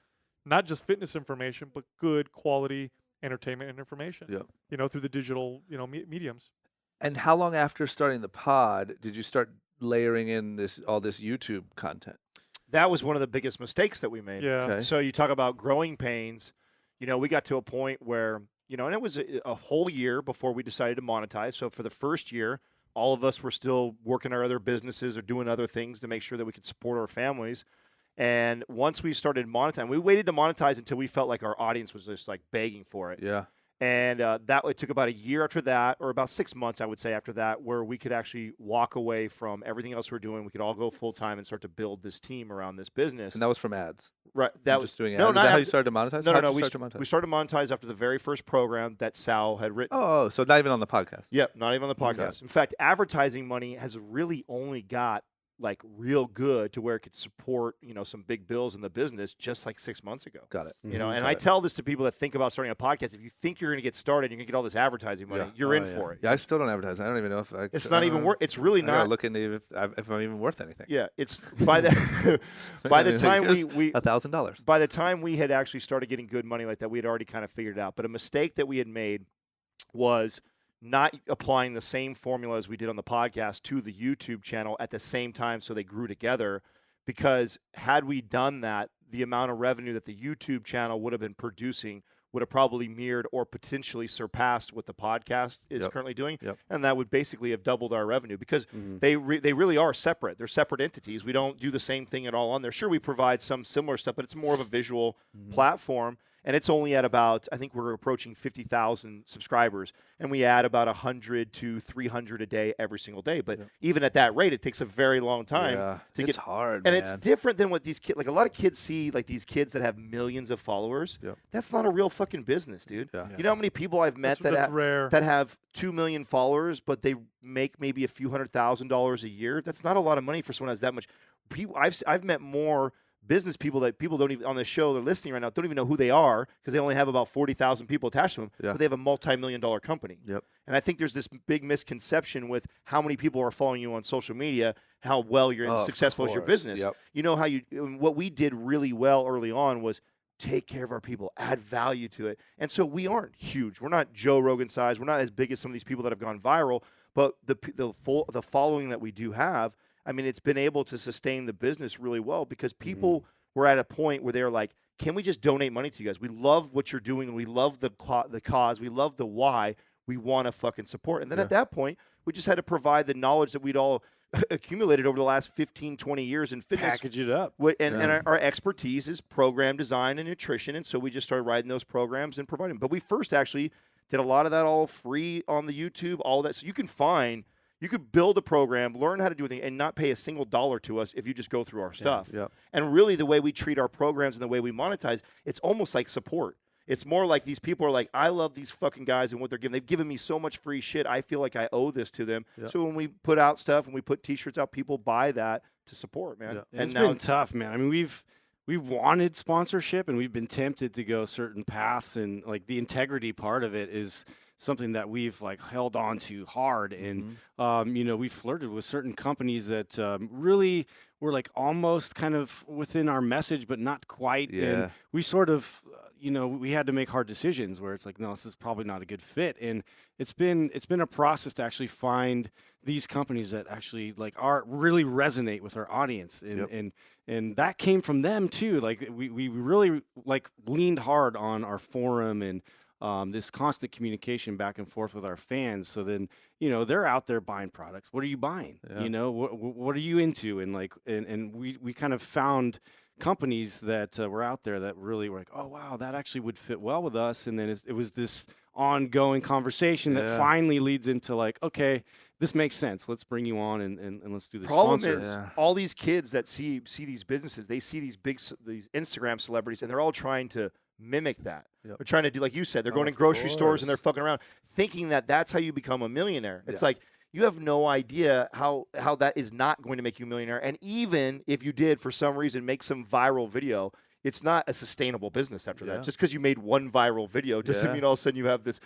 not just fitness information, but good quality entertainment and information. Yeah. Through the digital, mediums. And how long after starting the pod did you start layering in all this YouTube content? That was one of the biggest mistakes that we made. Yeah. Okay. So you talk about growing pains. We got to a point where, and it was a whole year before we decided to monetize. So for the first year, all of us were still working our other businesses or doing other things to make sure that we could support our families. And once we started monetizing, we waited to monetize until we felt like our audience was just like begging for it. Yeah. And it took about a year after that, or about 6 months, I would say, after that, where we could actually walk away from everything else we're doing. We could all go full time and start to build this team around this business. And that was from ads. Right. That was just doing ads. Is that how you started to monetize? No, How'd no. you We start to monetize? we started to monetize after the very first program that Sal had written. Oh, so not even on the podcast. Yep, not even on the podcast. Okay. In fact, advertising money has really only got like real good to where it could support, some big bills in the business just like 6 months ago. Got it. And I tell this to people that think about starting a podcast. If you think you're going to get started, you're going to get all this advertising money, you're in for it. Yeah, I still don't advertise. I don't even know if It's not even worth. It's really I gotta not. look into if I'm even worth anything. Yeah, it's by the by the time we $1,000. by the time we had actually started getting good money like that, we had already kind of figured it out. But a mistake that we had made was not applying the same formula as we did on the podcast to the YouTube channel at the same time so they grew together, because had we done that, the amount of revenue that the YouTube channel would have been producing would have probably mirrored or potentially surpassed what the podcast is currently doing. And that would basically have doubled our revenue, because they really are separate. They're separate entities. We don't do the same thing at all on there. Sure, we provide some similar stuff, but it's more of a visual platform. And it's only at about, I think we're approaching 50,000 subscribers, and we add about 100 to 300 a day every single day. But even at that rate, it takes a very long time to it's get hard, and man. it's different than what these kids, like a lot of kids see, like these kids that have millions of followers. That's not a real fucking business, dude. You know how many people I've met That's rare. that have 2 million followers, but they make maybe a few $100,000 a year? That's not a lot of money for someone who has that much. I've met more business people that people don't even on the show they're listening right now don't even know who they are because they only have about 40,000 people attached to them, but they have a multi-million-dollar company. Yep. And I think there's this big misconception with how many people are following you on social media, how well you're successful as your business. Yep. You know how what we did really well early on was take care of our people, add value to it. And so we aren't huge. We're not Joe Rogan size. We're not as big as some of these people that have gone viral, but the following that we do have, I mean, it's been able to sustain the business really well because people were at a point where they're like, can we just donate money to you guys? We love what you're doing, and we love the cause. We love the why. We want to fucking support. And then at that point, we just had to provide the knowledge that we'd all accumulated over the last 15, 20 years in fitness. Package it up. And our expertise is program design and nutrition, and so we just started writing those programs and providing them. But we first actually did a lot of that all free on the YouTube, all that. So you could build a program, learn how to do anything, and not pay a single dollar to us if you just go through our stuff. Yeah. And really the way we treat our programs and the way we monetize, it's almost like support. It's more like these people are like, I love these fucking guys and what they're giving. They've given me so much free shit. I feel like I owe this to them. Yeah. So when we put out stuff and we put T-shirts out, people buy that to support, man. Yeah. And it's been tough, man. I mean, we've wanted sponsorship and we've been tempted to go certain paths, and like the integrity part of it is something that we've like held on to hard. And, we flirted with certain companies that really were like almost kind of within our message, but not quite. Yeah. And we sort of, we had to make hard decisions where it's like, no, this is probably not a good fit. And it's been a process to actually find these companies that actually like really resonate with our audience. And that came from them too. Like we really like leaned hard on our forum and this constant communication back and forth with our fans. So then, they're out there buying products. What are you buying? Yeah. What are you into? And like, and we kind of found companies that were out there that really were like, oh, wow, that actually would fit well with us. And then it was this ongoing conversation that finally leads into like, okay, this makes sense. Let's bring you on and let's do this. Problem sponsor. is, all these kids that see these businesses, they see these these Instagram celebrities, and they're all trying to mimic that. Yep. They're trying to do, like you said, they're going to grocery stores and they're fucking around thinking that that's how you become a millionaire. It's like, you have no idea how that is not going to make you a millionaire. And even if you did, for some reason, make some viral video, it's not a sustainable business after that. Just because you made one viral video doesn't mean all of a sudden you have this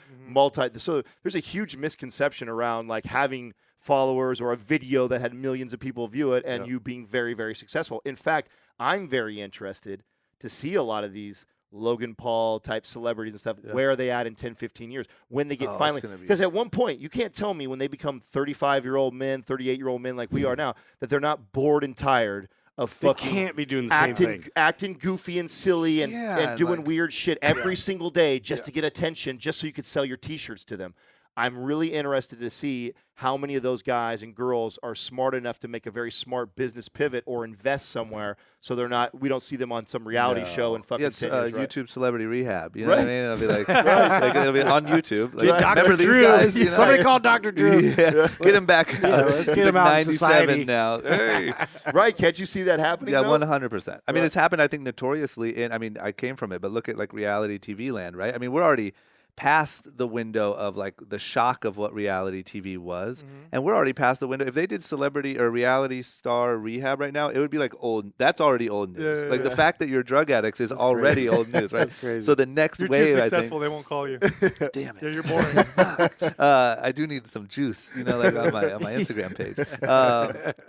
So there's a huge misconception around like having followers or a video that had millions of people view it and you being very, very successful. In fact, I'm very interested to see a lot of these Logan Paul type celebrities and stuff, where are they at in 10, 15 years when they get finally, because at one point you can't tell me when they become 35-year-old men, 38-year-old men like we are now, that they're not bored and tired of fucking can't be doing the same thing, acting goofy and silly and doing weird shit every single day just to get attention, just so you could sell your T-shirts to them. I'm really interested to see how many of those guys and girls are smart enough to make a very smart business pivot or invest somewhere, so we don't see them on some reality show and fucking YouTube Celebrity Rehab. You know what I mean? It'll be like, it'll be on YouTube. Like, remember these guys? Somebody called Dr. Drew. Get him back. Let's get him out in 97 society now. Hey. Right? Can't you see that happening? Yeah, though? 100%. I mean, it's happened, I think, notoriously. I came from it, but look at like reality TV land, right? I mean, we're already past the window of like the shock of what reality TV was, and we're already past the window. If they did celebrity or reality star rehab right now, it would be like old. That's already old news. The fact that you're drug addicts is already old news, right? That's crazy. So the next You're wave, too I successful. think, They won't call you. damn it. Yeah, you're boring. I do need some juice, like on my Instagram page.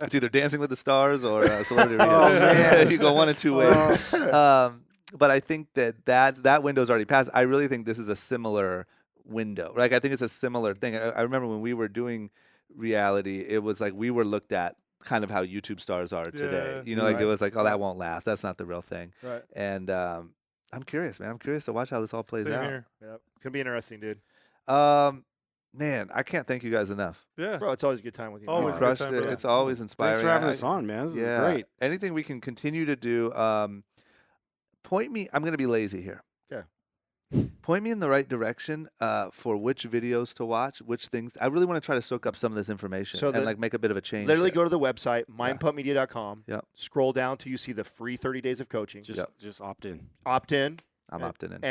It's either Dancing with the Stars or celebrity rehab. You go one of two ways. But I think that window's already passed. I really think this is a similar window. Like, I think it's a similar thing. I remember when we were doing reality, it was like we were looked at kind of how YouTube stars are today. Like it was like, oh, that won't last. That's not the real thing. Right. And I'm curious, man. I'm curious to watch how this all plays out. Here. Yep. It's gonna be interesting, dude. Man, I can't thank you guys enough. Yeah. Bro, it's always a good time with you. Always man. good Crushed time, it. brother. It's always inspiring. Thanks for having us on, man. This is great. Anything we can continue to do. Point me. I'm going to be lazy here. Okay. Point me in the right direction for which videos to watch, which things. I really want to try to soak up some of this information and like make a bit of a change. Literally here. go to the website, mindpumpmedia.com. Yep. Scroll down till you see the free 30 days of coaching. Just opt in. Opt in. I'm opting in.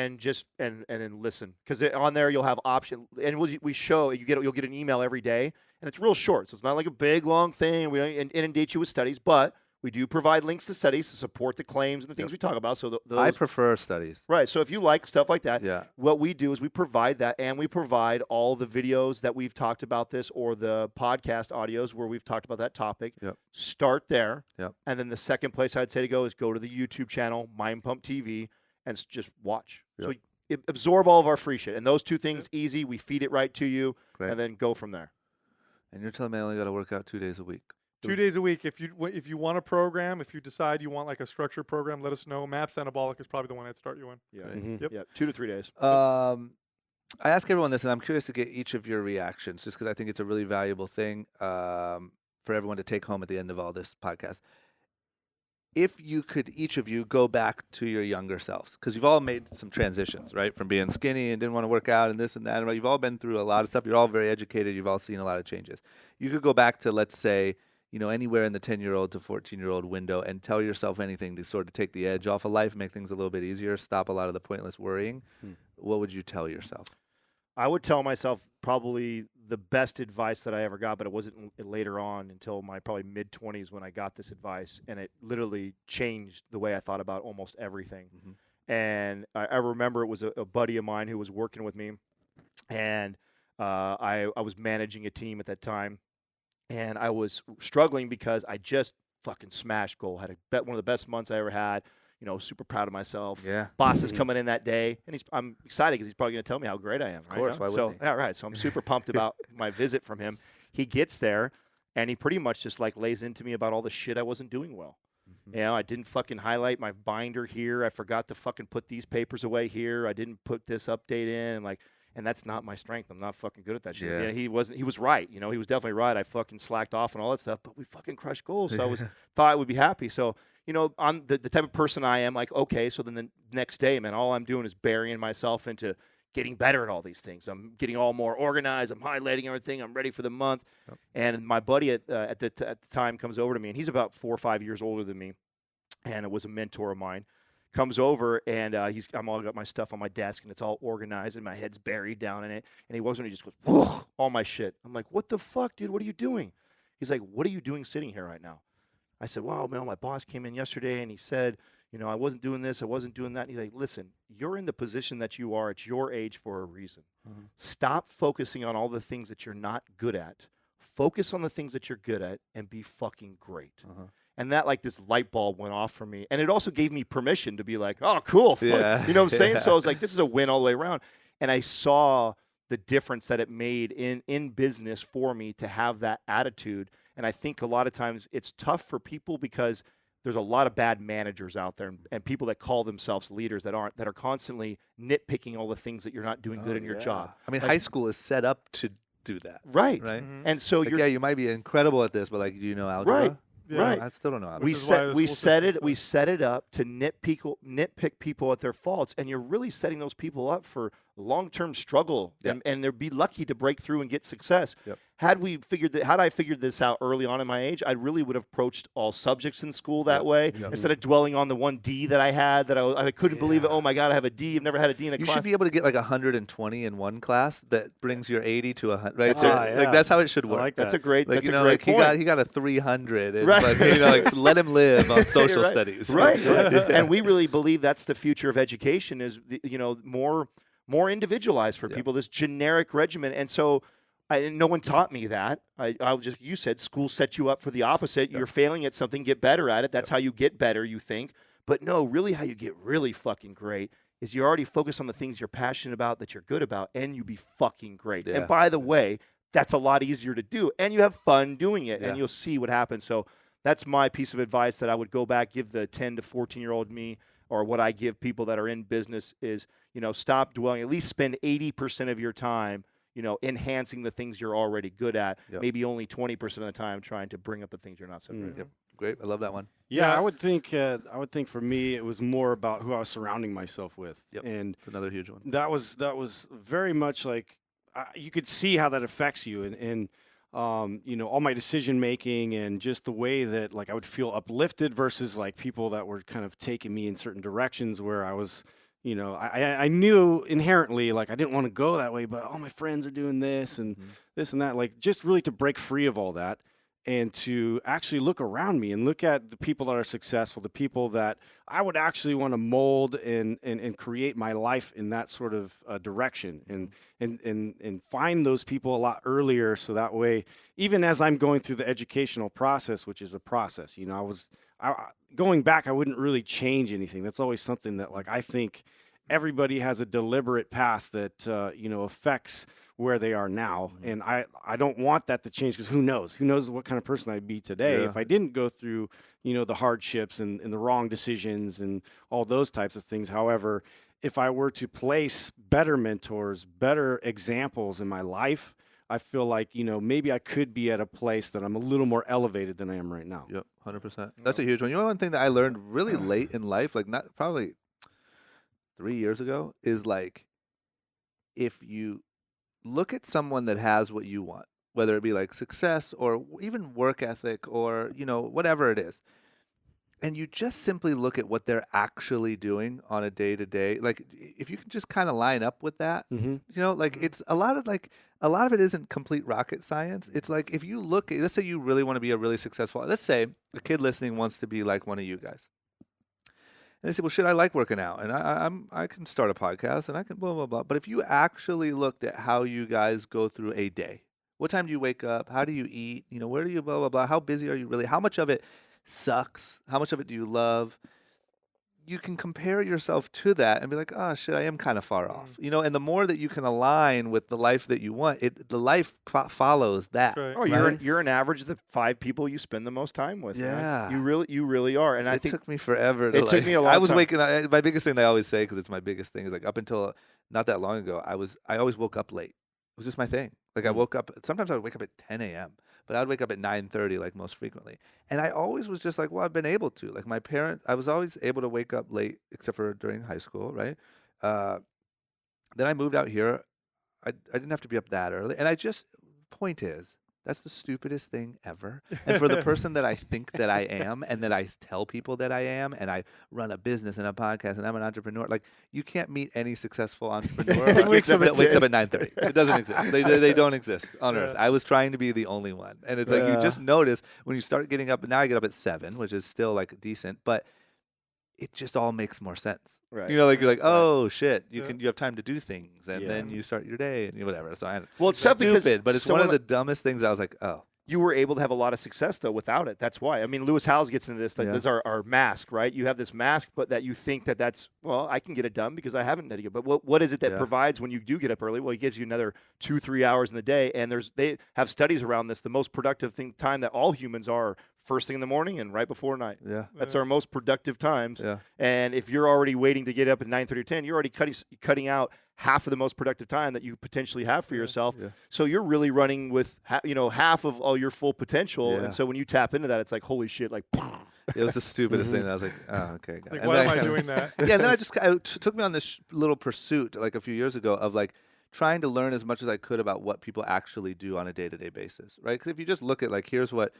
And and then listen, because on there you'll have option, and we show you'll get an email every day, and it's real short, so it's not like a big long thing. We don't inundate you with studies, but We do provide links to studies to support the claims and the things we talk about. So those, I prefer studies. right. So if you like stuff like that, Yeah. what we do is we provide that, and we provide all the videos that we've talked about this, or the podcast audios where we've talked about that topic. Yep. Start there. Yep. And then the second place I'd say to go is go to the YouTube channel, Mind Pump TV, and just watch. Yep. So absorb all of our free shit. And those two things, easy. We feed it right to you, Great. and then go from there. And you're telling me I only got to work out 2 days a week. 2 days a week. If you want a program, if you decide you want like a structured program, let us know. MAPS Anabolic is probably the one I'd start you in. Yeah. Mhm. Yep. Yeah. 2 to 3 days. I ask everyone this, and I'm curious to get each of your reactions, just because I think it's a really valuable thing for everyone to take home at the end of all this podcast. If you could, each of you, go back to your younger selves, because you've all made some transitions, right? From being skinny and didn't want to work out and this and that. You've all been through a lot of stuff. You're all very educated. You've all seen a lot of changes. You could go back to, let's say, anywhere in the 10-year-old to 14-year-old window and tell yourself anything to sort of take the edge off of life, make things a little bit easier, stop a lot of the pointless worrying. What would you tell yourself? I would tell myself probably the best advice that I ever got, but it wasn't later on until my probably mid-20s when I got this advice, and it literally changed the way I thought about almost everything. And I remember it was a buddy of mine who was working with me, and I was managing a team at that time, and I was struggling because I just fucking smashed goal. Had one of the best months I ever had. Super proud of myself. Yeah. Boss is coming in that day, and I'm excited because he's probably going to tell me how great I am. Of course, why wouldn't he? Yeah, right. So I'm super pumped about my visit from him. He gets there, and he pretty much just like lays into me about all the shit I wasn't doing well. I didn't fucking highlight my binder here. I forgot to fucking put these papers away here. I didn't put this update in, and that's not my strength. I'm not fucking good at that shit. Yeah. He was right. He was definitely right. I fucking slacked off and all that stuff, but we fucking crushed goals. So thought I would be happy. So, on the type of person I am, like, okay, so then the next day, man, all I'm doing is burying myself into getting better at all these things. I'm getting all more organized. I'm highlighting everything. I'm ready for the month. Yep. And my buddy at the time comes over to me, and he's about 4 or 5 years older than me, and it was a mentor of mine. Comes over, and I'm all got my stuff on my desk, and it's all organized, and my head's buried down in it. And he just goes, whoa, all my shit. I'm like, what the fuck, dude? What are you doing? He's like, what are you doing sitting here right now? I said, well, man, my boss came in yesterday, and he said, I wasn't doing this, I wasn't doing that. And he's like, listen, you're in the position that you are at your age for a reason. Stop focusing on all the things that you're not good at. Focus on the things that you're good at and be fucking great. And that, this light bulb went off for me. And it also gave me permission to be like, oh, cool. Yeah. You know what I'm saying? So I was like, this is a win all the way around. And I saw the difference that it made in business for me to have that attitude. And I think a lot of times it's tough for people because there's a lot of bad managers out there and people that call themselves leaders that are constantly nitpicking all the things that you're not doing good in your job. I mean, high school is set up to do that. Right. And so you might be incredible at this, but do you know algebra? Right. Yeah. Right. I still don't know algebra. We set it up to nitpick people at their faults, and you're really setting those people up for long-term struggle, and they'd be lucky to break through and get success. Yep. Had I figured this out early on in my age, I really would have approached all subjects in school that way instead of dwelling on the one D that I had that I couldn't believe it. Oh my God, I have a D. I've never had a D in a class. You should be able to get 120 in one class that brings your 80 to 100. Right? That's That's how it should work. I like that. That's a great. That's a great point. point. He got a 300. And Right. let him live on social studies. Right. And we really believe that's the future of education is more individualized for people, this generic regimen. And so no one taught me that. You said school set you up for the opposite. You're failing at something, get better at it. That's how you get better, you think. But no, really how you get really fucking great is you already focus on the things you're passionate about, that you're good about, and you be fucking great. Yeah. And by the way, that's a lot easier to do. And you have fun doing it, and you'll see what happens. So that's my piece of advice that I would go back, give the 10 to 14-year-old me, or what I give people that are in business is, stop dwelling. At least spend 80% of your time, enhancing the things you're already good at. Yep. Maybe only 20% of the time trying to bring up the things you're not so good at. Yep. Great. I love that one. Yeah, I would think for me it was more about who I was surrounding myself with. Yep. And it's another huge one. That was very much you could see how that affects you and all my decision making and just the way that I would feel uplifted versus people that were kind of taking me in certain directions where I was, I knew inherently I didn't want to go that way, but all my friends are doing this and this and that, just really to break free of all that and to actually look around me and look at the people that are successful, the people that I would actually want to mold and create my life in that sort of direction, and find those people a lot earlier, so that way, even as I'm going through the educational process, which is a process, going back, I wouldn't really change anything. That's always something that, like, I think everybody has a deliberate path that affects where they are now, and I don't want that to change, because who knows what kind of person I'd be today if I didn't go through the hardships and the wrong decisions and all those types of things. However, if I were to place better mentors, better examples in my life, I feel like maybe I could be at a place that I'm a little more elevated than I am right now. Yep, 100%. That's a huge one. One thing that I learned really late in life, like not probably 3 years ago, is like, if you look at someone that has what you want, whether it be like success or even work ethic or whatever it is, and you just simply look at what they're actually doing on a day-to-day, like if you can just kind of line up with that, like it's a lot of it isn't complete rocket science. It's like, if you look at, let's say you really want to be a really successful, let's say a kid listening wants to be like one of you guys. And they say, well, shit, I like working out, and I can start a podcast, and I can blah, blah, blah. But if you actually looked at how you guys go through a day, what time do you wake up? How do you eat? Where do you blah, blah, blah? How busy are you really? How much of it sucks? How much of it do you love? You can compare yourself to that and be like, oh, shit, I am kind of far off. And the more that you can align with the life that you want, the life follows that. Right. Oh, you're an average of the 5 people you spend the most time with. Yeah. Man. You really are. And I think it took me forever. It took me a long time. I was waking up. My biggest thing they always say, because it's my biggest thing, is like, up until not that long ago, I always woke up late. It was just my thing. Like, I woke up, sometimes I would wake up at 10 a.m., but I would wake up at 9:30, like, most frequently. And I always was just like, well, I've been able to. Like, I was always able to wake up late, except for during high school, right? Then I moved out here. I didn't have to be up that early. And point is, that's the stupidest thing ever. And for the person that I think that I am, and that I tell people that I am, and I run a business and a podcast, and I'm an entrepreneur, like, you can't meet any successful entrepreneur that wakes up at 9:30. It doesn't exist. They don't exist on Earth. I was trying to be the only one. And it's like, you just notice when you start getting up, now I get up at 7, which is still like decent, but it just all makes more sense. Right. Like, you're like, oh shit, you have time to do things, and then you start your day and whatever. So it's tough stupid, because but it's one of the dumbest things. I was like, oh. You were able to have a lot of success, though, without it. That's why. I mean, Lewis Howes gets into this. Like, this is our mask, right? You have this mask, but that you think that's, well, I can get it done because I haven't done it. But what is it that provides when you do get up early? Well, it gives you another 2-3 hours in the day. And they have studies around this. The most productive time that all humans are first thing in the morning and right before night. Yeah. That's our most productive times. Yeah. And if you're already waiting to get up at 9:30 or 10, you're already cutting out half of the most productive time that you potentially have for yourself. Yeah. So you're really running with half of all your full potential. Yeah. And so when you tap into that, it's like, holy shit, like it was the stupidest thing. That I was like, oh, okay. Like, why am I doing that? Yeah, and then it took me on this little pursuit like a few years ago of like trying to learn as much as I could about what people actually do on a day-to-day basis, right? Because if you just look at like, here's what,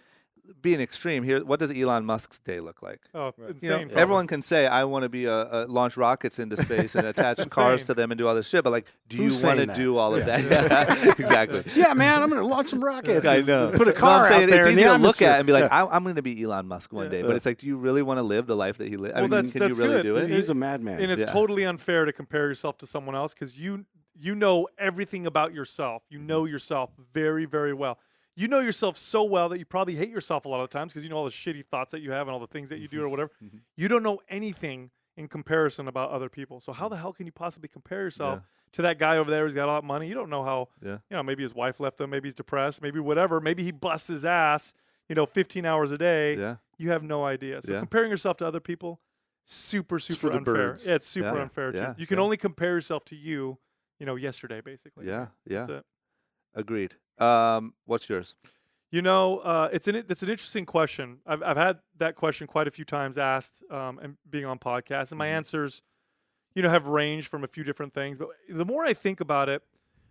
being extreme here, what does Elon Musk's day look like? Oh, insane. Everyone can say, I want to be launch rockets into space and attach cars to them and do all this shit, but like, do you want to do all of that? Yeah. Exactly. Yeah, man, I'm going to launch some rockets. I know. Put a car out there. It's easy to look at and be like, I'm going to be Elon Musk one day, but it's like, do you really want to live the life that he lived? Well, can you really do it? He's a madman. And it's totally unfair to compare yourself to someone else, because you know everything about yourself. You know yourself very, very well. You know yourself so well that you probably hate yourself a lot of times because you know all the shitty thoughts that you have and all the things that you do or whatever. You don't know anything in comparison about other people. So how the hell can you possibly compare yourself to that guy over there who's got a lot of money? You don't know how, maybe his wife left him, maybe he's depressed, maybe whatever. Maybe he busts his ass, 15 hours a day. Yeah. You have no idea. So comparing yourself to other people, super unfair. Yeah, it's super unfair. Yeah. You can only compare yourself to you, yesterday, basically. Yeah, yeah. That's it. Agreed. What's yours? It's an interesting question. I've had that question quite a few times asked, and being on podcasts, and my answers, have ranged from a few different things. But the more I think about it,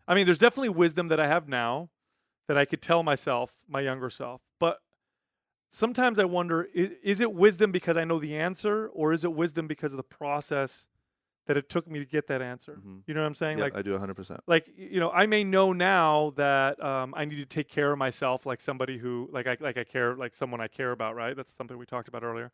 I mean, there's definitely wisdom that I have now that I could tell myself, my younger self. But sometimes I wonder, is it wisdom because I know the answer, or is it wisdom because of the process that it took me to get that answer. You know what I'm saying? I do 100%. Like, you know, I may know now that I need to take care of myself, like somebody who, like I care, like someone I care about, right? That's something we talked about earlier.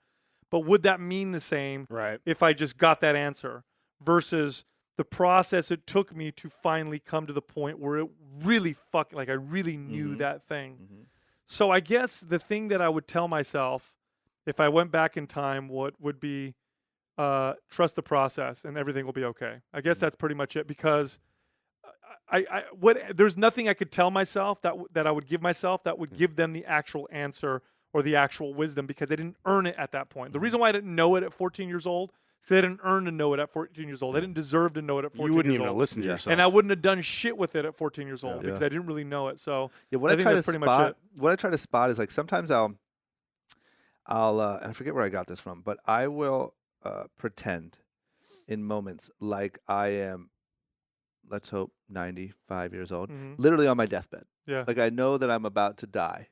But would that mean the same if I just got that answer versus the process it took me to finally come to the point where it really fucking, like I really knew that thing. So I guess the thing that I would tell myself if I went back in time, what would be trust the process and everything will be okay. I guess that's pretty much it, because there's nothing I could tell myself that I would give myself that would give them the actual answer or the actual wisdom, because I didn't earn it at that point. The reason why I didn't know it at 14 years old is because I didn't earn to know it at 14 years old. I didn't deserve to know it at 14 years old. You wouldn't even have listened to yourself. And I wouldn't have done shit with it at 14 years old because I didn't really know it. So what I I think try that's to pretty much it. what I try to spot is like sometimes I'll and I forget where I got this from, but I will pretend in moments like I am, let's hope, 95 years old, literally on my deathbed. Yeah. Like I know that I'm about to die.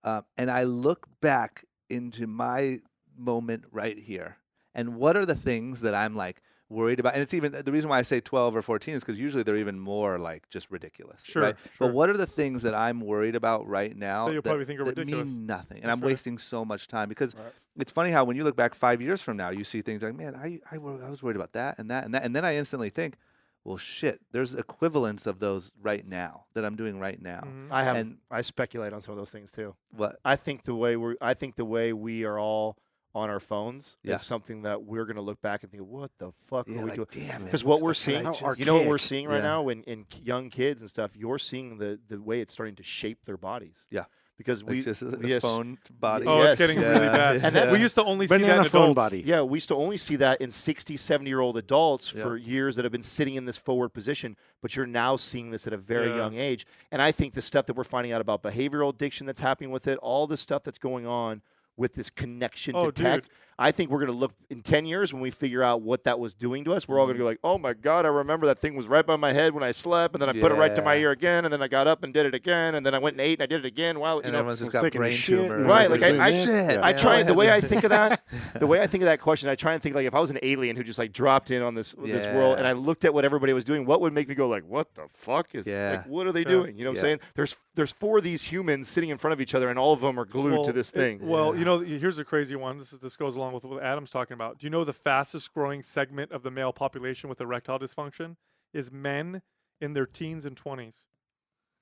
And I look back into my moment right here. And what are the things that I'm like worried about? And it's even the reason why I say 12 or 14 is because usually they're even more like just ridiculous. Sure, right? sure. But what are the things that I'm worried about right now That you'll probably think are that ridiculous. mean nothing? And That's I'm right. wasting so much time because it's funny how when you look back 5 years from now, you see things like, man, I was worried about that and that and that. And then I instantly think, well, shit, there's equivalents of those right now that I'm doing right now. I speculate on some of those things too. What? I think the way we are all on our phones is something that we're going to look back and think, what the fuck are we like, doing? damn it, Because what what's we're the seeing, connection? you know what we're seeing right Yeah. now in young kids and stuff, you're seeing the way it's starting to shape their bodies. Yeah. Because Like we just a yes, phone body. Oh, Yes. it's getting Yeah. really bad. And that's- we used to only see that in Banana phone adults. body. Yeah, we used to only see that in 60, 70-year-old adults Yeah. for years that have been sitting in this forward position, but you're now seeing this at a very Yeah. young age. And I think the stuff that we're finding out about behavioral addiction that's happening with it, all the stuff that's going on with this connection Oh, to tech, dude. I think we're going to look in 10 years when we figure out what that was doing to us. We're all going to go like, oh, my God, I remember that thing was right by my head when I slept, and then I put it right to my Yeah. ear again, and then I got up and did it again, and then I went and ate, and I did it again. Wow, And you know, everyone's just was got taking a brain shit, tumors. right? Like, Like I- Shit, I man. try the way I think of that. The way I think of that question, I try and think like if I was an alien who just like dropped in on this world, and I looked at what everybody was doing, what would make me go like, "What the fuck is? Like, what are they doing?" You know what I'm saying? There's four of these humans sitting in front of each other, and all of them are glued to this thing. You know, here's a crazy one. This goes along with what Adam's talking about. Do you know the fastest growing segment of the male population with erectile dysfunction is men in their teens and 20s?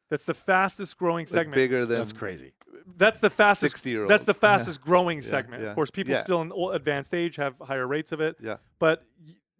That's the fastest growing Like segment. bigger than That's crazy. That's the fastest. 60-year-old. That's the fastest growing segment. yeah. Of course, people Yeah. still in advanced age have higher rates of it. Yeah. But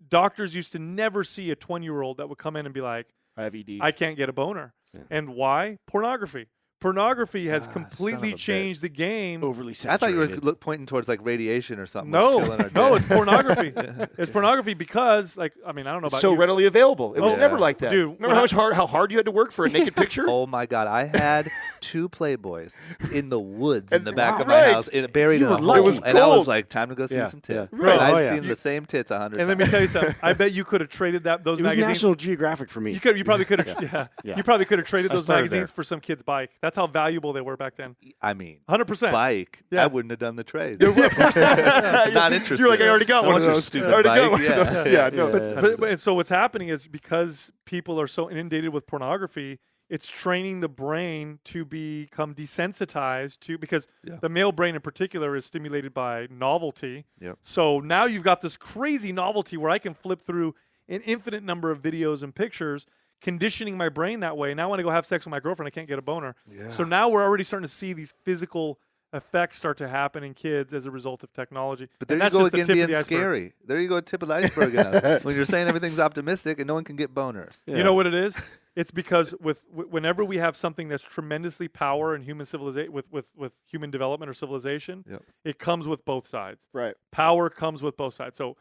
doctors used to never see a 20-year-old that would come in and be like, I have ED. I can't get a boner. And why? Pornography. Pornography has son completely of a bitch. changed the game. Overly I saturated. thought you were pointing towards like radiation or something. No, was killing our no, day. it's pornography. It's pornography because, like, I mean, I don't know It's about so you. readily available. It was Yeah. never like that. Dude, remember how hard you had to work for a naked picture? Oh my God! I had 2 Playboys in the woods in the back of my Right. house, buried You in a were hole, lucky. It was and I was cold. like, "Time to go see Yeah, some tits." yeah. And Right. I've Oh, yeah. seen the same tits 100 And let times. me tell you something. I bet you could have traded those It was magazines. National Geographic for me. You probably could have. Yeah. You probably could have traded I those started magazines there. for some kid's bike. That's how valuable they were back then. I mean, 100%. bike. Yeah. I wouldn't have done the trade. Not interested. You're like, I already got I one of want your those. stupid I already got bike. one of Yeah. those. Yeah, no. But and so what's happening is because people are so inundated with pornography, it's training the brain to become desensitized to, because the male brain in particular is stimulated by novelty. Yep. So now you've got this crazy novelty where I can flip through an infinite number of videos and pictures, conditioning my brain that way. Now when I go have sex with my girlfriend, I can't get a boner. So now we're already starting to see these physical effects start to happen in kids as a result of technology. But there And you that's go just the again, tip of being the iceberg. scary. There you go, tip of the iceberg. In us. When you're saying everything's optimistic and no one can get boners. You know what it is? It's because whenever we have something that's tremendously power in human civilization, with human development or civilization, it comes with both sides. Right. Power comes with both sides. So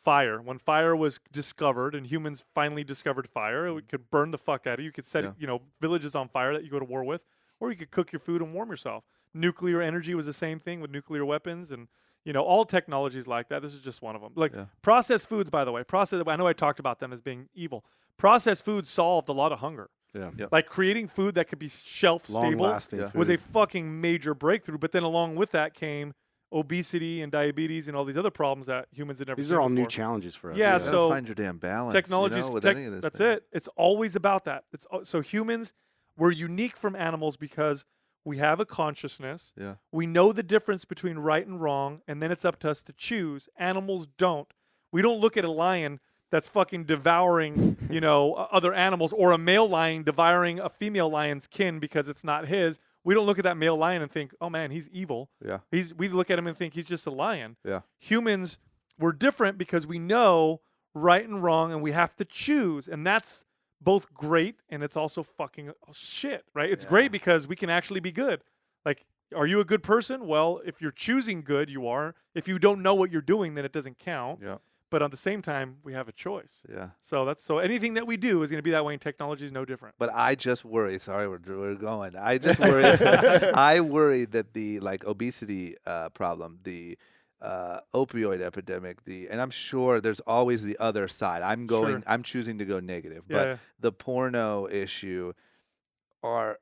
fire, when fire was discovered and humans finally discovered fire, it could burn the fuck out of you. You could set villages on fire that you go to war with, or you could cook your food and warm yourself. Nuclear energy was the same thing with nuclear weapons, and all technologies like that. This is just one of them. Like processed foods, by the way. I know I talked about them as being evil. Processed foods solved a lot of hunger. Yeah. Like creating food that could be shelf stable Long-lasting was food. a fucking major breakthrough. But then along with that came obesity and diabetes and all these other problems that humans had never These seen are all before. new challenges for us. Yeah, You gotta so find your damn balance. technology's with tech, any of this that's thing. it. It's always about that. So humans, we're unique from animals because we have a consciousness. Yeah. We know the difference between right and wrong, and then it's up to us to choose. Animals don't. We don't look at a lion that's fucking devouring, other animals, or a male lion devouring a female lion's kin because it's not his. We don't look at that male lion and think, oh man, he's evil. Yeah. We look at him and think he's just a lion. Yeah. Humans, we're different because we know right and wrong, and we have to choose, and that's both great and it's also fucking shit, right? It's great because we can actually be good. Like, are you a good person? Well, if you're choosing good, you are. If you don't know what you're doing, then it doesn't count. Yeah. But at the same time, we have a choice. Yeah. So anything that we do is going to be that way, and technology is no different. But I just worry. Sorry, we're going. I just worry. I worry that the obesity problem, the opioid epidemic, and I'm sure there's always the other side. I'm choosing to go negative. Yeah, But yeah. the porno issue are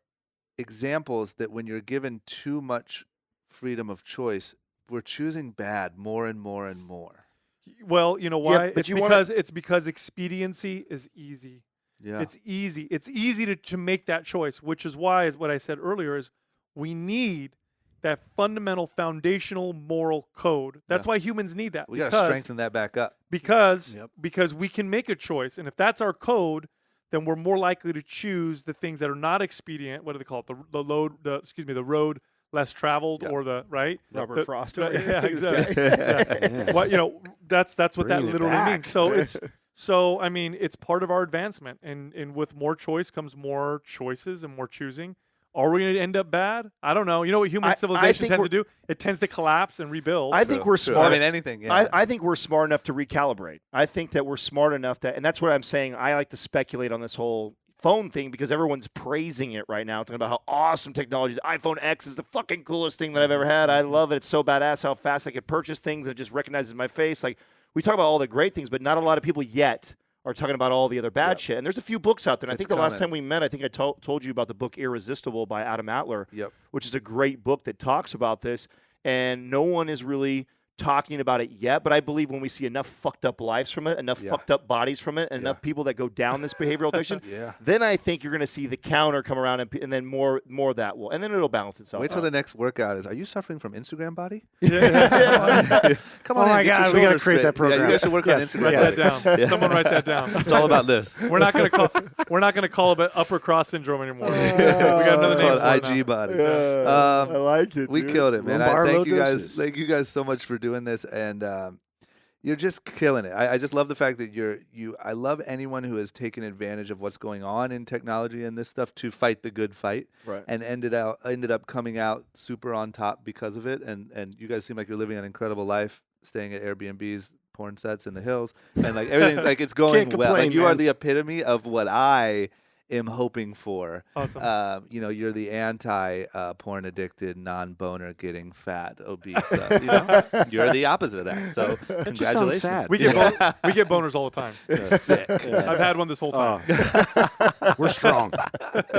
examples that when you're given too much freedom of choice, we're choosing bad more and more and more. Well, you know why? but It's because expediency is easy. Yeah. It's easy. It's easy to make that choice, which is why, is what I said earlier, is we need that fundamental foundational moral code. That's why humans need that. We got to strengthen that back up. Because we can make a choice, and if that's our code, then we're more likely to choose the things that are not expedient. What do they call it? The road less traveled, or the right. Robert Frost. Yeah, exactly. Yeah. Well, that's what that Bringing it literally back. means. So I mean, it's part of our advancement, and with more choice comes more choices and more choosing. Are we going to end up bad? I don't know. You know what human civilization think tends to do? It tends to collapse and rebuild. I think we're smart. I mean, anything. Yeah. I think we're smart enough to recalibrate. I think that we're smart enough and that's what I'm saying. I like to speculate on this whole phone thing because everyone's praising it right now, talking about how awesome technology. The iPhone X is the fucking coolest thing that I've ever had. I love it. It's so badass how fast I can purchase things and it just recognizes my face. Like, we talk about all the great things, but not a lot of people yet are talking about all the other bad shit. And there's a few books out there. And I think the last time we met, I think I told you about the book Irresistible by Adam Atler, which is a great book that talks about this. And no one is really talking about it yet, but I believe when we see enough fucked up lives from it, enough fucked up bodies from it, and enough people that go down this behavioral addiction, then I think you're going to see the counter come around, and then more of that will, and then it'll balance itself. Wait till the next workout is. Are you suffering from Instagram body? Come on, Oh my get your God, we gotta shoulders create straight. that program. Yeah, you guys should work on Yes, Instagram. Write body. that down. Someone write that down. It's all about this. We're not going to call it upper cross syndrome anymore. We got another It's name called for it IG now. body. I like it. We dude. killed it, man. Lumbar Thank you guys. lordosis. Thank you guys so much for doing this, and you're just killing it. I just love the fact that I love anyone who has taken advantage of what's going on in technology and this stuff to fight the good fight, Right. and ended up coming out super on top because of it. And you guys seem like you're living an incredible life, staying at Airbnbs, porn sets in the hills, and like everything, like it's going Can't well. complain, Like you are man. the epitome of what I am hoping for. Awesome. You're the anti porn addicted, non-boner getting fat, obese. You're the opposite of that. So That just sounds congratulations. sad. We get boners all the time. I've had one this whole time. We're strong.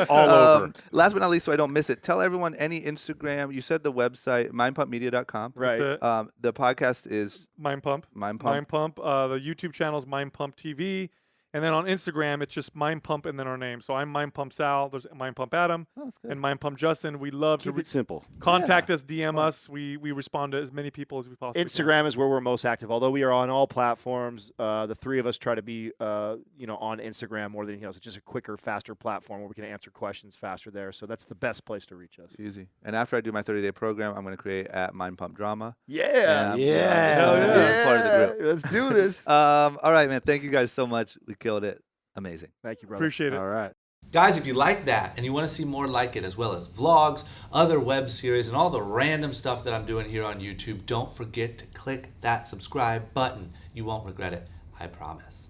All over. Last but not least, so I don't miss it, tell everyone any Instagram. You said the website, mindpumpmedia.com. Right. That's it. The podcast is Mind Pump. Mind Pump. The YouTube channel is Mind Pump TV. And then on Instagram, it's just Mind Pump and then our name. So I'm Mind Pump Sal. There's Mind Pump Adam and Mind Pump Justin. We love Keep to it simple. contact us, DM us. We respond to as many people as we possibly can. Instagram is where we're most active. Although we are on all platforms, the three of us try to be, on Instagram more than anything else. It's just a quicker, faster platform where we can answer questions faster there. So that's the best place to reach us. easy. And after I do my 30-day program, I'm going to create at Mind Pump Drama. Yeah. And, Yeah. Hell yeah. Part of the group. Let's do this. All right, man. Thank you guys so much. We killed it. Amazing. Thank you, brother. Appreciate it. All right. Guys, if you like that and you want to see more like it, as well as vlogs, other web series, and all the random stuff that I'm doing here on YouTube, don't forget to click that subscribe button. You won't regret it. I promise.